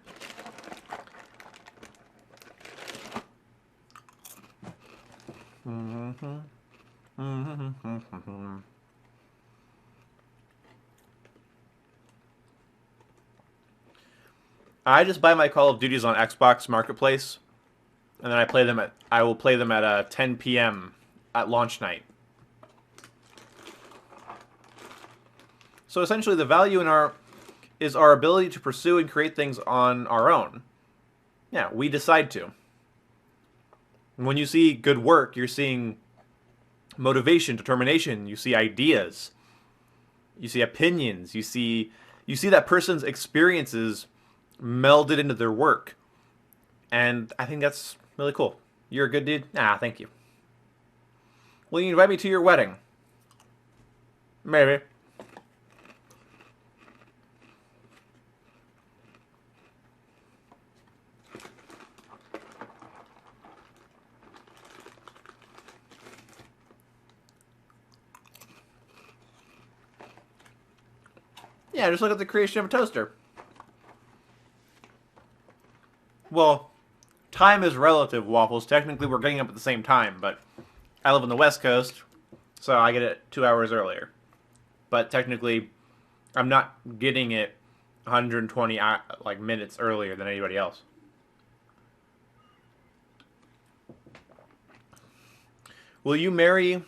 I just buy my Call of Duties on Xbox Marketplace, and then I will play them at 10 p.m. at launch night. So essentially, the value in is our ability to pursue and create things on our own. Yeah, we decide to. And when you see good work, you're seeing motivation, determination. You see ideas. You see opinions. You see that person's experiences melded into their work. And I think that's really cool. You're a good dude? Ah, thank you. Will you invite me to your wedding? Maybe. Yeah, just look at the creation of a toaster. Well, time is relative, Waffles. Technically, we're getting up at the same time, but I live on the West Coast, so I get it 2 hours earlier. But technically, I'm not getting it 120 like minutes earlier than anybody else. Will you marry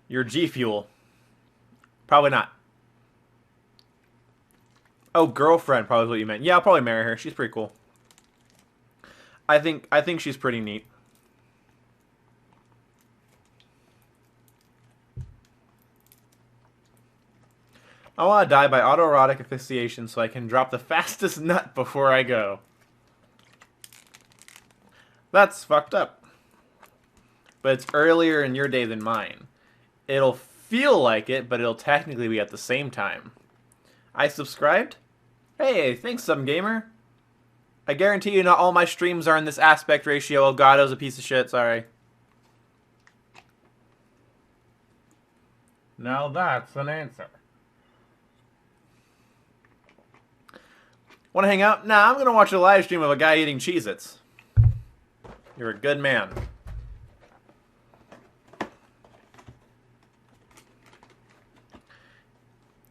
your G Fuel? Probably not. Oh, girlfriend, probably what you meant. Yeah, I'll probably marry her. She's pretty cool. I think she's pretty neat. I want to die by autoerotic asphyxiation so I can drop the fastest nut before I go. That's fucked up. But it's earlier in your day than mine. It'll feel like it, but it'll technically be at the same time. I subscribed? Hey, thanks, some gamer. I guarantee you not all my streams are in this aspect ratio. Elgato's a piece of shit, sorry. Now that's an answer. Want to hang out? Nah, I'm going to watch a live stream of a guy eating Cheez-Its. You're a good man.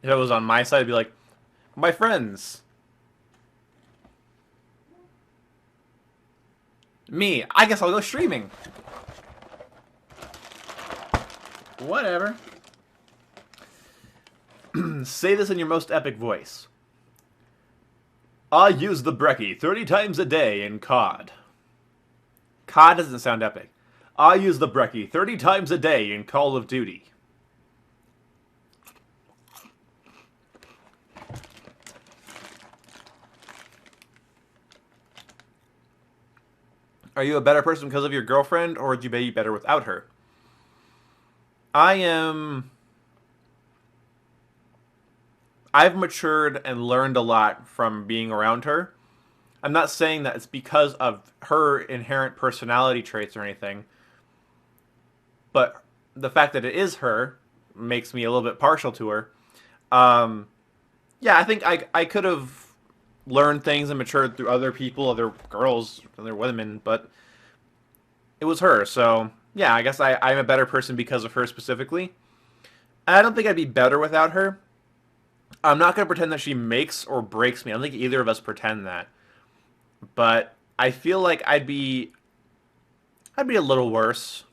If it was on my side, I'd be like, my friends. Me, I guess I'll go streaming. Whatever. Say this in your most epic voice. I use the brekkie 30 times a day in COD. COD doesn't sound epic. I use the brekkie 30 times a day in Call of Duty. Are you a better person because of your girlfriend, or would you be better without her? I am. I've matured and learned a lot from being around her. I'm not saying that it's because of her inherent personality traits or anything, but the fact that it is her makes me a little bit partial to her. Um, yeah, I think I could have learned things and matured through other people, other girls, other women, but it was her. So yeah, I guess I'm a better person because of her specifically. I don't think I'd be better without her. I'm not going to pretend that she makes or breaks me. I don't think either of us pretend that. But I feel like I'd be a little worse.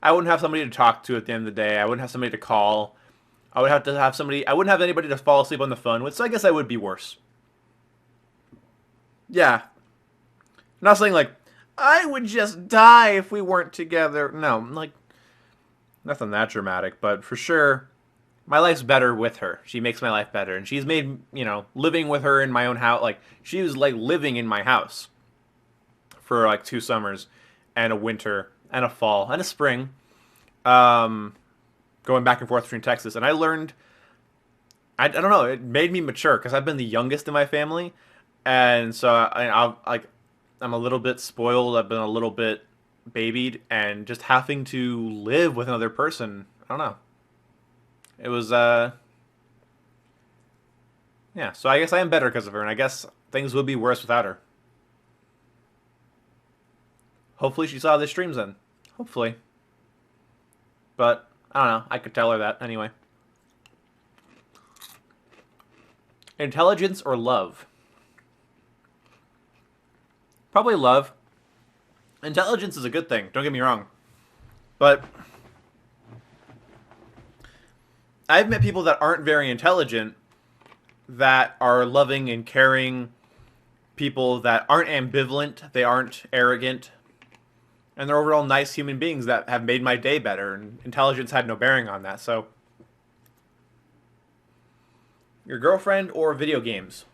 I wouldn't have somebody to talk to at the end of the day. I wouldn't have somebody to call. I would have to have somebody. I wouldn't have anybody to fall asleep on the phone with. So I guess I would be worse. Yeah, I'm not saying like I would just die if we weren't together. No, like nothing that dramatic, but for sure, my life's better with her. She makes my life better, and she's made living with her in my own house. Like she was like living in my house for like 2 summers, and a winter, and a fall, and a spring. Um, Going back and forth between Texas, and I learned. I don't know. It made me mature because I've been the youngest in my family, and so I'm a little bit spoiled. I've been a little bit babied, and just having to live with another person. I don't know. It was yeah. So I guess I am better because of her, and I guess things would be worse without her. Hopefully she saw this streams then. Hopefully, but I don't know. I could tell her that anyway. Intelligence or love? Probably love. Intelligence is a good thing. Don't get me wrong, but I've met people that aren't very intelligent that are loving and caring, people that aren't ambivalent, they aren't arrogant, and they're overall nice human beings that have made my day better, and intelligence had no bearing on that. So, your girlfriend or video games?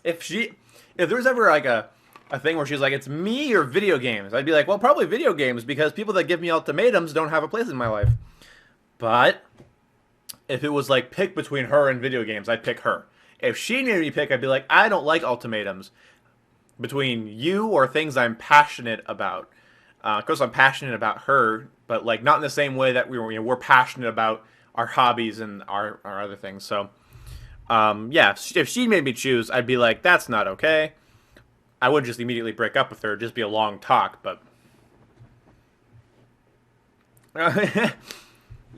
If she, if there was ever like a thing where she's like, it's me or video games, I'd be like, well, probably video games because people that give me ultimatums don't have a place in my life. But if it was like pick between her and video games, I'd pick her. If she needed me pick, I'd be like, I don't like ultimatums between you or things I'm passionate about. Of course, I'm passionate about her, but like not in the same way that we're passionate about our hobbies and our other things. So, yeah, if she made me choose, I'd be like, that's not okay. I would just immediately break up with her. It'd just be a long talk, but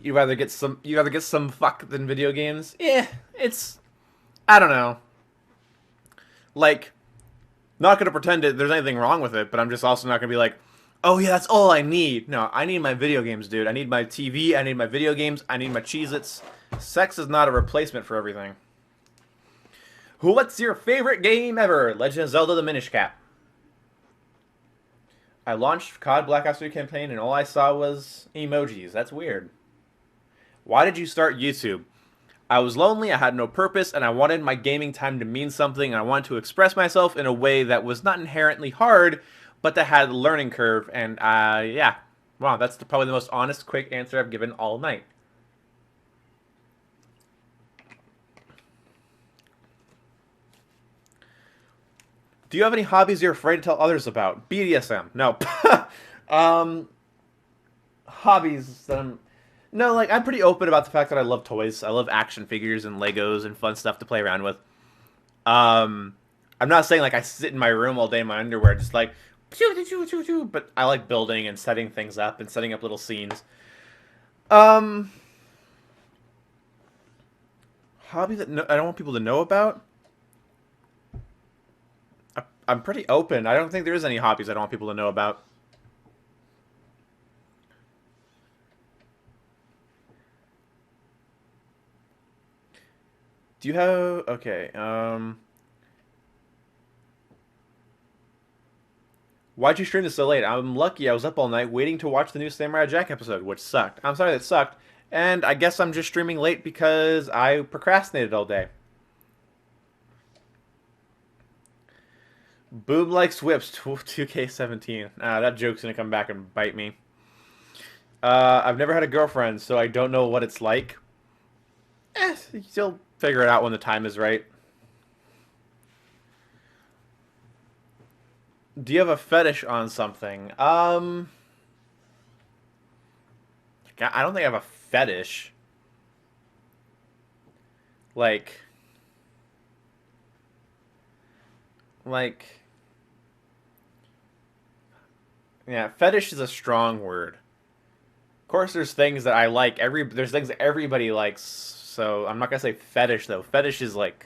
you rather get some fuck than video games. Yeah, it's I don't know. Like, not gonna pretend that there's anything wrong with it, but I'm just also not gonna be like, oh yeah, that's all I need. No, I need my video games, dude. I need my TV. I need my video games. I need my Cheez-Its. Sex is not a replacement for everything. What's your favorite game ever? Legend of Zelda: The Minish Cap. I launched COD Black Ops 3 campaign and all I saw was emojis. That's weird. Why did you start YouTube? I was lonely, I had no purpose, and I wanted my gaming time to mean something, and I wanted to express myself in a way that was not inherently hard, but that had a learning curve, and yeah. Wow, that's probably the most honest, quick answer I've given all night. Do you have any hobbies you're afraid to tell others about? BDSM. No. um, Hobbies that I'm... No, like, I'm pretty open about the fact that I love toys. I love action figures and Legos and fun stuff to play around with. Um, I'm not saying, like, I sit in my room all day in my underwear just like... But I like building and setting things up and setting up little scenes. Um, Hobby that I don't want people to know about? I'm pretty open. I don't think there is any hobbies I don't want people to know about. Do you have... Okay, Why'd you stream this so late? I'm lucky I was up all night waiting to watch the new Samurai Jack episode, which sucked. I'm sorry that sucked. And I guess I'm just streaming late because I procrastinated all day. Boom likes whips, 2K17. That joke's gonna come back and bite me. I've never had a girlfriend, so I don't know what it's like. You'll figure it out when the time is right. Do you have a fetish on something? I don't think I have a fetish. Like, yeah, fetish is a strong word. Of course, there's things that I like. There's things that everybody likes. So I'm not gonna say fetish though. Fetish is like,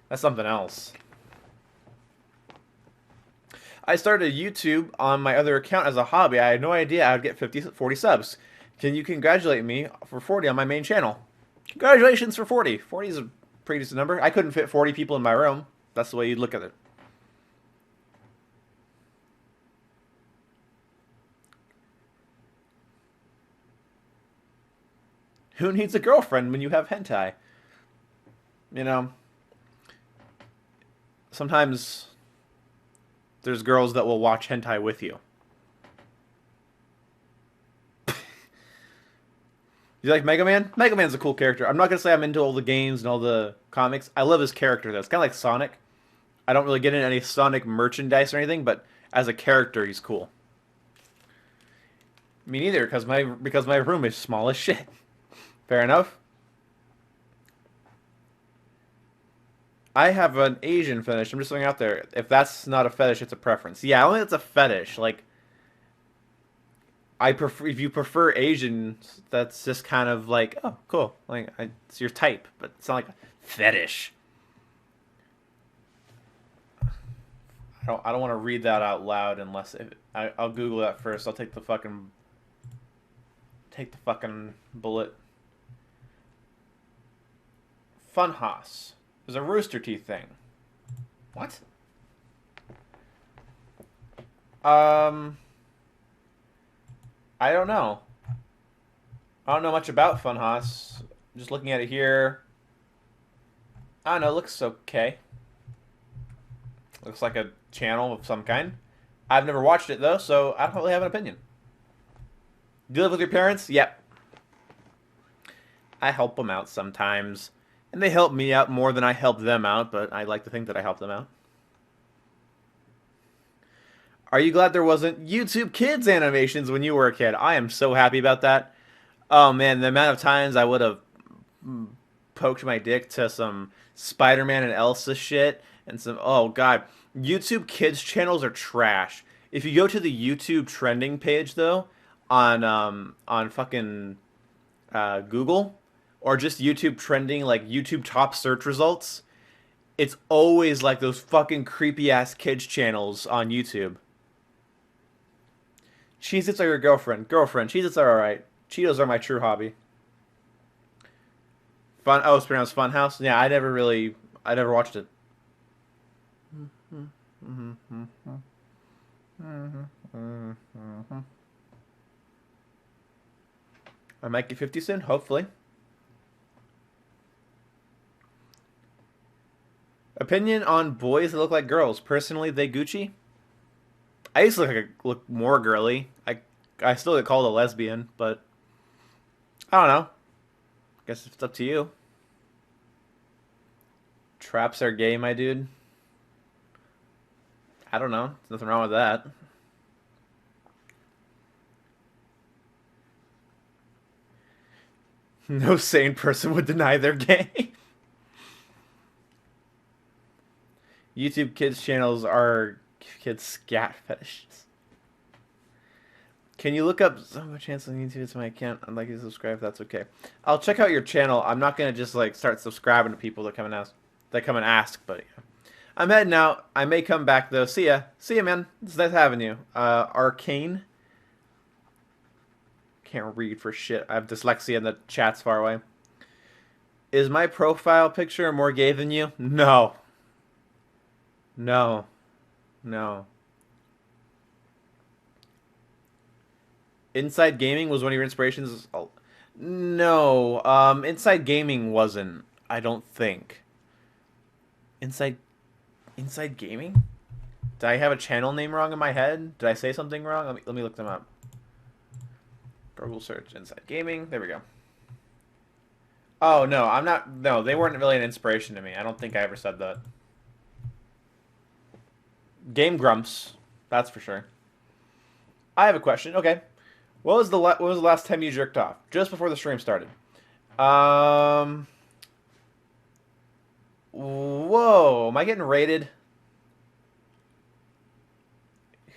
that's something else. I started YouTube on my other account as a hobby. I had no idea I would get 40 subs. Can you congratulate me for 40 on my main channel? Congratulations for 40. 40 is a pretty decent number. I couldn't fit 40 people in my room. That's the way you'd look at it. Who needs a girlfriend when you have hentai? You know, sometimes there's girls that will watch hentai with you. You like Mega Man? Mega Man's a cool character. I'm not gonna say I'm into all the games and all the comics. I love his character though. It's kind of like Sonic. I don't really get into any Sonic merchandise or anything, but as a character, he's cool. Me neither, because my room is small as shit. Fair enough. I have an Asian fetish. I'm just throwing out there. If that's not a fetish, it's a preference. Yeah, I don't think it's a fetish. Like, I prefer if you prefer Asians, that's just kind of like, oh, cool. Like, it's your type, but it's not like a fetish. I don't want to read that out loud unless I'll Google that first. I'll take the fucking bullet. Funhouse is a Rooster Teeth thing. What? I don't know. I don't know much about Funhouse. Just looking at it here. I don't know. It looks okay. Looks like a channel of some kind. I've never watched it though, so I don't really have an opinion. Do you live with your parents? Yep. I help them out sometimes. And they help me out more than I help them out, but I like to think that I help them out. Are you glad there wasn't YouTube Kids animations when you were a kid? I am so happy about that. Oh man, the amount of times I would have poked my dick to some Spider-Man and Elsa shit and some, oh god. YouTube Kids channels are trash. If you go to the YouTube trending page though, on fucking Google, or just YouTube trending, like YouTube top search results, it's always like those fucking creepy ass kids channels on YouTube. Cheez-Its are your girlfriend. Girlfriend. Cheez-Its are alright. Cheetos are my true hobby. It's pronounced Funhouse? Yeah, I never watched it. I might get 50 soon, hopefully. Opinion on boys that look like girls. Personally, they Gucci. I used to look more girly. I still get called a lesbian, but I don't know. Guess it's up to you. Traps are gay, my dude. I don't know. There's nothing wrong with that. No sane person would deny they're gay. YouTube kids channels are kids scat fetishes. Can you look up some chance on YouTube? It's my account. I'd like you to subscribe if that's okay. I'll check out your channel. I'm not gonna just like start subscribing to people that come and ask, but yeah. I'm heading out. I may come back though. See ya. See ya, man. It's nice having you. Arcane. Can't read for shit. I have dyslexia and the chat's far away. Is my profile picture more gay than you? No. No. No. Inside Gaming was one of your inspirations. Oh, no, Inside Gaming wasn't. I don't think. Inside Inside Gaming? Did I have a channel name wrong in my head? Did I say something wrong? Let me look them up. Google search Inside Gaming. There we go. Oh no, I'm not. No, they weren't really an inspiration to me. I don't think I ever said that. Game Grumps, that's for sure. I have a question. Okay, what was the last time you jerked off? Just before the stream started. Um. Whoa, am I getting raided?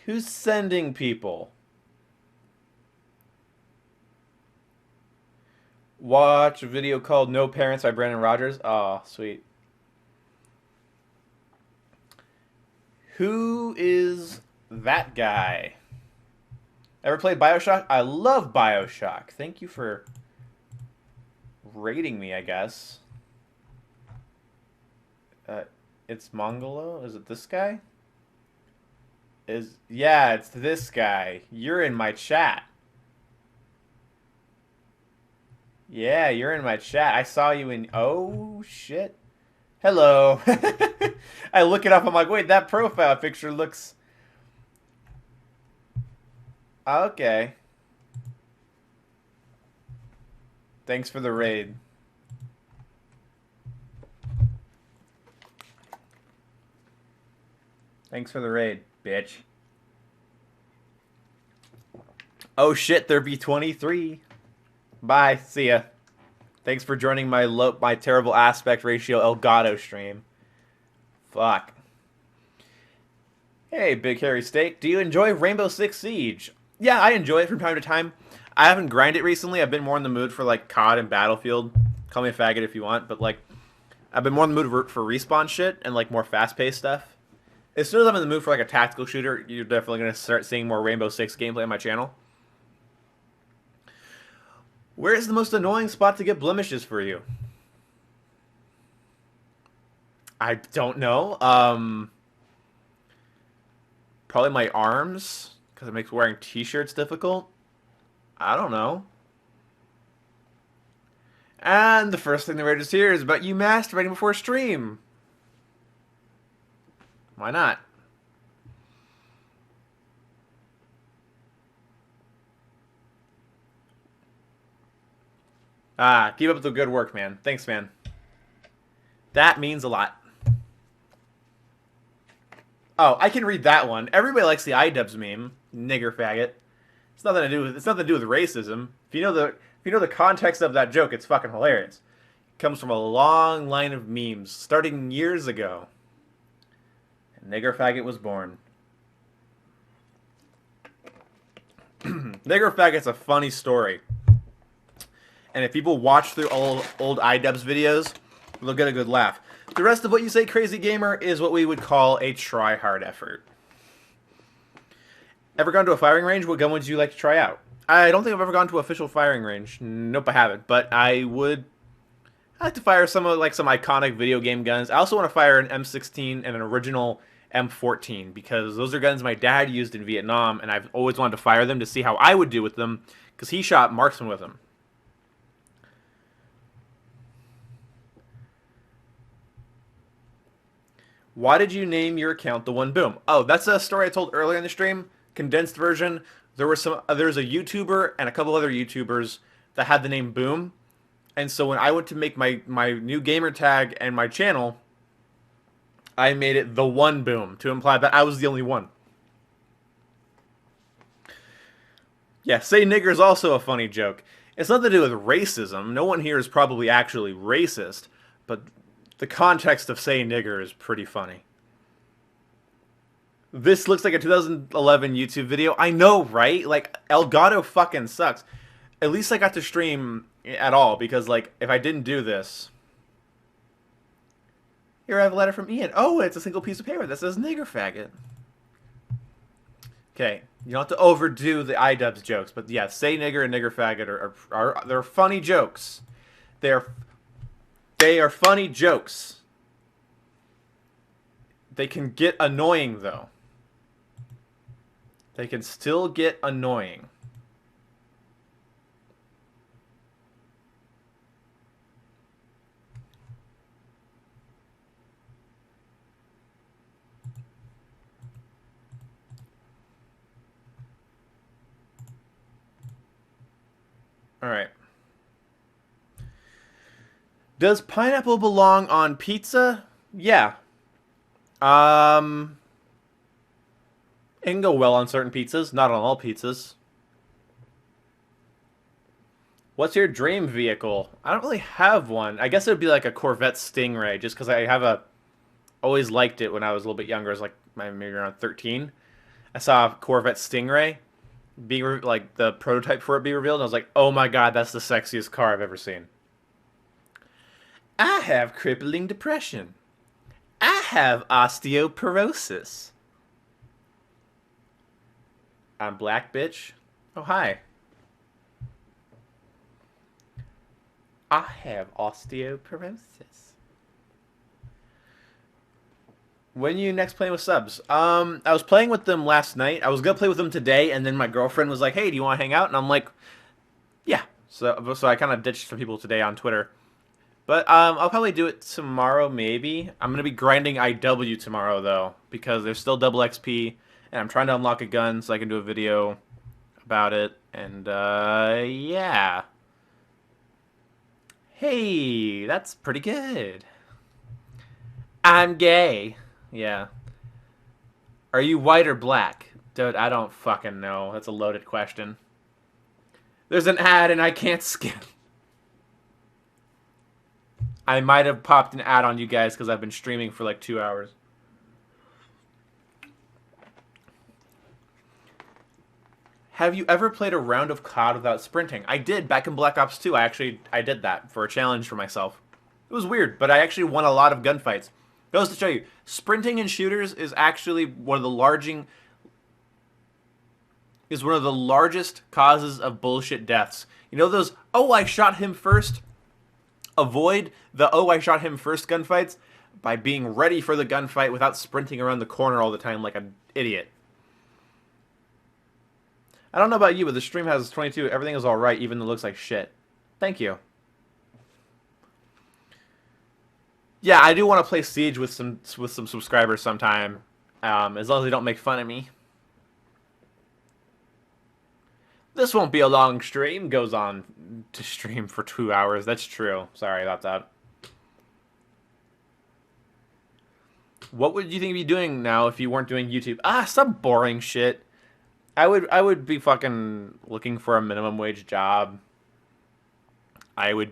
Who's sending people? Watch a video called No Parents by Brandon Rogers. Oh, sweet. Who is that guy? Ever played Bioshock? I love Bioshock. Thank you for rating me, I guess. It's Mongolo? Is it this guy? Yeah, it's this guy. You're in my chat. Yeah, you're in my chat. I saw you in... Oh, shit. Hello. I look it up. I'm like, wait, that profile picture looks... Okay. Thanks for the raid. Thanks for the raid, bitch. Oh shit, there be 23. Bye, see ya. Thanks for joining my terrible aspect ratio Elgato stream. Fuck. Hey, Big Hairy Steak, do you enjoy Rainbow Six Siege? Yeah, I enjoy it from time to time. I haven't grinded it recently. I've been more in the mood for like COD and Battlefield. Call me a faggot if you want, but like I've been more in the mood for respawn shit and like more fast-paced stuff. As soon as I'm in the mood for like a tactical shooter, you're definitely going to start seeing more Rainbow Six gameplay on my channel. Where is the most annoying spot to get blemishes for you? I don't know. Probably my arms, because it makes wearing t-shirts difficult. I don't know. And the first thing the Raiders hear is about you masturbating before stream. Why not? Ah, keep up the good work, man. Thanks, man. That means a lot. Oh, I can read that one. Everybody likes the iDubbbz meme, nigger faggot. It's nothing to do with racism. If you know the context of that joke, it's fucking hilarious. It comes from a long line of memes starting years ago. And nigger faggot was born. Nigger faggot's a funny story. And if people watch through old iDubbbz videos, they'll get a good laugh. The rest of what you say, Crazy Gamer, is what we would call a try-hard effort. Ever gone to a firing range? What gun would you like to try out? I don't think I've ever gone to an official firing range. Nope, I haven't. But I like to fire some iconic video game guns. I also want to fire an M16 and an original M14 because those are guns my dad used in Vietnam, and I've always wanted to fire them to see how I would do with them because he shot marksman with them. Why did you name your account The One Boom? Oh, that's a story I told earlier in the stream. Condensed version. There's a YouTuber and a couple other YouTubers that had the name Boom. And so when I went to make my new gamer tag and my channel, I made it The One Boom to imply that I was the only one. Yeah, say nigger is also a funny joke. It's nothing to do with racism. No one here is probably actually racist, but the context of saying nigger is pretty funny. This looks like a 2011 YouTube video. I know, right? Like, Elgato fucking sucks. At least I got to stream at all, because, like, if I didn't do this... Here I have a letter from Ian. Oh, it's a single piece of paper that says nigger faggot. Okay, you don't have to overdo the iDubbbz jokes, but yeah, say nigger and nigger faggot are they're funny jokes. They are funny jokes. They can get annoying, though. They can still get annoying. All right. Does pineapple belong on pizza? Yeah. Um, it can go well on certain pizzas, not on all pizzas. What's your dream vehicle? I don't really have one. I guess it would be like a Corvette Stingray, just because I have a always liked it when I was a little bit younger. I was like maybe around 13. I saw a Corvette Stingray being like the prototype for it be revealed, and I was like, oh my god, that's the sexiest car I've ever seen. I have crippling depression. I have osteoporosis. I'm black, bitch. Oh, hi. I have osteoporosis. When you next playing with subs? I was playing with them last night. I was gonna play with them today, and then my girlfriend was like, "Hey, do you want to hang out?" And I'm like, "Yeah." So I kind of ditched some people today on Twitter, but I'll probably do it tomorrow. Maybe I'm gonna be grinding IW tomorrow though, because there's still double XP, and I'm trying to unlock a gun so I can do a video about it. And yeah. Hey, that's pretty good. I'm gay. Yeah. Are you white or black? Dude, I don't fucking know. That's a loaded question. There's an ad and I can't skip. I might have popped an ad on you guys because I've been streaming for like 2 hours. Have you ever played a round of COD without sprinting? I did back in Black Ops 2. I did that for a challenge for myself. It was weird, but I actually won a lot of gunfights. Goes to show you, sprinting in shooters is actually one of the largest causes of bullshit deaths. You know those, oh, I shot him first? Avoid the, oh, I shot him first gunfights by being ready for the gunfight without sprinting around the corner all the time like an idiot. I don't know about you, but the stream has 22. Everything is alright, even though it looks like shit. Thank you. Yeah, I do want to play Siege with some subscribers sometime, as long as they don't make fun of me. This won't be a long stream. Goes on to stream for 2 hours. That's true. Sorry about that. What would you think you'd be doing now if you weren't doing YouTube? Some boring shit. I would be fucking looking for a minimum wage job. I'd either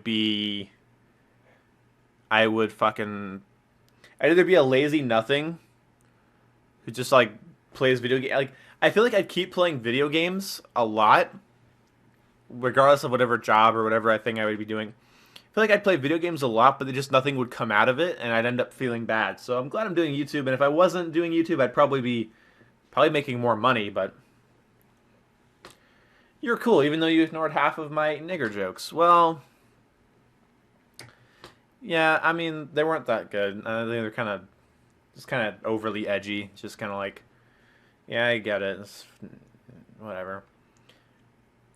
be a lazy nothing who just like plays video game. Like I feel like I'd keep playing video games a lot, regardless of whatever job or whatever I think I would be doing. I feel like I'd play video games a lot, but just nothing would come out of it, and I'd end up feeling bad. So I'm glad I'm doing YouTube. And if I wasn't doing YouTube, I'd probably be making more money, but. You're cool, even though you ignored half of my nigger jokes. Well, yeah, I mean, they weren't that good. They were kind of overly edgy. Just kind of like, yeah, I get it. It's, whatever.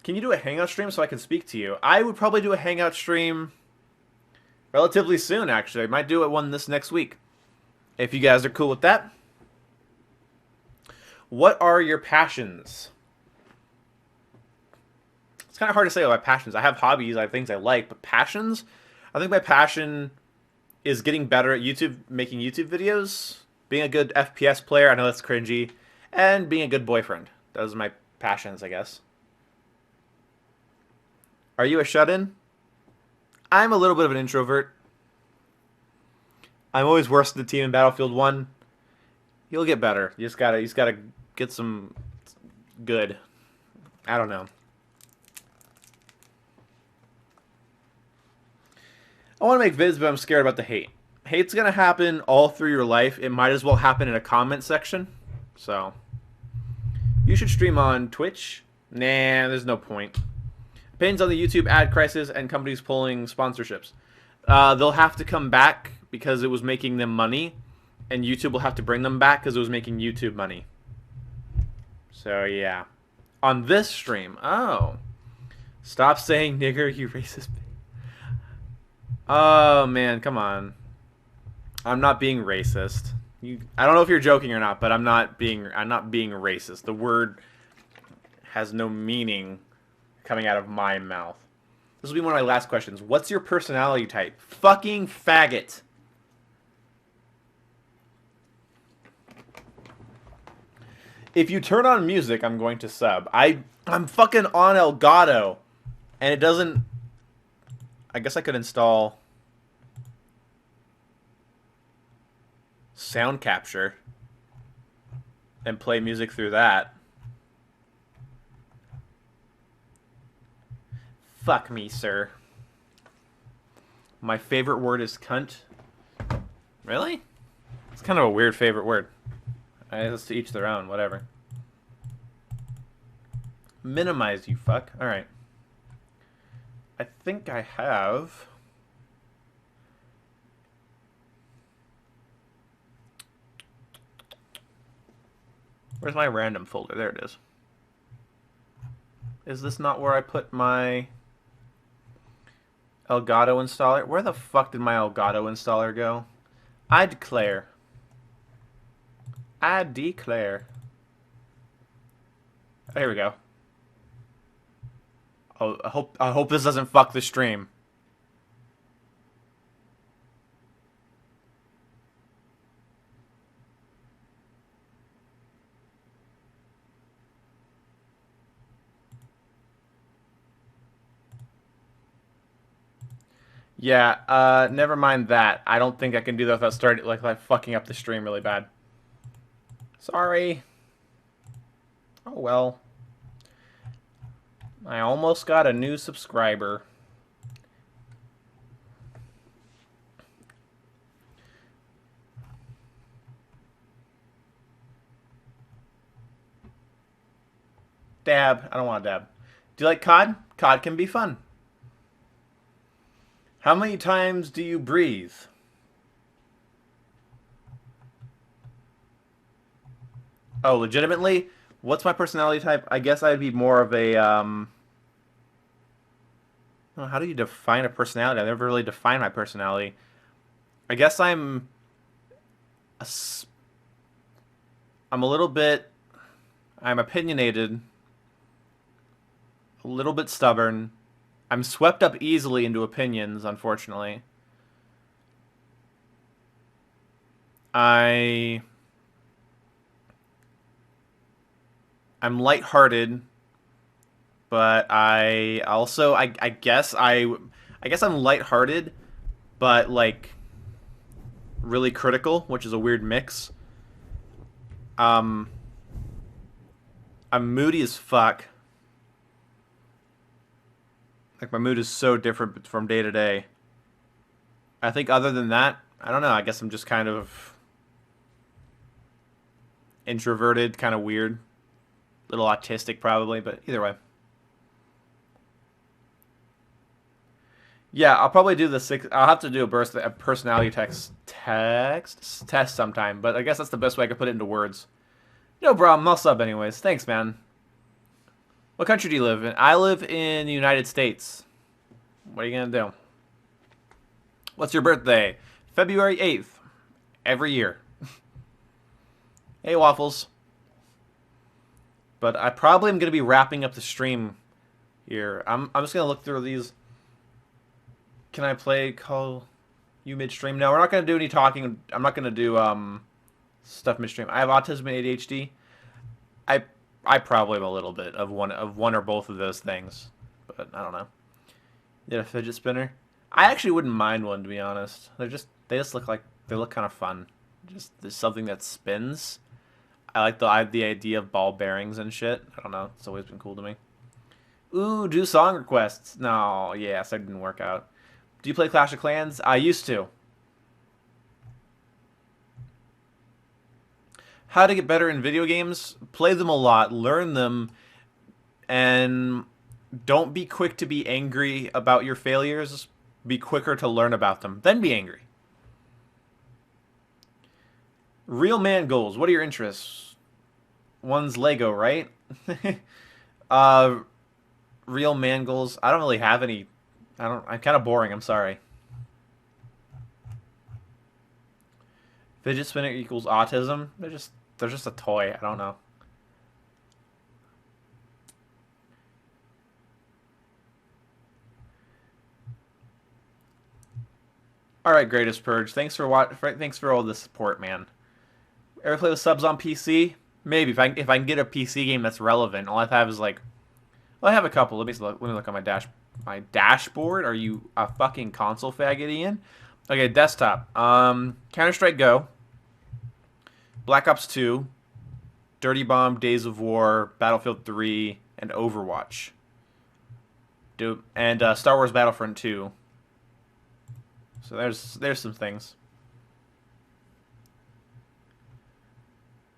Can you do a Hangout stream so I can speak to you? I would probably do a Hangout stream relatively soon, actually. I might do one this next week. If you guys are cool with that. What are your passions? It's kind of hard to say about my passions. I have hobbies, I have things I like, but passions? I think my passion is getting better at YouTube, making YouTube videos, being a good FPS player, I know that's cringy, and being a good boyfriend. Those are my passions, I guess. Are you a shut-in? I'm a little bit of an introvert. I'm always worse than the team in Battlefield 1. You'll get better. You just gotta get some good. I don't know. I want to make vids, but I'm scared about the hate. Hate's going to happen all through your life. It might as well happen in a comment section. So, you should stream on Twitch. Nah, there's no point. Depends on the YouTube ad crisis and companies pulling sponsorships. They'll have to come back because it was making them money. And YouTube will have to bring them back because it was making YouTube money. So, yeah. On this stream. Oh. Stop saying nigger, you racist bitch. Oh man, come on. I'm not being racist. I don't know if you're joking or not, but I'm not being racist. The word has no meaning coming out of my mouth. This will be one of my last questions. What's your personality type? Fucking faggot. If you turn on music, I'm going to sub. I'm fucking on Elgato, and it doesn't. I guess I could install sound capture and play music through that. Fuck me, sir. My favorite word is cunt. Really? It's kind of a weird favorite word. I guess to each their own, whatever. Minimize, you fuck. Alright. I think I have... Where's my random folder? There it is. Is this not where I put my Elgato installer? Where the fuck did my Elgato installer go? I declare. I declare. Oh, here we go. Oh, I hope this doesn't fuck the stream. Yeah, never mind that. I don't think I can do that without starting like fucking up the stream really bad. Sorry. Oh well. I almost got a new subscriber. Dab. I don't want to dab. Do you like COD? COD can be fun. How many times do you breathe? Oh, legitimately? What's my personality type? I guess I'd be more of a, oh, how do you define a personality? I never really defined my personality. I guess I'm a little bit, I'm opinionated, a little bit stubborn. I'm swept up easily into opinions, unfortunately. I'm lighthearted, but I also I guess I'm lighthearted, but like really critical, which is a weird mix. I'm moody as fuck. Like, my mood is so different from day to day. I think other than that, I don't know. I guess I'm just kind of introverted, kind of weird. Little autistic, probably, but either way. Yeah, I'll probably do the six. I'll have to do a personality test sometime, but I guess that's the best way I could put it into words. No problem. I'll sub anyways. Thanks, man. What country do you live in? I live in the United States. What are you going to do? What's your birthday? February 8th. Every year. Hey, Waffles. But I probably am going to be wrapping up the stream here. I'm just going to look through these. Can I play Call You midstream? No, we're not going to do any talking. I'm not going to do stuff midstream. I have autism and ADHD. I probably have a little bit of one or both of those things, but I don't know. Did a fidget spinner? I actually wouldn't mind one, to be honest. They just look kind of fun. Just there's something that spins. I like the idea of ball bearings and shit. I don't know. It's always been cool to me. Ooh, do song requests. No, yes, that didn't work out. Do you play Clash of Clans? I used to. How to get better in video games? Play them a lot, learn them, and don't be quick to be angry about your failures. Be quicker to learn about them, then be angry. Real man goals. What are your interests? One's Lego, right? Real man goals. I don't really have any. I'm kind of boring. I'm sorry. Fidget spinner equals autism. They're just a toy. I don't know. All right, Greatest Purge. Thanks for all the support, man. Ever play with subs on PC? Maybe if I can get a PC game that's relevant. All I have is like, well, I have a couple. Let me look on my dashboard. Are you a fucking console faggot, Ian? Okay, desktop. Counter Strike Go, Black Ops 2, Dirty Bomb, Days of War, Battlefield 3, and Overwatch. And Star Wars Battlefront 2. So there's some things.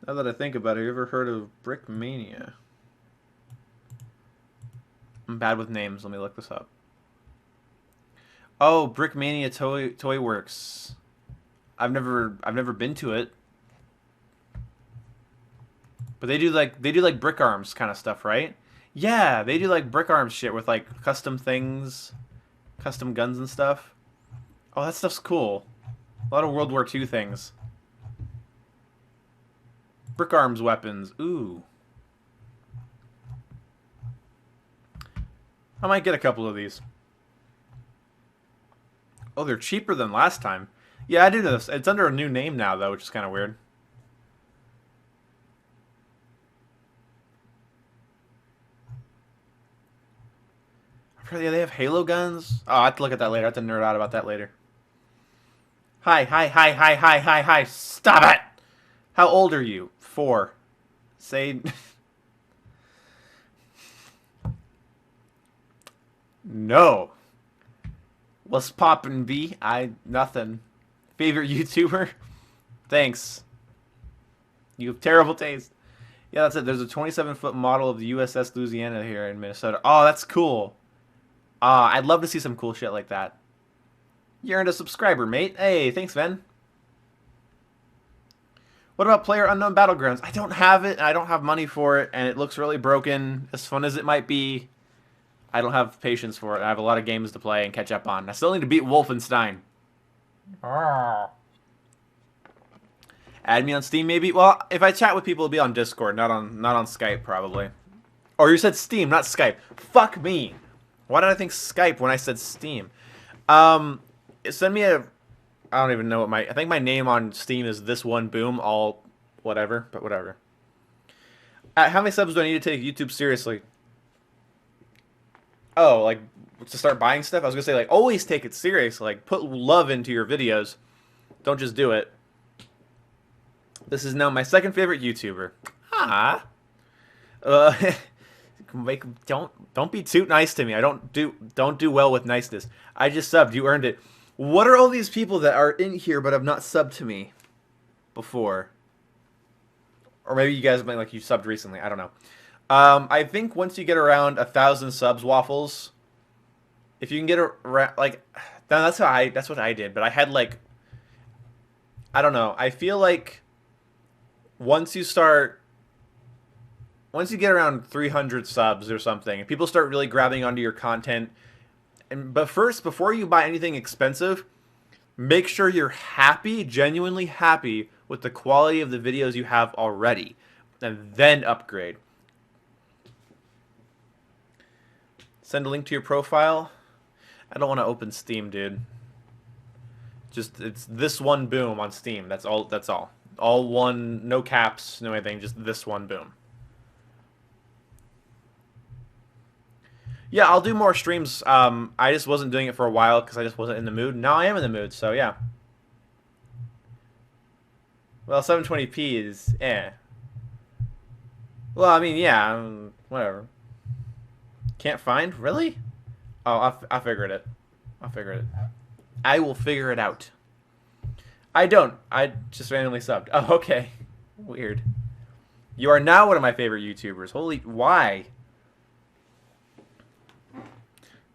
Now that I think about it, you ever heard of Brickmania? I'm bad with names. Let me look this up. Oh, Brickmania Toy Works. I've never been to it. But they do like Brick Arms kind of stuff, right? Yeah, they do like Brick Arms shit with like custom things, custom guns and stuff. Oh, that stuff's cool. A lot of World War II things. Brick Arms weapons. Ooh. I might get a couple of these. Oh, they're cheaper than last time. Yeah, I do know this. It's under a new name now, though, which is kind of weird. Yeah, they have Halo guns. Oh, I have to look at that later. I have to nerd out about that later. Hi. Stop it! How old are you? 4. Say... No. What's poppin', B? Nothing. Favorite YouTuber? Thanks. You have terrible taste. Yeah, that's it. There's a 27-foot model of the USS Louisiana here in Minnesota. Oh, that's cool. I'd love to see some cool shit like that. You earned a subscriber, mate. Hey, thanks, Ben. What about PlayerUnknown Battlegrounds? I don't have it, and I don't have money for it, and it looks really broken. As fun as it might be, I don't have patience for it. I have a lot of games to play and catch up on. I still need to beat Wolfenstein. Add me on Steam, maybe? Well, if I chat with people, it'll be on Discord, not on Skype, probably. Or you said Steam, not Skype. Fuck me. Why did I think Skype when I said Steam? Send me a... I don't even know what I think my name on Steam is This One Boom, all whatever, but whatever. How many subs do I need to take YouTube seriously? Oh, like, to start buying stuff? I was gonna say, like, always take it serious. Like, put love into your videos. Don't just do it. This is now my second favorite YouTuber. Don't be too nice to me. I don't do well with niceness. I just subbed. You earned it. What are all these people that are in here but have not subbed to me before? Or maybe you guys might, like, you subbed recently. I don't know. I think once you get around 1,000 subs, Waffles, if you can get around, like, that's what I did. But I had, like, I don't know. I feel like once you get around 300 subs or something, and people start really grabbing onto your content, but first, before you buy anything expensive, make sure you're happy, genuinely happy with the quality of the videos you have already, and then upgrade. Send a link to your profile. I don't want to open Steam, dude. Just, it's This One Boom on Steam. That's all. That's all. All one, no caps, no anything. Just This One Boom. Yeah, I'll do more streams. I just wasn't doing it for a while because I just wasn't in the mood. Now I am in the mood, so yeah. Well, 720p is eh. Well, I mean, yeah, whatever. Can't find? Really? Oh, I figured it. I'll figure it. I will figure it out. I don't. I just randomly subbed. Oh, okay. Weird. You are now one of my favorite YouTubers. Holy, why?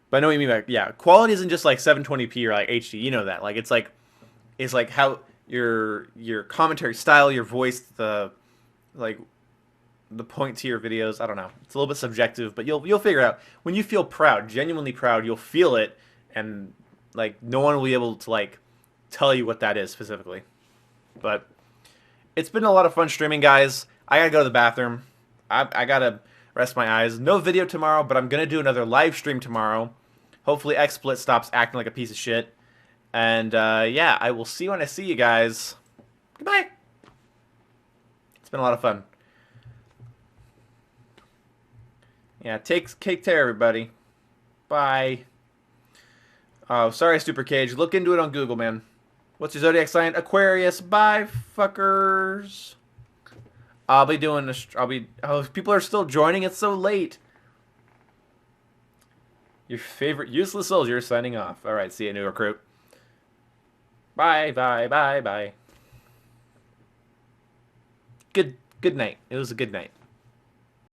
But I know what you mean by, yeah, quality isn't just like 720p or like HD. You know that. Like, it's like how your commentary style, your voice, the point to your videos. I don't know. It's a little bit subjective, but you'll figure it out. When you feel proud, genuinely proud, you'll feel it, and like no one will be able to like tell you what that is specifically. But it's been a lot of fun streaming, guys. I gotta go to the bathroom. I gotta rest my eyes. No video tomorrow, but I'm gonna do another live stream tomorrow. Hopefully XSplit stops acting like a piece of shit. And yeah, I will see you when I see you guys. Goodbye. It's been a lot of fun. Yeah, take care, everybody. Bye. Oh, sorry, Super Cage. Look into it on Google, man. What's your zodiac sign? Aquarius. Bye, fuckers. I'll be doing this. Oh, people are still joining. It's so late. Your favorite useless soldier signing off. All right, see you, new recruit. Bye, bye, bye, bye. Good night. It was a good night.